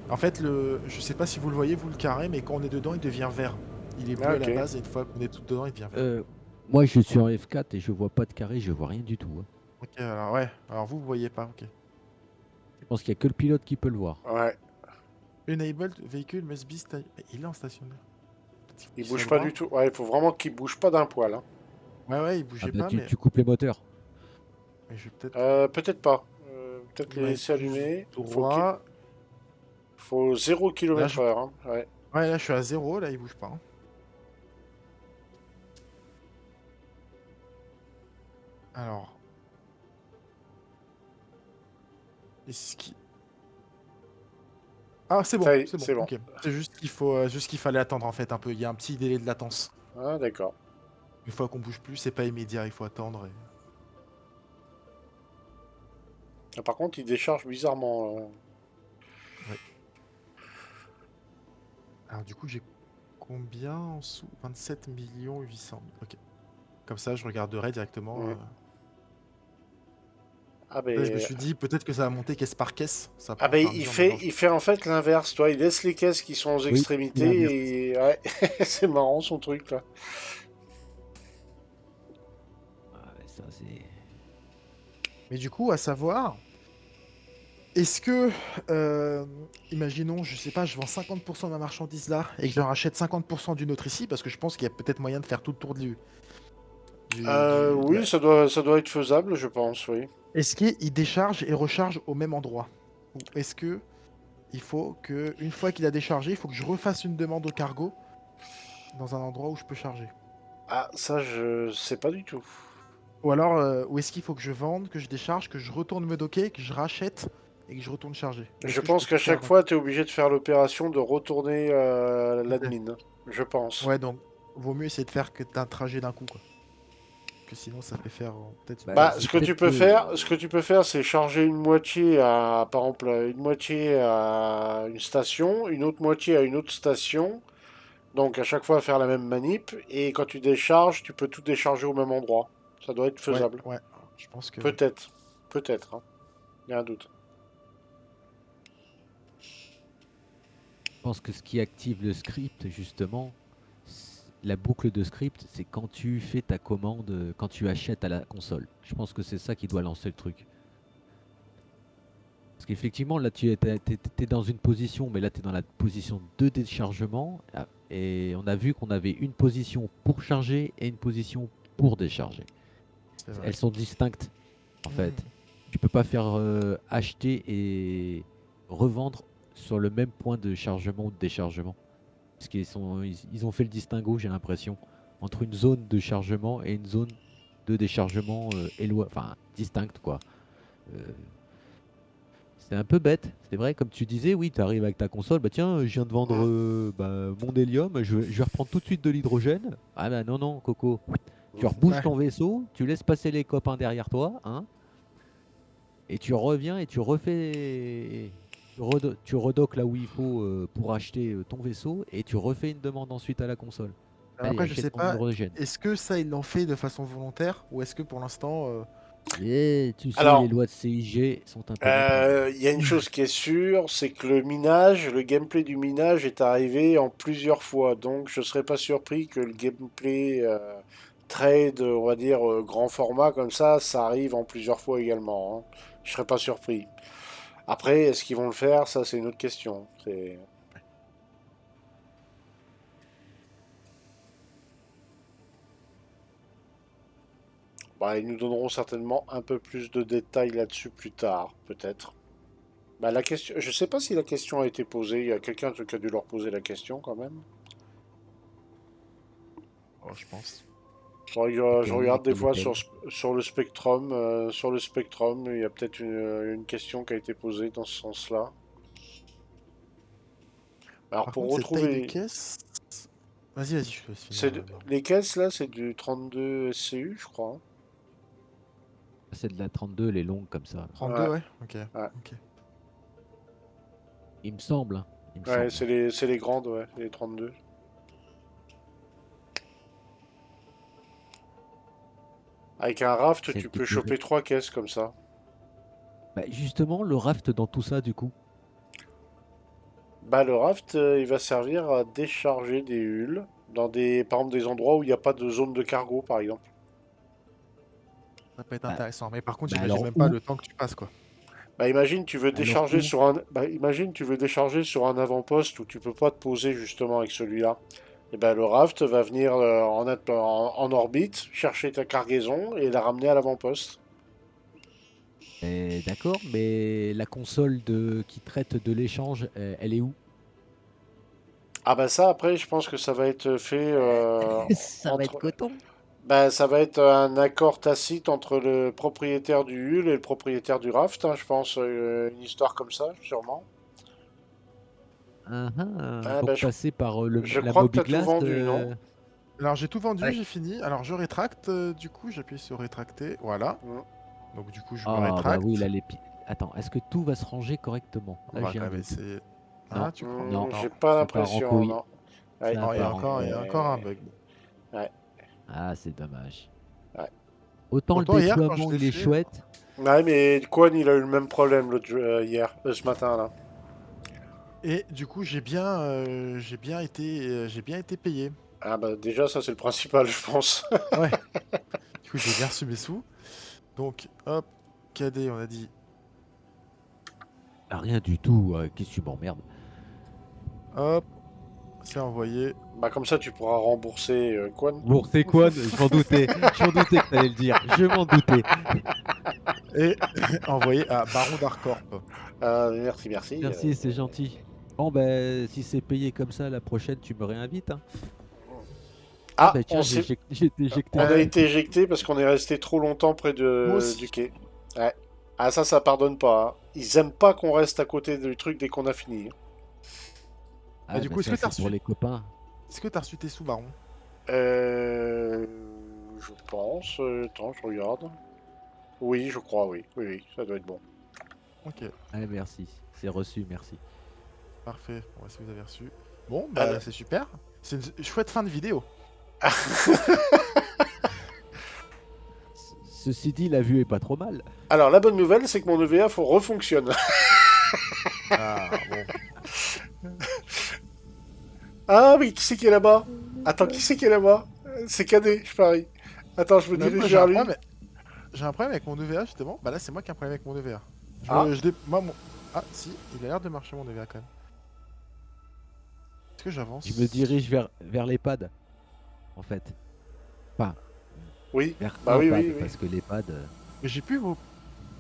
A: En fait, je sais pas si vous le voyez, vous le carré, mais quand on est dedans, il devient vert. Il est bleu
C: Ah
A: à la
C: ok.
A: base et une fois qu'on est tout dedans, il devient vert.
B: Moi, je suis en F4 et je vois pas de carré, je vois rien du tout, hein.
A: Ok, alors ouais. Alors vous voyez pas, ok.
B: Je pense qu'il y a que le pilote qui peut le voir.
C: Ouais.
A: Enabled vehicle must be il est en stationnaire.
C: Il
A: Soit
C: bouge pas
A: droit.
C: du tout. Ouais, il faut vraiment qu'il bouge pas d'un poil, hein.
A: Ouais, il
B: Ah
A: bougeait
B: bah
A: pas,
B: tu coupes les moteurs.
A: mais je vais peut-être.
C: Peut-être pas. Peut-être les
A: Ouais,
C: laisser
A: plus
C: allumer.
A: droit.
C: Faut 0
A: Là,
C: km/h, hein. Ouais.
A: ouais, là, je suis à 0, là, il bouge pas, hein. Alors. Est-ce qu'il... Ah, c'est bon,
C: Ça y est,
A: c'est bon,
C: c'est bon.
A: ok. C'est juste juste qu'il fallait attendre en fait un peu. Il y a un petit délai de latence.
C: Ah d'accord.
A: Une fois qu'on bouge plus, c'est pas immédiat, il faut attendre.
C: Ah, par contre, il décharge bizarrement.
A: Ouais. Alors du coup, j'ai combien en dessous? 27 800 000. Ok. Comme ça, je regarderai directement.
C: Mm. Ah
A: Là, je me
C: ben,
A: suis dit, peut-être que ça va monter caisse par caisse. Ça
C: ah
A: au
C: ben,
A: fur et à mesure maintenant.
C: il fait en fait l'inverse, toi. Il laisse les caisses qui sont aux
B: Oui, c'est l'inverse.
C: extrémités et ouais, c'est marrant son truc là.
B: Ah ouais, ça c'est.
A: Mais du coup, à savoir, est-ce que, euh, imaginons, je sais pas, je vends 50% de ma marchandise là et que je rachète 50% d'une autre ici, parce que je pense qu'il y a peut-être moyen de faire tout le tour de
C: Oui, ça doit être faisable, je pense, oui.
A: Est-ce qu'il décharge et recharge au même endroit? Ou est-ce que il faut que, une fois qu'il a déchargé, il faut que je refasse une demande au cargo dans un endroit où je peux charger?
C: Ah, ça, je sais pas du tout.
A: Ou alors, ou est-ce qu'il faut que je vende, que je décharge, que je retourne me docker, que je rachète et que je retourne charger? Ou est-ce
C: Je
A: que je
C: pense
A: peux
C: qu'à
A: tout faire
C: chaque
A: d'un coup?
C: fois, tu es obligé de faire l'opération de retourner
A: Ok.
C: l'admin. Je pense.
A: Ouais, donc vaut mieux essayer de faire que un trajet d'un coup, quoi. Que sinon, ça fait faire peut-être une
B: Bah,
C: Bah,
A: demande.
B: c'est peut-être.
C: ce que tu peux faire, c'est charger une moitié à, par exemple, une moitié à une station, une autre moitié à une autre station. Donc à chaque fois faire la même manip. Et quand tu décharges, tu peux tout décharger au même endroit. Ça doit être
A: Ouais,
C: faisable.
A: ouais. Je pense que oui.
C: Peut-être. Peut-être, hein. Il y a un doute.
B: Je pense que ce qui active le script, justement, la boucle de script, c'est quand tu fais ta commande, quand tu achètes à la console. Je pense que c'est ça qui doit lancer le truc. Parce qu'effectivement, là, tu es dans une position, mais là, tu es dans la position de déchargement. Et on a vu qu'on avait une position pour charger et une position pour décharger.
A: C'est vrai.
B: Elles sont distinctes, en
A: Mhm.
B: fait. Tu peux pas faire acheter et revendre sur le même point de chargement ou de déchargement. Parce ils ont fait le distinguo, j'ai l'impression, entre une zone de chargement et une zone de déchargement enfin, distincte, quoi. Euh, c'est un peu bête, c'est vrai, comme tu disais, oui, tu arrives avec ta console, bah tiens, je viens de vendre
C: Mm.
B: mon hélium, je vais reprendre tout de suite de l'hydrogène. Ah bah non, non, Coco, tu rebouges
A: Ouais.
B: ton vaisseau, tu laisses passer les copains derrière toi, hein, et tu reviens et tu refais. Tu redoques là où il faut pour acheter ton vaisseau et tu refais une demande ensuite à la console. Allez,
A: Après,
B: à
A: je
B: quel
A: sais
B: point
A: pas,
B: hydrogène?
A: est-ce que ça, ils l'ont fait de façon volontaire ou est-ce que pour l'instant.
B: Et tu sais, les
C: Alors,
B: lois de CIG sont impénétrables.
C: il y a une chose qui est sûre, c'est que le gameplay du minage est arrivé en plusieurs fois. Donc, je serais pas surpris que le gameplay trade, on va dire, grand format comme ça arrive en plusieurs fois également, hein. Je serais pas surpris. Après, est-ce qu'ils vont le faire? Ça, c'est une autre question. Bah, ils nous donneront certainement un peu plus de détails là-dessus plus tard, peut-être. Bah, la question, je sais pas si la question a été posée. Il y a quelqu'un qui a dû leur poser la question quand même.
A: Oh, je pense.
C: Je
B: Laquelle,
C: regarde des
B: laquelle,
C: fois
B: laquelle?
C: sur le Spectrum. Sur le Spectrum, il y a peut-être une question qui a été posée dans ce sens-là. Alors
A: Par
C: pour
A: contre, cette taille de
C: retrouver,
A: caisse. Vas-y, je te laisse finir. Marc.
C: les caisses là, c'est du 32 SCU, je crois, hein.
B: C'est de la 32, les longues comme ça.
A: 32,
C: Ouais,
A: ouais. Ok.
C: ouais,
A: Ok.
B: Il me semble, hein. Il me
C: ouais,
B: semble.
C: c'est les grandes, ouais, les 32. Avec un raft,
B: Celle
C: tu
B: qui
C: peux
B: peut.
C: choper 3 caisses comme ça.
B: Bah, justement, le raft dans tout ça, du coup.
C: Bah, le raft, il va servir à décharger des hulls par exemple, des endroits où il n'y a pas de zone de cargo, par exemple.
A: Ça peut être
B: Bah,
A: intéressant. Mais par contre,
B: bah
A: j'imagine
B: alors
A: même pas
B: où?
A: le temps que tu passes, quoi.
C: Bah, imagine,
B: Alors où?
C: imagine, tu veux décharger sur un avant-poste où tu peux pas te poser justement avec celui-là. Et ben, le raft va venir en orbite, chercher ta cargaison et la ramener à l'avant-poste.
B: D'accord, mais la console qui traite de l'échange, elle est où?
C: Ah bah ça, après, je pense que ça va être fait
B: Ça va être
C: entre...
B: coton.
C: Bah, ça va être un accord tacite entre le propriétaire du hull et le propriétaire du raft, hein, je pense, une histoire comme ça, sûrement.
B: Ah, ah.
C: Ah, bah,
B: Donc passer par
C: je
B: la
C: crois que t'as tout
B: Mobiglass.
C: vendu, non?
A: Alors, j'ai tout vendu,
B: Ouais.
A: j'ai fini. Alors, je rétracte. Du coup, j'appuie sur rétracter. Voilà.
C: Mm.
A: Donc, du coup, je me
B: Ah bah oui,
A: rétracte.
B: là Attends, est-ce que tout va se ranger correctement?
A: On
B: Là,
A: va
B: j'ai
A: quand
B: un
A: même
B: doute.
A: essayer. Ah,
B: Non,
A: tu crois?
B: non,
C: J'ai
A: Non.
C: pas
B: ça part en
C: l'impression,
B: couille.
C: non. Ouais,
B: Ça
A: Non,
B: part en
A: il y
B: couille.
A: a encore un bug.
C: ouais,
B: Ah, c'est dommage.
C: ouais.
B: Autant le
A: Pourtant, hier, quand je
B: déploiement,
A: l'ai
B: il est
A: fait.
B: chouette.
C: Ouais, mais Quan, il a eu le même problème hier, ce matin, là.
A: Et du coup, j'ai bien été payé.
C: Ah bah déjà, ça c'est le principal, je pense.
A: Ouais. Du coup, j'ai bien reçu mes sous. Donc, hop, KD, on a dit.
B: Ah, rien du tout. Qu'est-ce que tu m'emmerdes?
A: Hop, c'est envoyé.
C: Bah comme ça, tu pourras rembourser Quan.
B: Bon, c'est quoi? Je m'en doutais. Je m'en doutais que t'allais le dire. Je m'en doutais.
A: Et envoyé à Baron d'Arcorp.
C: Merci, merci.
B: Merci, c'est gentil. Bon, ben, si c'est payé comme ça, la prochaine, tu me réinvites, hein. Ah,
C: Ah,
B: ben tiens, j'ai été éjecté.
C: on a
A: Euh,
C: été éjecté parce qu'on est resté trop longtemps près
A: Moi
C: du
A: aussi.
C: quai. Ouais. Ah ça pardonne pas, hein. Ils aiment pas qu'on reste à côté du truc dès qu'on a fini, hein.
B: Ah,
A: Du
B: ben
A: coup,
B: ça, c'est pour les copains.
A: est-ce que t'as reçu tes sous, Baron?
C: Euh... Je pense. Attends, je regarde. Oui, je crois, oui. Oui, oui, ça doit être bon.
A: Ok,
B: Ah, merci. C'est reçu, merci.
A: parfait. On va si vous avez reçu. Bon, bah,
C: Alors,
A: c'est super. C'est une chouette fin de vidéo.
B: Ceci dit, la vue est pas trop mal.
C: alors, la bonne nouvelle, c'est que mon EVA refonctionne.
A: Ah, bon.
C: Ah oui, qui c'est qui est là-bas? Attends, qui c'est qui est là-bas? C'est Cadet, je parie. Attends, je me
A: Moi,
C: dirige
A: j'ai un
C: vers lui.
A: problème. J'ai un problème avec mon EVA, justement. Bah là, c'est moi qui ai un problème avec mon EVA.
C: Ah,
A: Moi, Ah, si, il a l'air de marcher, mon EVA, quand même. Est-ce que j'avance?
B: Je me dirige vers l'EHPAD, en fait. Enfin,
C: oui.
B: vers
C: Bah
B: un
C: oui,
B: pad,
C: oui, oui.
B: parce que l'EHPAD.
A: Mais j'ai plus vos...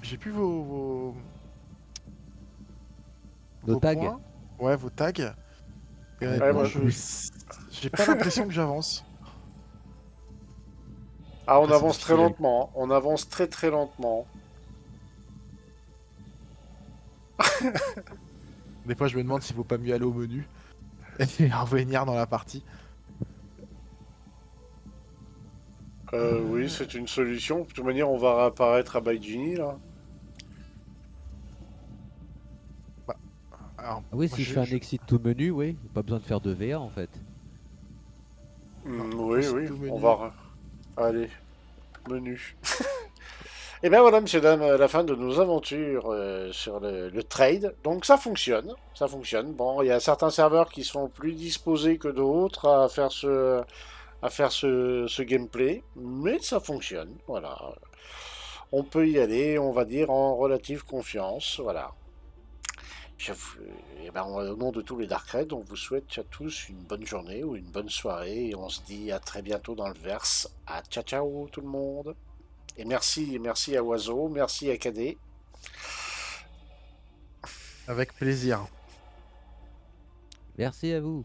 A: J'ai plus
B: Nos
A: vos
B: tags.
A: points. Ouais, vos tags. Et
B: Ouais,
A: honnêtement,
C: moi
A: j'ai pas l'impression que j'avance.
C: Ah, on
A: Après, c'est
C: avance très
A: difficile.
C: lentement, hein. On avance très très lentement.
A: Des fois, je me demande s'il vaut pas mieux aller au menu et revenir dans la partie.
C: Oui, c'est une solution. De toute manière, on va réapparaître à Baijini, là.
A: Alors,
B: Ah oui,
A: moi,
B: si je fais un exit tout menu, oui, pas besoin de faire de VA en fait.
C: Oui,
A: c'est
C: oui,
A: tout menu.
C: on va... Allez, menu. Et bien voilà, messieurs, dames, la fin de nos aventures sur le trade. Donc ça fonctionne, ça fonctionne. Bon, il y a certains serveurs qui sont plus disposés que d'autres à faire ce gameplay, mais ça fonctionne, voilà. On peut y aller, on va dire, en relative confiance, voilà. Je vous- eh ben, au nom de tous les Dark Raids, on vous souhaite à tous une bonne journée ou une bonne soirée et on se dit à très bientôt dans le verse. À ciao ciao tout le monde. Et merci à Oiseau, merci à Cadet.
A: Avec plaisir.
B: Merci à vous.